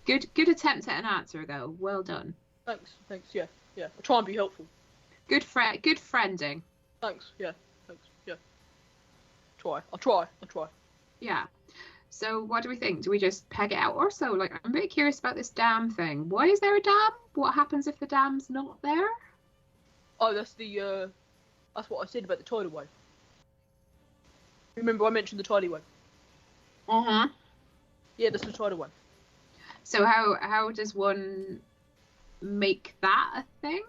Good attempt at an answer, though. Well done. Thanks. Yeah. I'll try and be helpful. Good friending. Thanks. Yeah. I'll try. Yeah. So what do we think? Do we just peg it out or so? Like, I'm a bit curious about this dam thing. Why is there a dam? What happens if the dam's not there? Oh, that's what I said about the tidal wave. Remember I mentioned the tidal wave? Uh-huh. Yeah, that's the tidal wave. So how does one make that a thing?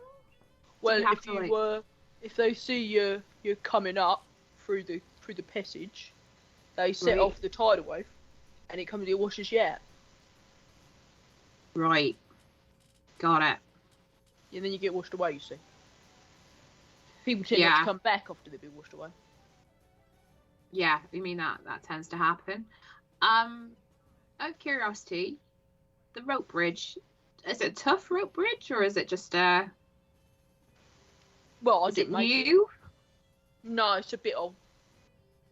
Well, you have if to, you like- if they see you're coming up through the passage, they set Right. off the tidal wave, and it comes and it washes you out, Right. Got it. and then you get washed away. You see, people tend not Yeah. to come back after they've been washed away. Yeah, I mean that tends to happen. Out of curiosity, the rope bridge, is it a tough rope bridge, or is it just Well, I is it didn't make it. new? No, it's a bit old.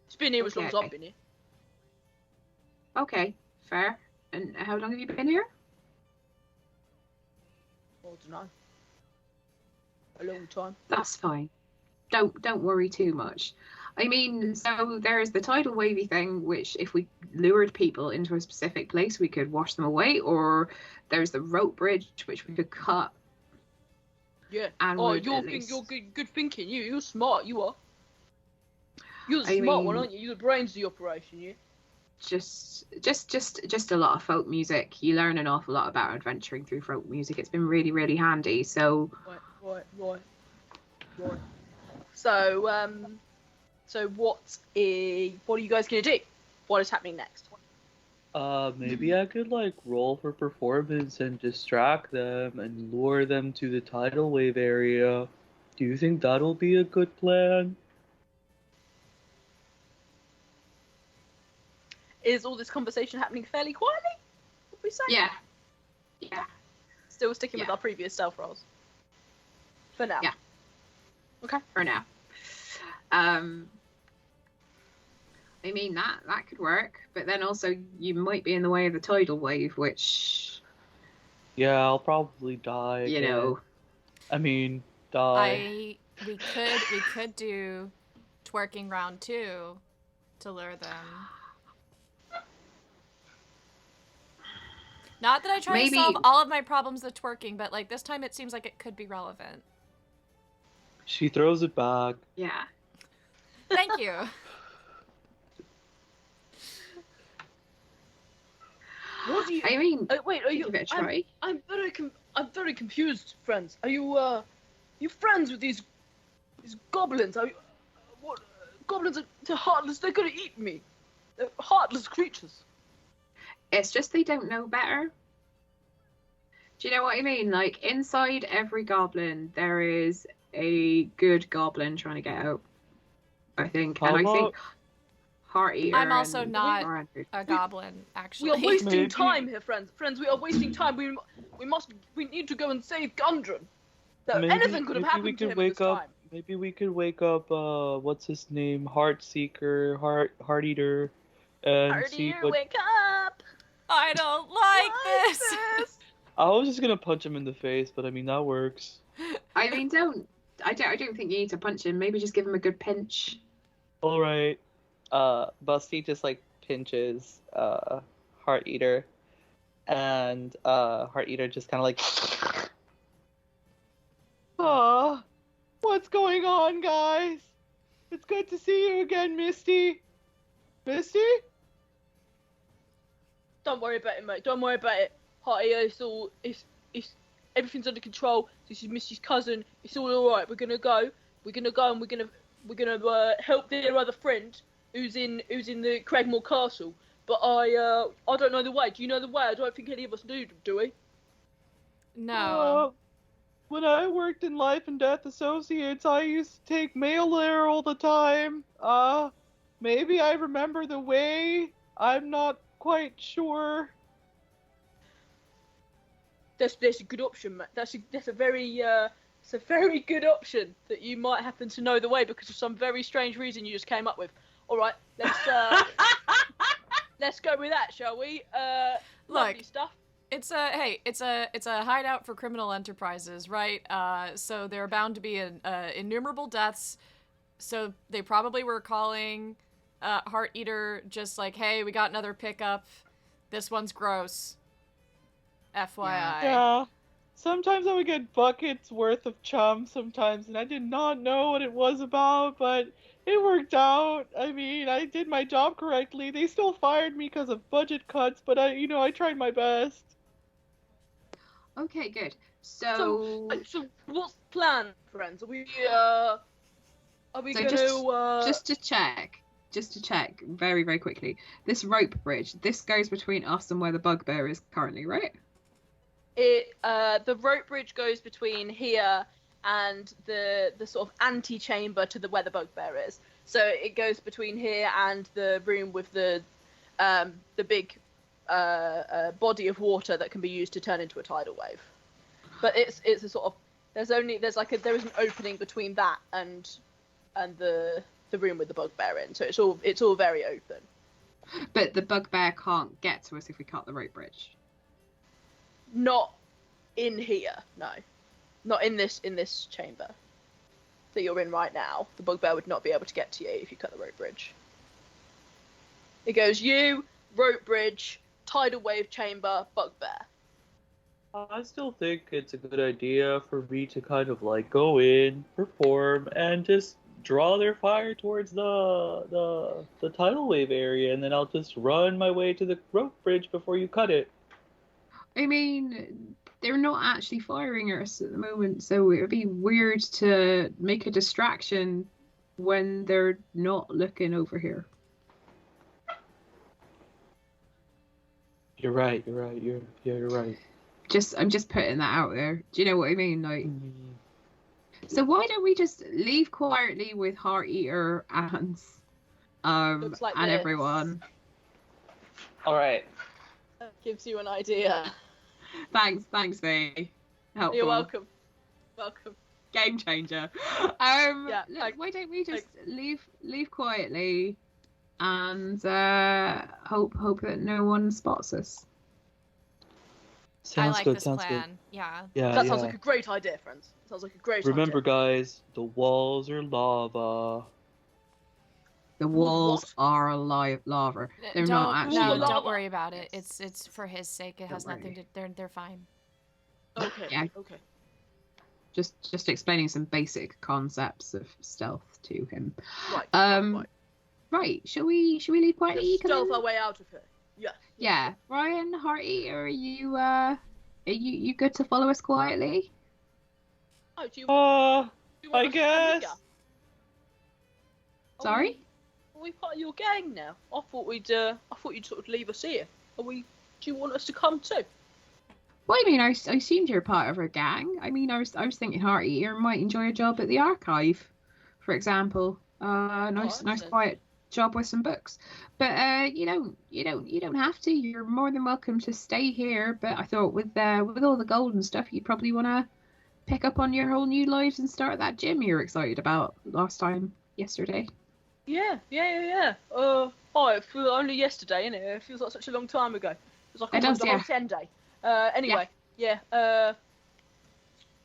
It's been here as long as Okay. I've been here. Okay, fair. And how long have you been here? I don't know. A long time. That's fine. Don't worry too much. I mean, so there's the tidal wavy thing, which if we lured people into a specific place, we could wash them away, or there's the rope bridge, which we could cut. Yeah. And Oh, would you're at least- good thinking. You're smart. You are. You're the I smart one, mean- aren't you? You're the brains of the operation. Yeah. Just a lot of folk music. You learn an awful lot about adventuring through folk music. It's been really, really handy. So Right. So what are you guys gonna do? What is happening next? Maybe I could like roll for performance and distract them and lure them to the tidal wave area. Do you think that'll be a good plan? Is all this conversation happening fairly quietly? Would we say? yeah. Still sticking with Yeah. our previous stealth rolls. For now. Yeah. Okay. For now. I mean, that could work, but then also you might be in the way of the tidal wave, which, Yeah, I'll probably die you again. know. I mean, die. We could do twerking round 2 to lure them. Not that I try Maybe- to solve all of my problems with twerking, but like this time it seems like it could be relevant. She throws it back. Yeah. Thank you. What do you? I mean, Wait, are you? give it a try. I'm very confused, friends. Are you friends with these goblins? Are you, what? Goblins are they're heartless. They're gonna eat me. They're heartless creatures. It's just they don't know better. Do you know what I mean? Like, inside every goblin, there is a good goblin trying to get out, I think. How And I think about- Heart Eater I'm also and not Orange- a goblin, We actually. are wasting Maybe- time here, friends. Friends, we are wasting time. We need to go and save Gundren. Anything could have happened to him at this time. Maybe we could wake up. What's his name? Heartseeker, Heart Eater, and see Hardier, what. wake up! I don't like this. I was just gonna punch him in the face, but I mean that works. I mean, I don't think you need to punch him. Maybe just give him a good pinch. All right. Busty just like pinches Heart Eater, and Heart Eater just kind of like. Aw, what's going on, guys? It's good to see you again, Misty. Misty? Don't worry about it, mate. Don't worry about it. Hardier, it's everything's under control. This is Misty's cousin. It's all right. We're gonna go, and we're gonna help their other friend who's in the Cragmore Castle. But I don't know the way. Do you know the way? I don't think any of us do we? No. When I worked in Life and Death Associates, I used to take mail there all the time. Maybe I remember the way. I'm not quite sure. That's a good option, mate. That's a very good option that you might happen to know the way because of some very strange reason you just came up with. All right, let's go with that, shall we? Lovely Look, stuff. it's a hideout for criminal enterprises, right? So there are bound to be innumerable deaths. So they probably were calling Heart Eater just like, hey, we got another pickup. This one's gross. FYI. Yeah. Sometimes I would get buckets worth of chum sometimes, and I did not know what it was about, but it worked out. I mean, I did my job correctly. They still fired me because of budget cuts, but I tried my best. Okay, good. So what's the plan, friends? Are we So gonna just to check very, very quickly. This rope bridge, this goes between us and where the bugbear is currently, right? the rope bridge goes between here and the sort of antechamber to where the bugbear is. So it goes between here and the room with the big body of water that can be used to turn into a tidal wave. But it's a sort of there is an opening between that and the room with the bugbear in. So it's all very open. But the bugbear can't get to us if we cut the rope bridge. Not in here, no. Not in this chamber that you're in right now. The bugbear would not be able to get to you if you cut the rope bridge. It goes you, rope bridge, tidal wave chamber, bugbear. I still think it's a good idea for me to kind of like go in, perform, and just draw their fire towards the tidal wave area, and then I'll just run my way to the rope bridge before you cut it. I mean, they're not actually firing at us at the moment, so it would be weird to make a distraction when they're not looking over here. You're right. You're right. I'm just putting that out there. Do you know what I mean? Like, so why don't we just leave quietly with Heart Eater and Looks like and this. everyone? All right. That gives you an idea. Thanks, Faye. Helpful. You're welcome. Welcome. Game changer. Yeah, Look, like- why don't we just leave quietly and hope that no one spots us. I Sounds like good. this Sounds plan. good. Yeah. Yeah, That yeah. sounds like a great idea, friends. Sounds like a great Remember, idea. guys, the walls are lava. The walls are alive lava. They're not actually. No, lava. don't worry about it. It's for his sake. It has Don't nothing to. They're fine. Okay. Yeah. Okay. Just explaining some basic concepts of stealth to him. Right. Right. Right. Shall we leave quietly? Just stealth Come our in? way out of here. Yeah. Yeah. Ryan, Hearty, are you good to follow us quietly? Oh, do you Uh, want I us to come guess. here? Are Sorry? Are we part of your gang now? I thought you'd sort of leave us here. Do you want us to come too? Well, I mean, I assumed you're part of our gang. I mean, I was thinking Hearty here might enjoy a job at the archive, for example. Nice understand. quiet job with some books. But you don't have to. You're more than welcome to stay here. But I thought with all the gold and stuff, you'd probably want to pick up on your whole new lives and start that gym you were excited about yesterday. Yeah. Oh, it feels only yesterday, innit? It feels like such a long time ago. It was like It almost does, a whole yeah. 10 day. Anyway, yeah.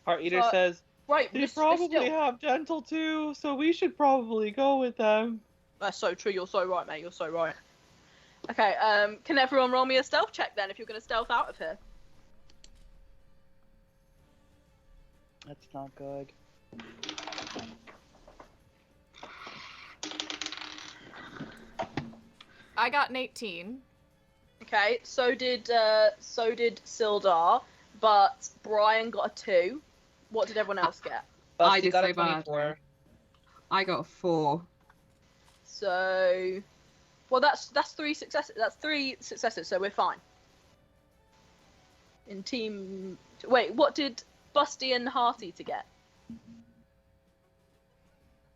Heart Eater So- says, Right, they Miss probably Still. have dental too, so we should probably go with them. That's so true. You're so right, mate. You're so right. Okay. Can everyone roll me a stealth check then, if you're going to stealth out of here? That's not good. I got an 18. Okay. So did Sildar, but Brian got a 2. What did everyone else get? I Busty did got so a bad. 24. I got a 4. So, well, that's 3 successes. That's 3 successes. So we're fine. In team. Wait, what did Busty and Hearty to get?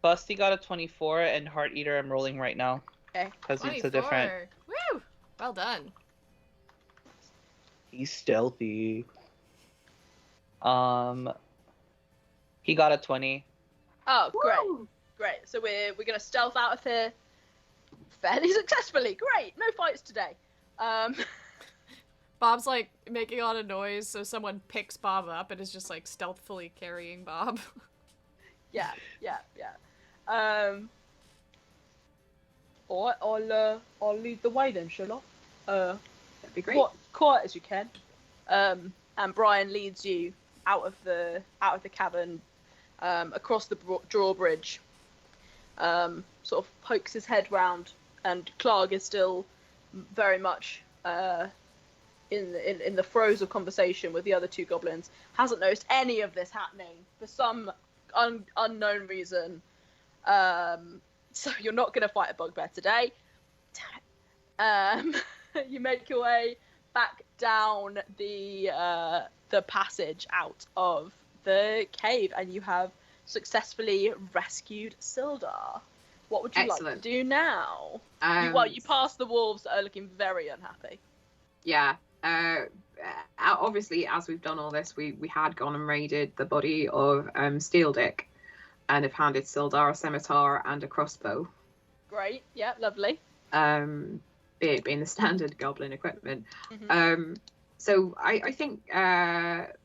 Busty got a 24, and Heart Eater I'm rolling right now. Okay. Because it's a different. 24. Woo! Well done. He's stealthy. He got a 20. Oh, great. Woo! Great. So we're gonna stealth out of here fairly successfully. Great. No fights today. Bob's like making a lot of noise, so someone picks Bob up and is just like stealthily carrying Bob. Yeah. Alright, I'll lead the way then, shall I? That'd be great. Quiet as you can. And Brian leads you out of the cavern, across the drawbridge. Sort of pokes his head round, and Clark is still very much in the throes of conversation with the other 2 goblins. Hasn't noticed any of this happening for some unknown reason. So you're not going to fight a bugbear today. Damn it. You make your way back down the passage out of the cave, and you have successfully rescued Sildar. What would you like Excellent. to do now? You passed the wolves that are looking very unhappy. Yeah. Obviously, as we've done all this, we had gone and raided the body of Steel Dick, and have handed Sildar a scimitar and a crossbow. Great. Yeah, lovely. It being the standard goblin equipment. Mhm. So I think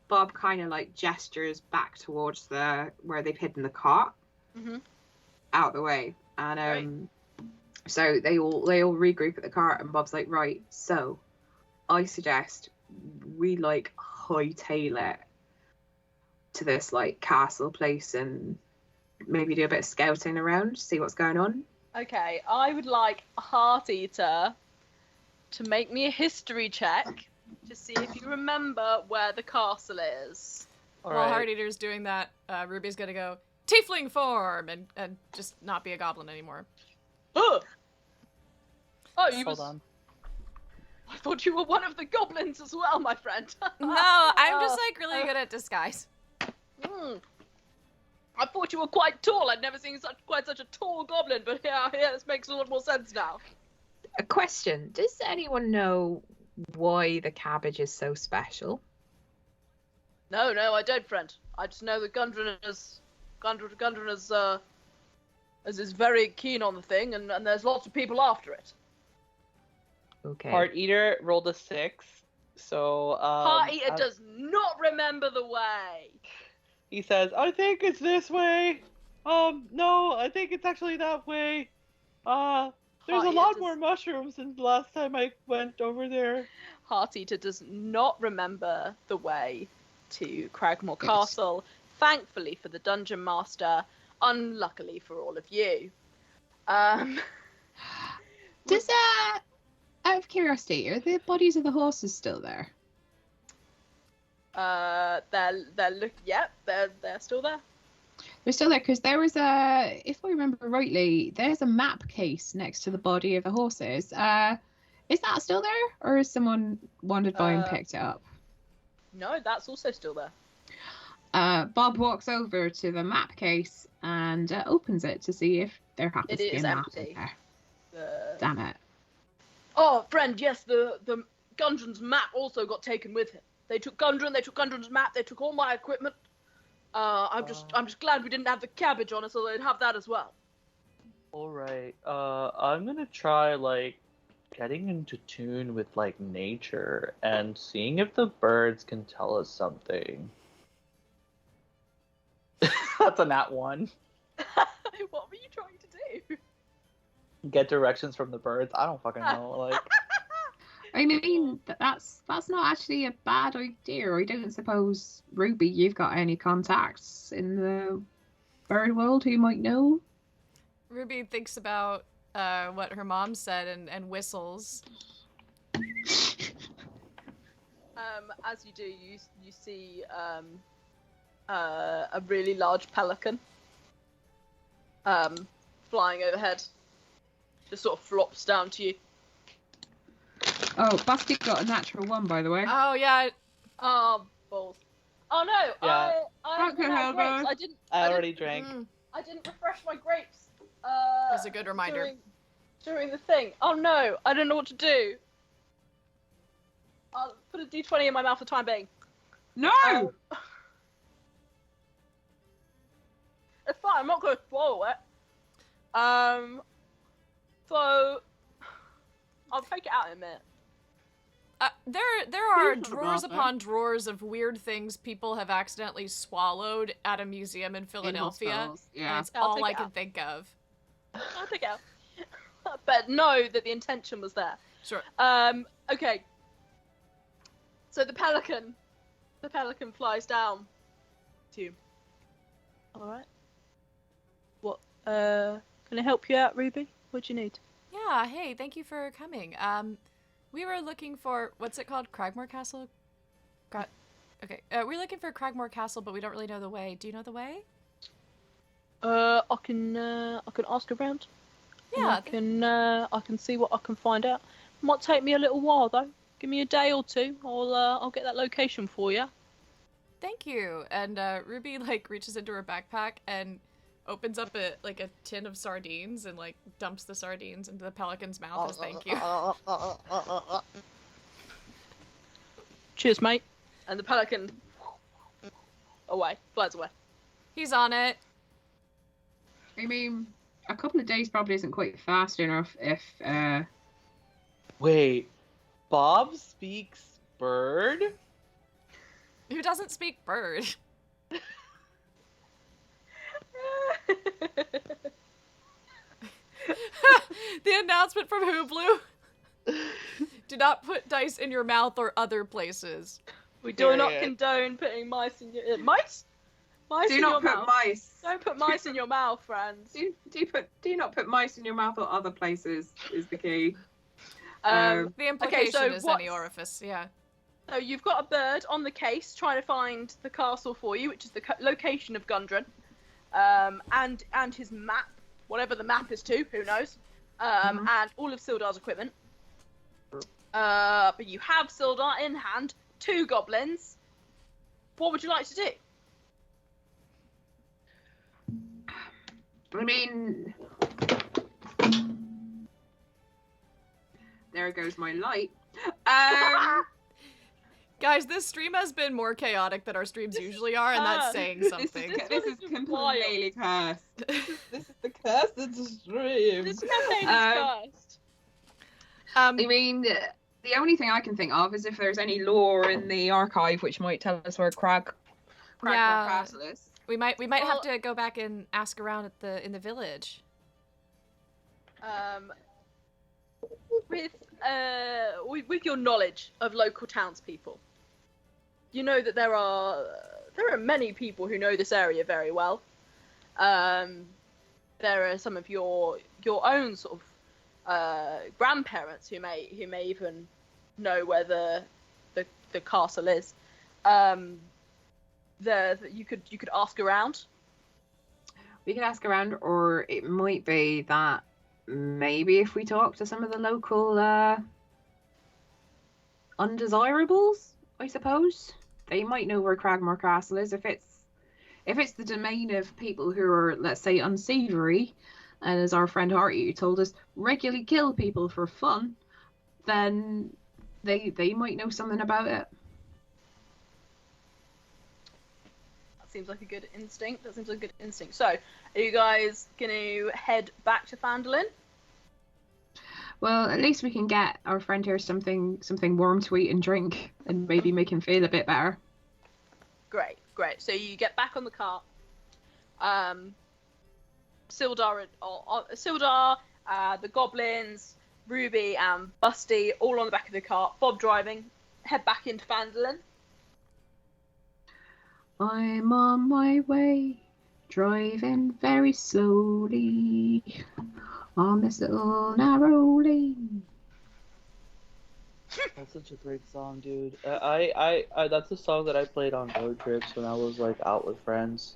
Bob kind of like gestures back towards where they've hidden the cart, Mhm. out the way, and so they all regroup at the cart, and Bob's like, right, so I suggest we like hightail it to this like castle place and maybe do a bit of scouting around, see what's going on. Okay, I would like Heart Eater to make me a history check to see if you remember where the castle is. While Alright. Heart Eater's doing that, Ruby's gonna go tiefling form and just not be a goblin anymore. Oh, you Hold on. I thought you were one of the goblins as well, my friend. No, I'm just like really good at disguise. I thought you were quite tall. I'd never seen quite such a tall goblin, but yeah, this makes a lot more sense now. A question: does anyone know why the cabbage is so special? No, I don't, friend. I just know that Gundren is very keen on the thing, and there's lots of people after it. Okay. Heart Eater rolled a 6, so Heart Eater does not remember the way. he says, "I think it's this way. No, I think it's actually that way. There's Heart a Eater lot does- more mushrooms than the last time I went over there." Heart Eater does not remember the way to Cragmore Yes. Castle. Thankfully for the Dungeon Master, unluckily for all of you. Does out of curiosity, are the bodies of the horses still there? They're still there. They're still there because there was if I remember rightly, there's a map case next to the body of the horses. Is that still there, or has someone wandered by and picked it up? No, that's also still there. Bob walks over to the map case and opens it to see if there happens It to be a is map empty. in there. Damn it. Oh, friend, yes, the Gundren's map also got taken with him. They took Gundren's map, they took all my equipment. I'm just glad we didn't have the cabbage on us, so they'd have that as well. Alright, I'm gonna try, like, getting into tune with, like, nature and seeing if the birds can tell us something. That's a nat 1. What were you trying to do? Get directions from the birds? I don't fucking know, like... I mean, that's not actually a bad idea. I don't suppose, Ruby, you've got any contacts in the bird world who might know? Ruby thinks about what her mom said and whistles. As you do, you see a really large pelican flying overhead. Just sort of flops down to you. Oh, Busty got a natural 1, by the way. Oh yeah. Oh, balls. Oh no, Yeah. I Okay, ran out of Helga. grapes. I already drank. I didn't refresh my grapes. That's a good reminder. During the thing. Oh no, I don't know what to do. I'll put a D20 in my mouth for the time being. No! It's fine, I'm not going to swallow it. So I'll take it out in a minute. There are Here's a drawers bother. upon drawers of weird things people have accidentally swallowed at a museum in Philadelphia. hospitals, yeah. And it's I'll all take I it can out. think of. I'll take it out. But know that the intention was there. Sure. Okay. So the pelican flies down to you. Alright. What, can I help you out, Ruby? What do you need? Yeah, hey, thank you for coming. We were looking for, what's it called? Cragmore Castle? Okay, we're looking for Cragmore Castle, but we don't really know the way. Do you know the way? I can ask around. Yeah. I can see what I can find out. Might take me a little while though. Give me a day or two. I'll get that location for you. Thank you. And Ruby like reaches into her backpack and opens up a tin of sardines and like dumps the sardines into the pelican's mouth as thank you. Cheers, mate. And the pelican flies away. He's on it. I mean, a couple of days probably isn't quite fast enough if, Wait, Bob speaks bird? Who doesn't speak bird? The announcement from Hooblu. Do not put dice in your mouth or other places. We do not Period. condone putting mice in your mice. Mice Do in not your put mouth. mice. Don't put mice in your mouth, friends. Do not put mice in your mouth or other places is the key. The implication so is any what's- orifice, yeah. So you've got a bird on the case trying to find the castle for you, which is the location of Gundren, and his map, whatever the map is to, who knows, and all of Sildar's equipment. But you have Sildar in hand, 2 goblins. What would you like to do? I mean, there goes my light. Guys, this stream has been more chaotic than our streams usually are, and that's saying something. This is completely cursed. This is the curse of the stream. This campaign is cursed. I mean, the only thing I can think of is if there's any lore in the archive which might tell us where Cragmore Castle is. We might have to go back and ask around at in the village. With your knowledge of local townspeople, you know that there are many people who know this area very well. There are some of your own sort of grandparents who may even know where the castle is. You could ask around. We could ask around, or it might be that maybe if we talk to some of the local undesirables, I suppose, they might know where Cragmore Castle is. If it's the domain of people who are, let's say, unsavory, and as our friend Harty told us, regularly kill people for fun, then they might know something about it. That seems like a good instinct. So, are you guys going to head back to Phandelin? Well, at least we can get our friend here something warm to eat and drink, and maybe make him feel a bit better. Great. So you get back on the cart. Sildar, the goblins, Ruby and Busty, all on the back of the cart. Bob driving. Head back into Phandelin. I'm on my way, driving very slowly on this little narrow lane. That's such a great song, dude. I that's a song that I played on road trips when I was like out with friends.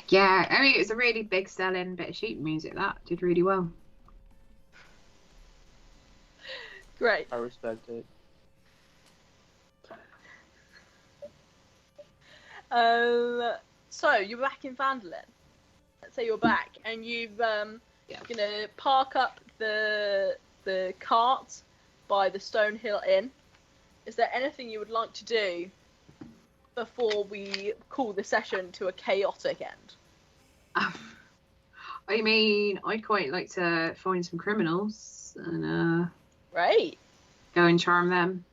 Yeah, I mean, it's a really big selling bit of sheet music that did really well. Great. I respect it. So you're back in Phandelin. Let's say you're back, and you've gonna park up the cart by the Stonehill Inn. Is there anything you would like to do before we call the session to a chaotic end? I mean, I'd quite like to find some criminals and Great. go and charm them.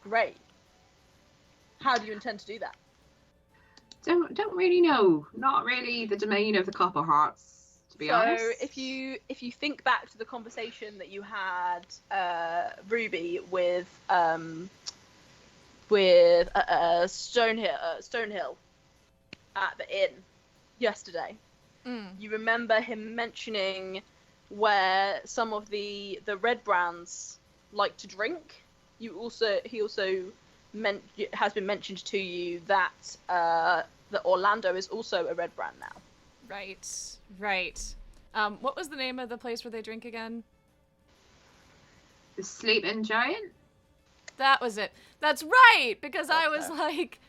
Great. How do you intend to do that? Don't really know. Not really the domain of the Copperhearts, to be honest. So if you think back to the conversation that you had, Ruby with Stonehill at the inn yesterday, you remember him mentioning where some of the red brands like to drink. He also has been mentioned to you that that Orlando is also a red brand now. Right. What was the name of the place where they drink again? The Sleeping Giant? That was it. That's right, because I was like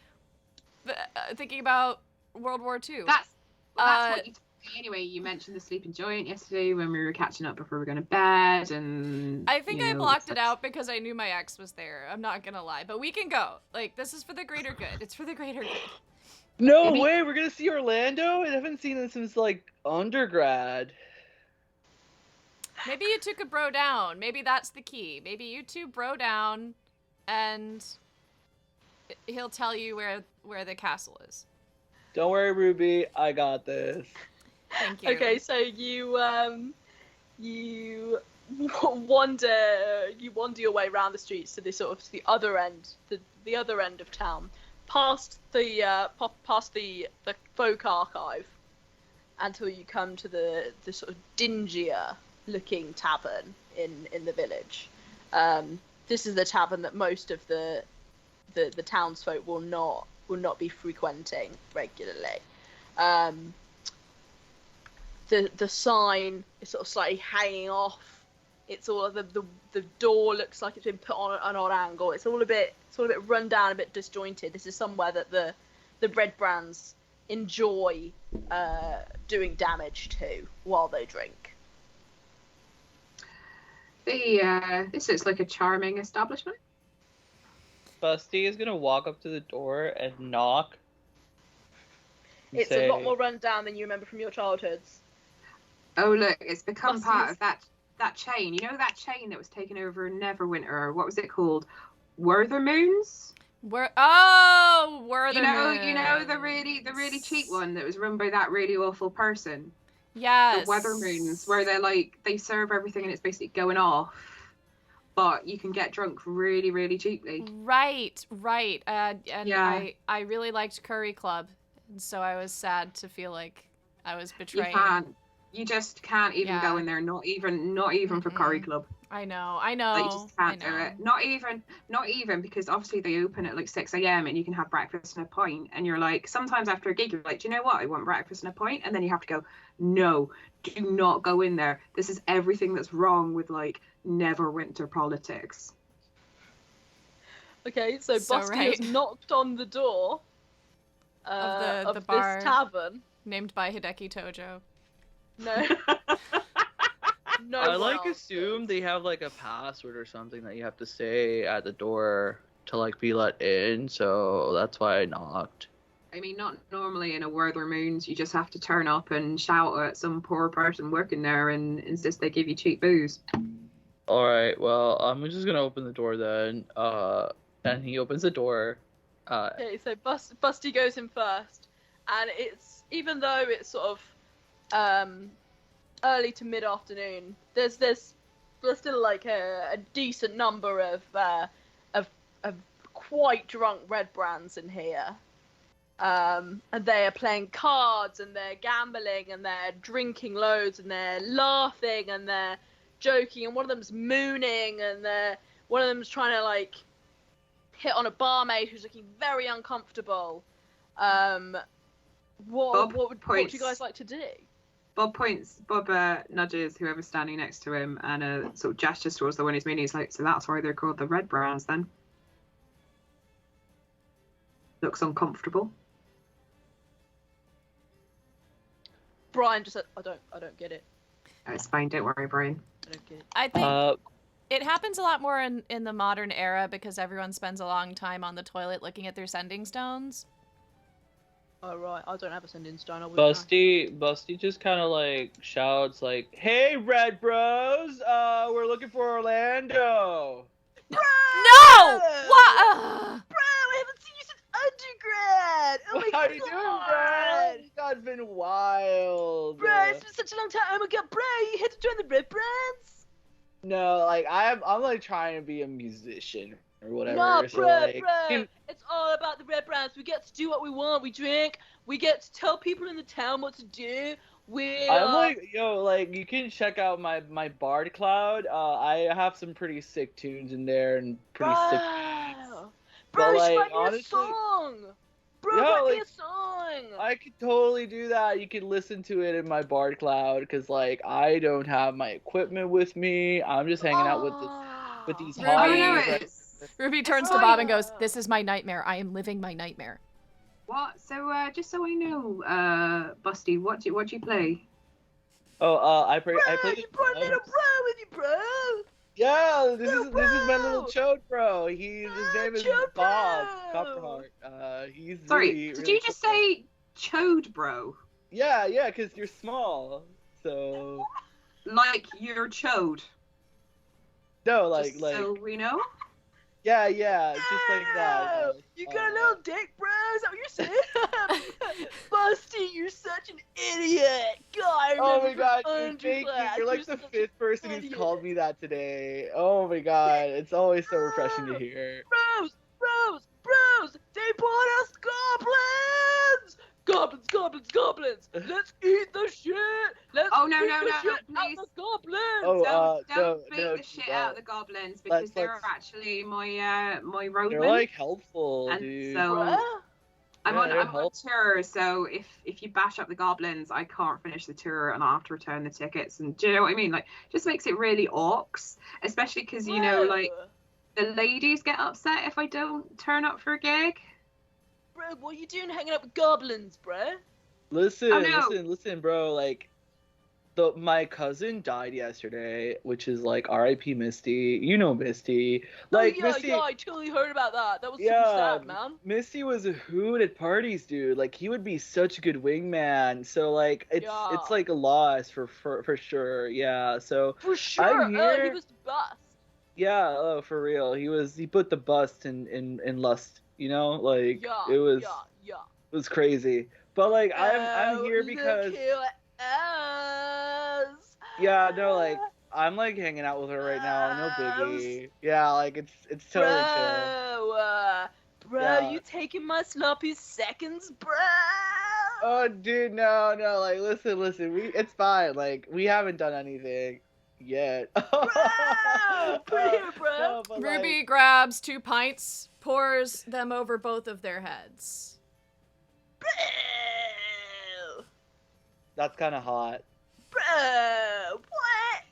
thinking about World War II. That's what you told me anyway. You mentioned the Sleeping Giant yesterday when we were catching up before we were going to bed, and I think I blocked it out because I knew my ex was there. I'm not gonna lie, but we can go. Like, this is for the greater good. It's for the greater good. No way, we're gonna see Orlando? I haven't seen him since like undergrad. Maybe you two could bro down. Maybe that's the key. Maybe you two bro down, and he'll tell you where the castle is. Don't worry, Ruby, I got this. Thank you. Okay, so you wander your way around the streets to the other end, the other end of town, past the folk archive, until you come to the sort of dingier looking tavern in the village. This is the tavern that most of the townsfolk will not be frequenting regularly. The sign is sort of slightly hanging off. It's all the door looks like it's been put on an odd angle. It's all a bit run down, a bit disjointed. This is somewhere that the red brands enjoy doing damage to while they drink. This looks like a charming establishment. Busty is gonna walk up to the door and knock. And It's a lot more run down than you remember from your childhoods. Oh look, it's become Busty part is- of that chain. You know that chain that was taken over in Neverwinter? What was it called? Werther Moons? Were You know the really cheap one that was run by that really awful person. Yes. The Weather Moons, where they serve everything and it's basically going off, but you can get drunk really, really cheaply. Right. And Yeah. I really liked Curry Club, and so I was sad to feel like I was You betrayed. can't. You just can't even go Yeah. in there. Not even for Curry Club. I know. Like, you just can't do it. Not even because obviously they open at like 6 a.m. and you can have breakfast and a pint. And you're like, sometimes after a gig, you're like, do you know what? I want breakfast and a pint. And then you have to go, no, do not go in there. This is everything that's wrong with like Neverwinter politics. Okay, so So Busty right. has knocked on the door Of the this bar. tavern. Named by Hideki Tojo. No. No. I one like answers. assume they have like a password or something that you have to say at the door to like be let in, so that's why I knocked. I mean, not normally in a Werther Moons. You just have to turn up and shout at some poor person working there and insist they give you cheap booze. Alright, well, I'm just gonna open the door then. And he opens the door. Okay, so Busty goes in first, and it's even though it's sort of early to mid afternoon, there's still like a decent number of quite drunk red brands in here, and they are playing cards and they're gambling and they're drinking loads and they're laughing and they're joking, and one of them's mooning and one of them's trying to like hit on a barmaid who's looking very uncomfortable. What would you guys like to do? Bob nudges whoever's standing next to him and sort of gestures towards the one he's meaning. He's like, so that's why they're called the Red Brands then? Looks uncomfortable. Brian just said, I don't get it. Oh, it's fine, don't worry, Brian. I don't get it. I think it happens a lot more in the modern era because everyone spends a long time on the toilet looking at their sending stones. Oh right, I don't have a sending stone. I wouldn't know. Busty just kind of like shouts like, "Hey, Red Bros, we're looking for Orlando." No! What? Bro, I haven't seen you since undergrad. Oh my How god. you doing, bro? God's been wild. Bro, it's been such a long time. Oh my god, bro, you had to join the Red Brands? No, like I'm like trying to be a musician or whatever. No, so, bro, like, bro. It's all about the Red Brands. We get to do what we want. We drink. We get to tell people in the town what to do. I'm like, yo, like you can check out my Bard cloud. I have some pretty sick tunes in there and pretty sick beats. Bro, But, you should like, write me honestly- a song. Bro, Yo, write me like, a song. I could totally do that. You can listen to it in my Bard cloud because like I don't have my equipment with me. I'm just hanging out with these Ruby. Oh, no, hobbies. like- Ruby turns to fine. Bob and goes, "This is my nightmare. I am living my nightmare." What? So, just so I know, Busty, what do you play? I play. You brought a little bro with you, bro. Yeah, this Little is my little bro. chode bro. His name is Chode Bob bro. Copperheart. He's Sorry, really, did really you just cool. say chode, bro? Yeah, because you're small. So Like you're chode? no, like Just so we know. yeah, just like that. You got a little dick, bro? Is that what you're saying? Busty, you're such an idiot. God, I Oh my remember god, from dude, thank you. underclass, You're like the such an fifth person who's idiot. called me that today. Oh my god, it's always so refreshing to hear. Bros! They brought us goblins! Goblins! Let's eat the shit! Let's Oh, no, beat no, the no, shit no, out please. the goblins! Oh, Don't beat no, the shit out of the goblins because Let's- they're let's- actually my roadmen. They're like helpful, And dude. so- Bruh. I'm Yeah, on they're I'm on tour, so if you bash up the goblins, I can't finish the tour and I have to return the tickets. And do you know what I mean? Like, just makes it really orcs, especially because you know, like the ladies get upset if I don't turn up for a gig. Bro, what are you doing hanging out with goblins, bro? Listen, Oh, no. listen, bro. Like, my cousin died yesterday, which is like R.I.P. Misty. You know Misty. Like Misty. I totally heard about that. That was super Yeah, sad, man. Misty was a hoot at parties, dude. Like he would be such a good wingman. So like it's like a loss for sure. Yeah. So For sure. I'm here. He was the best. Yeah. Oh, for real. He put the bust in lust. You know, like it was Yeah. it was crazy. But like I'm here because yeah, no, like I'm like hanging out with her right now. No biggie. Yeah, like it's totally chill. Bro, Yeah. you taking my sloppy seconds, bro? Oh, dude, no, like listen, it's fine. Like we haven't done anything yet. Bro, put here, bro. No, but, Ruby like, grabs 2 pints, pours them over both of their heads. Bro, that's kind of hot. bro, what?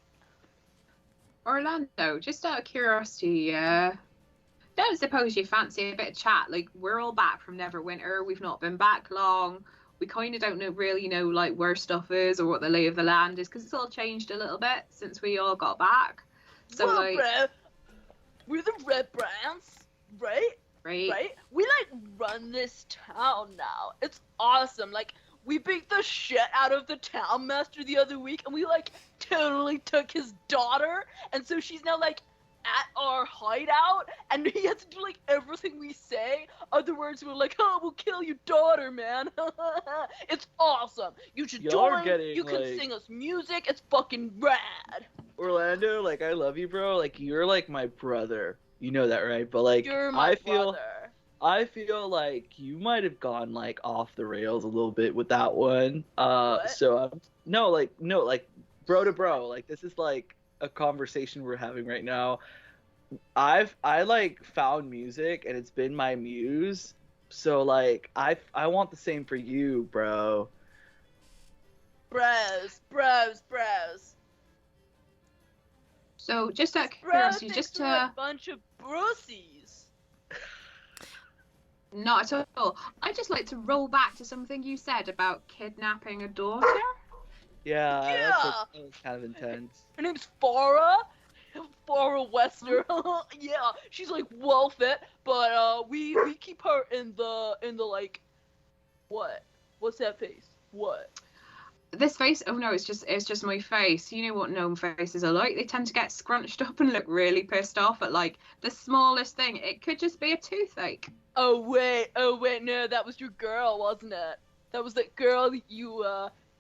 Orlando, just out of curiosity, don't suppose you fancy a bit of chat? Like, we're all back from Neverwinter. We've not been back long. We kind of don't really know like where stuff is or what the lay of the land is, because it's all changed a little bit since we all got back. So well, like, bro, we're the Red Browns, right? right? We like run this town now. It's awesome. Like we beat the shit out of the town master the other week, and we like totally took his daughter, and so she's now like at our hideout, and he has to do like everything we say. Other words, we're like, "Oh, we'll kill your daughter, man." It's awesome. You should Y'all are join. getting, You can like- sing us music. It's fucking rad. Orlando, like I love you, bro. Like you're like my brother. You know that, right? But like You're my brother. I feel like you might have gone like off the rails a little bit with that one. What? So no, like bro to bro. Like this is like a conversation we're having right now. I like found music and it's been my muse. So like I want the same for you, bro. Bros. So just out of Bro curiosity, thinks just we're a to bunch of brussies. not at all. I'd just like to roll back to something you said about kidnapping a daughter. Yeah, Yeah. that was kind of intense. Her name's Farah. Farah Wester. Yeah, she's like well fit, but we keep her in the like what? What's that face? What? This face? Oh no, it's just my face. You know what gnome faces are like. They tend to get scrunched up and look really pissed off at like the smallest thing. It could just be a toothache. Oh wait, no, that was your girl, wasn't it? That was that girl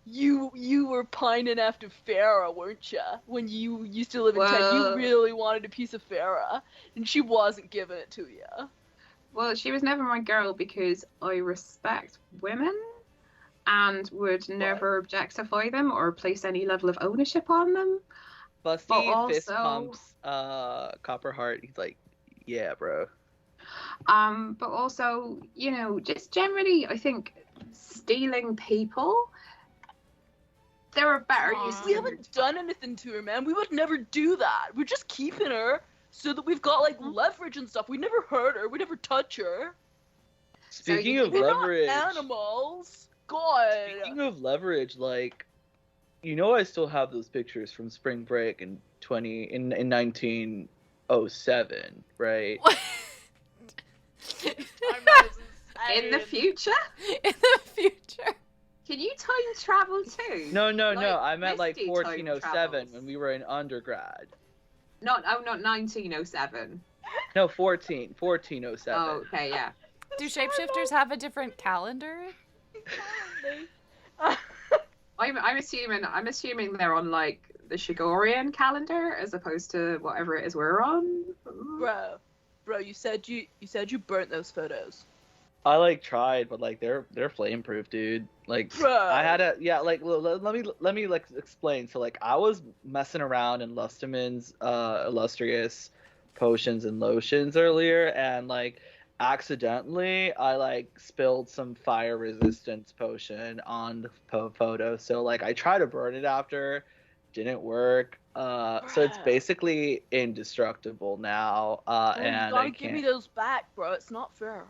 you were pining after Farah, weren't you? When you used to live in town, you Well- really wanted a piece of Farah, and she wasn't giving it to you. Well, she was never my girl because I respect women and would never objectify them or place any level of ownership on them. Busty But fist also- pumps Copperheart. He's like, yeah, bro. But also, you know, just generally, I think stealing people, there are better Aw. uses. We haven't done anything to her, man. We would never do that. We're just keeping her so that we've got like leverage and stuff. We never hurt her. We never touch her. Speaking you of think We're leverage, not animals. God. speaking of leverage, like, you know, I still have those pictures from spring break in 1907, right? What? In the future? In the future. Can you time travel too? No. Like, I meant like Misty time 1407 travels. when we were in undergrad. Not 1907. No, 1407. Oh, okay, yeah. Do shapeshifters have a different calendar? I'm assuming they're on like the Shigorian calendar as opposed to whatever it is we're on. Bro, you said you burnt those photos. I like tried, but like they're flame proof, dude. Like Bro. I had a like let me like explain. So like I was messing around in Lustaman's illustrious potions and lotions earlier, and like accidentally I like spilled some fire resistance potion on the photo. So like I tried to burn it after, didn't work. So it's Bruh. basically indestructible now. Oh, you And gotta I give me can't. those back, bro. It's not fair.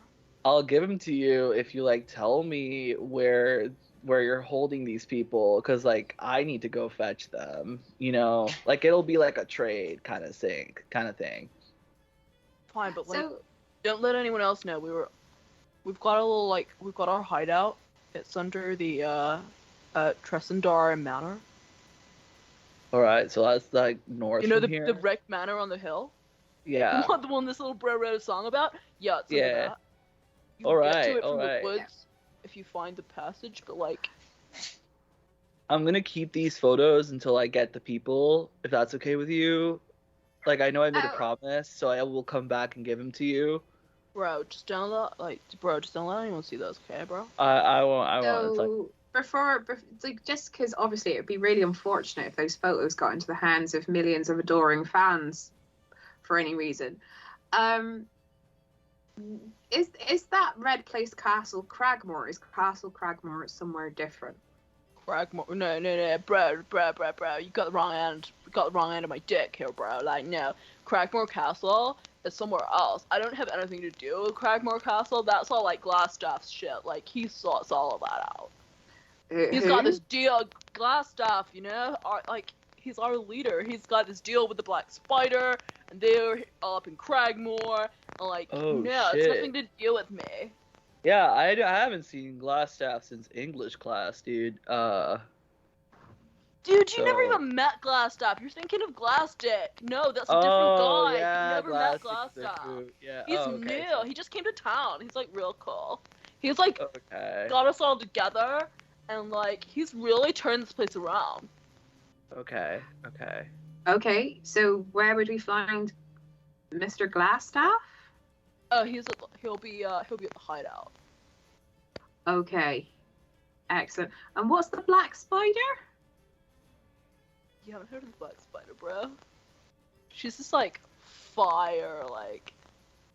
I'll give them to you if you like tell me where where you're holding these people, because like I need to go fetch them. You know, like it'll be like a trade kind of thing. Fine, but like, So, don't let anyone else know. We've got a little we've got our hideout. It's under the Tressendar Manor. All right, so that's like north You know from the here. wrecked manor on the hill. Yeah. The one this little bro wrote a song about. Yeah, it's under Yeah. that. You can get to it from Alright. the woods if you find the passage, but like. I'm gonna keep these photos until I get the people, if that's okay with you. Like I know I made a Oh. promise, so I will come back and give them to you. Bro, just don't let anyone see those, okay, bro? I won't. It's like, so like, just because obviously it'd be really unfortunate if those photos got into the hands of millions of adoring fans for any reason. Is that Red Place Castle Cragmore? Is Castle Cragmore somewhere different? Cragmore, no, bro, you got the wrong end of my dick here, bro. Like, no, Cragmore Castle is somewhere else. I don't have anything to do with Cragmore Castle. That's all like Glassstaff's shit. Like, he sorts all of that out. He's got this deal, Glassstaff, you know, he's our leader. He's got this deal with the Black Spider, and they're all up in Cragmore, and like, Oh, no, it's shit. nothing to do with me. yeah, I haven't seen Glassstaff since English class, dude. Dude, you never So- even met Glassstaff. You're thinking of Glassdick. No, that's a different Oh guy. yeah, You never met Glassstick's Glassstaff. Yeah. He's oh, okay. new. He just came to town. He's like real cool. He's like Okay. got us all together, and like he's really turned this place around. Okay. Okay, so where would we find Mr. Glassstaff? Oh, he'll be at the hideout. Okay, excellent. And what's the Black Spider? You haven't heard of the Black Spider, bro? She's this like fire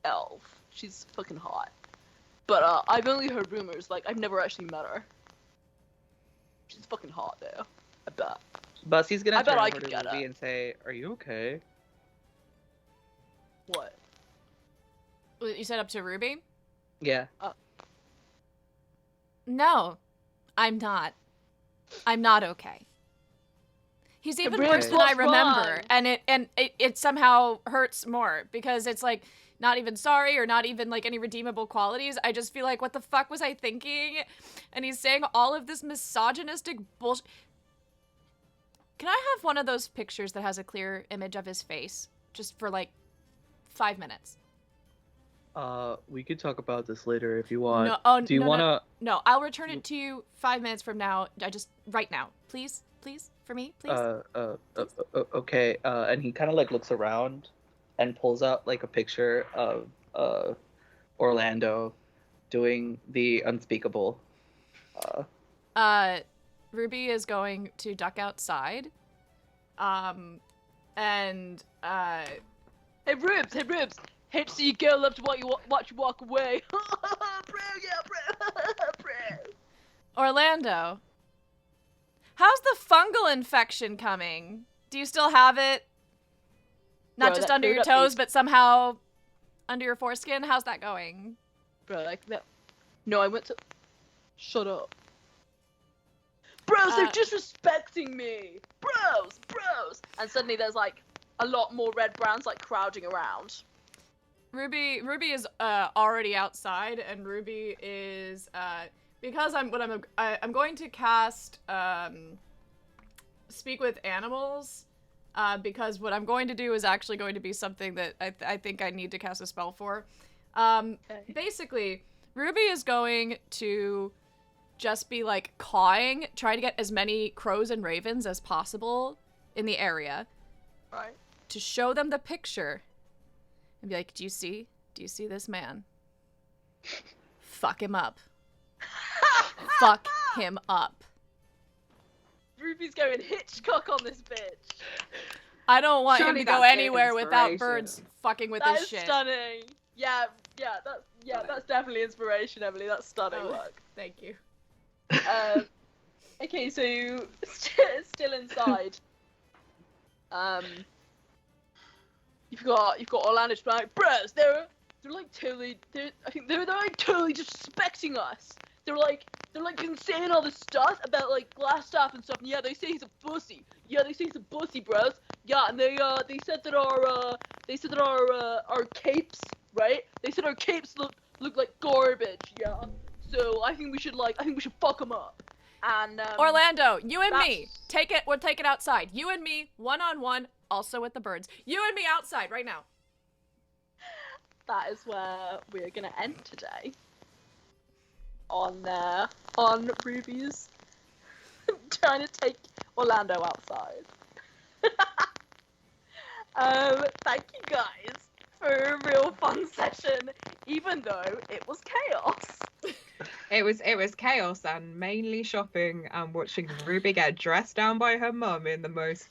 elf. She's fucking hot. But I've only heard rumors. Like I've never actually met her. She's fucking hot though. I bet. Busty's gonna I bet turn I over could to get Ruby it. and say, "Are you okay?" What? You said up to Ruby? Yeah. No, I'm not. I'm not okay. He's even Ruby, worse than I what's remember, wrong? and it somehow hurts more because it's like not even sorry or not even like any redeemable qualities. I just feel like, what the fuck was I thinking? And he's saying all of this misogynistic bullshit. Can I have one of those pictures that has a clear image of his face just for like 5 minutes? We could talk about this later if you want. No, oh, Do you no, wanna? No, I'll return it to you 5 minutes from now. Right now, please, for me, please. Okay. And he kind of like looks around, and pulls out like a picture of Orlando, doing the unspeakable. Ruby is going to duck outside. And Hey Rubes. Hate to see you go love to watch you walk away. Bro, yeah, bro. Orlando, how's the fungal infection coming? Do you still have it? Not Bro, just that under your cleared up toes, these- but somehow under your foreskin? How's that going? Bro, like that. No, I went to. Shut up. Bros, they're disrespecting me. Bros. And suddenly there's like a lot more red brands like crowding around. Ruby is already outside, and Ruby is because I'm going to cast Speak with Animals, because what I'm going to do is actually going to be something that I think I need to cast a spell for. Basically, Ruby is going to just be like cawing, trying to get as many crows and ravens as possible in the area, Right. to show them the picture and be like, do you see this man? Fuck him up. Fuck him up. Ruby's going Hitchcock on this bitch. I don't want Surely him to go that's good anywhere without inspiration. birds fucking with That his is shit. stunning. Yeah, that's definitely inspiration, Emily. That's stunning Oh. work. Thank you. Okay, so you still inside. You've got Orlando just like, bros, they're like totally, I think they're like totally disrespecting us. They're like they're like saying all this stuff about like glass staff and stuff. And yeah, they say he's a pussy. Yeah, they say he's a pussy, bros. Yeah, and they said that our capes, right? They said our capes look like garbage. Yeah. So I think we should fuck them up. And Orlando, you and me, take it. We'll take it outside. You and me, 1-on-1, also with the birds. You and me outside right now. That is where we're gonna end today. On Ruby's trying to take Orlando outside. Thank you guys for a real fun session, even though it was chaos. It was chaos and mainly shopping and watching Ruby get dressed down by her mum in the most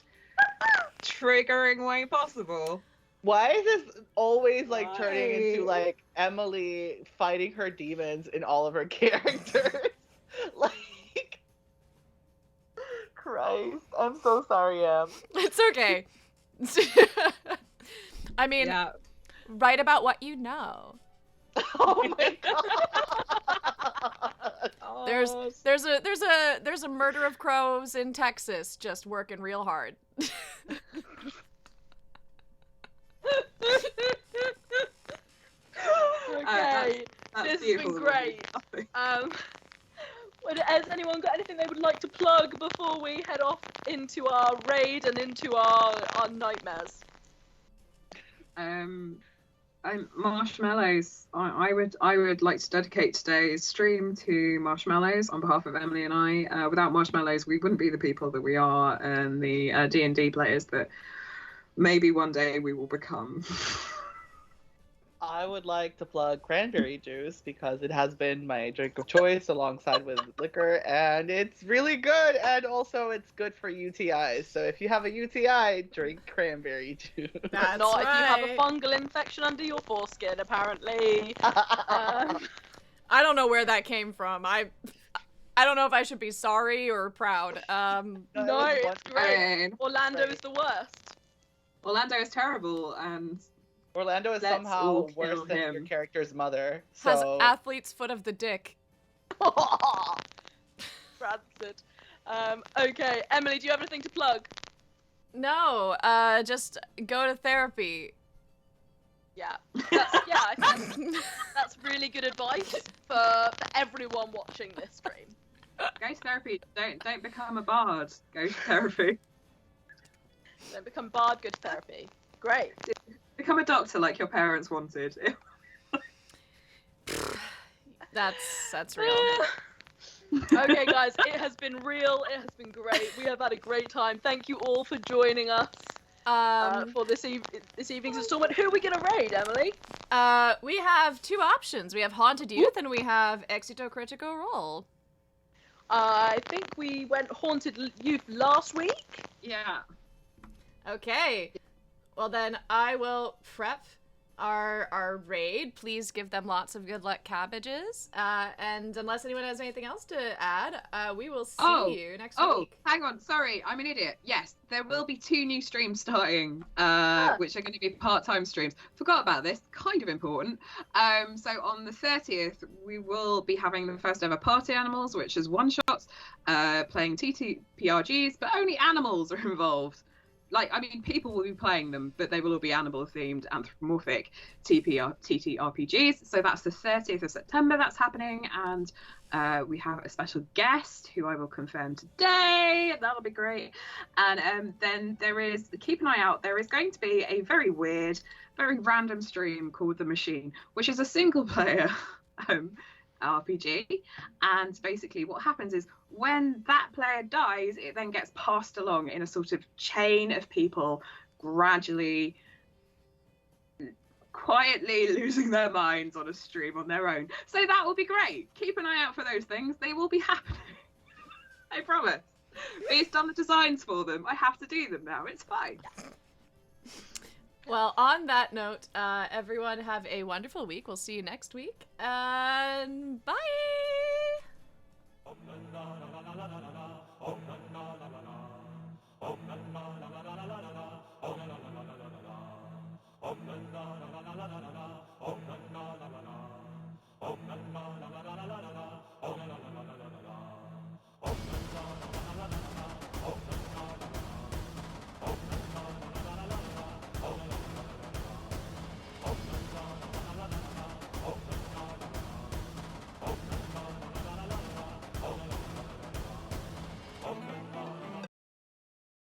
triggering way possible. Why is this always like turning into like Emily fighting her demons in all of her characters? Like, Christ, I'm so sorry, Em. It's okay. I mean, write about what you know. Oh my god. There's a murder of crows in Texas just working real hard. Okay, this has been great. Has anyone got anything they would like to plug before we head off into our raid and into our nightmares? Marshmallows. I would like to dedicate today's stream to marshmallows on behalf of Emily and I. Without marshmallows, we wouldn't be the people that we are and the D&D players that maybe one day we will become. I would like to plug cranberry juice because it has been my drink of choice alongside with liquor, and it's really good, and also it's good for UTIs. So if you have a UTI, drink cranberry juice. That's Not right. if you have a fungal infection under your foreskin, apparently. I don't know where that came from. I don't know if I should be sorry or proud. No, it's great. Orlando is the worst. Orlando is terrible, and Orlando is somehow worse than your character's mother. So... Has athlete's foot of the dick. Rancid. Okay, Emily, do you have anything to plug? No, just go to therapy. Yeah, I think that's really good advice for everyone watching this stream. Go to therapy. Don't become a bard. Go to therapy. Don't become bard. Go to therapy. Great. Become a doctor like your parents wanted. That's real. Okay, guys, it has been real. It has been great. We have had a great time. Thank you all for joining us for this evening's installment. Who are we gonna raid, Emily? We have two options. We have Haunted Youth and we have Exito Critical Role. I think we went Haunted Youth last week. Yeah. Okay. Well then, I will prep our raid. Please give them lots of good luck cabbages. And unless anyone has anything else to add, we will see you next week. Hang on. Sorry, I'm an idiot. Yes, there will be 2 new streams starting, which are going to be part-time streams. Forgot about this. Kind of important. So on the 30th, we will be having the first ever Party Animals, which is one-shots, playing TTRPGs, but only animals are involved. Like, I mean, people will be playing them, but they will all be animal-themed, anthropomorphic TTRPGs. So that's the 30th of September that's happening, and we have a special guest who I will confirm today. That'll be great. And then there is, keep an eye out, there is going to be a very weird, very random stream called The Machine, which is a single-player RPG, and basically what happens is when that player dies, it then gets passed along in a sort of chain of people gradually, quietly losing their minds on a stream on their own. So that will be great. Keep an eye out for those things. They will be happening. I promise. Based on the designs for them, I have to do them now. It's fine. Well, on that note, everyone have a wonderful week. We'll see you next week. And bye!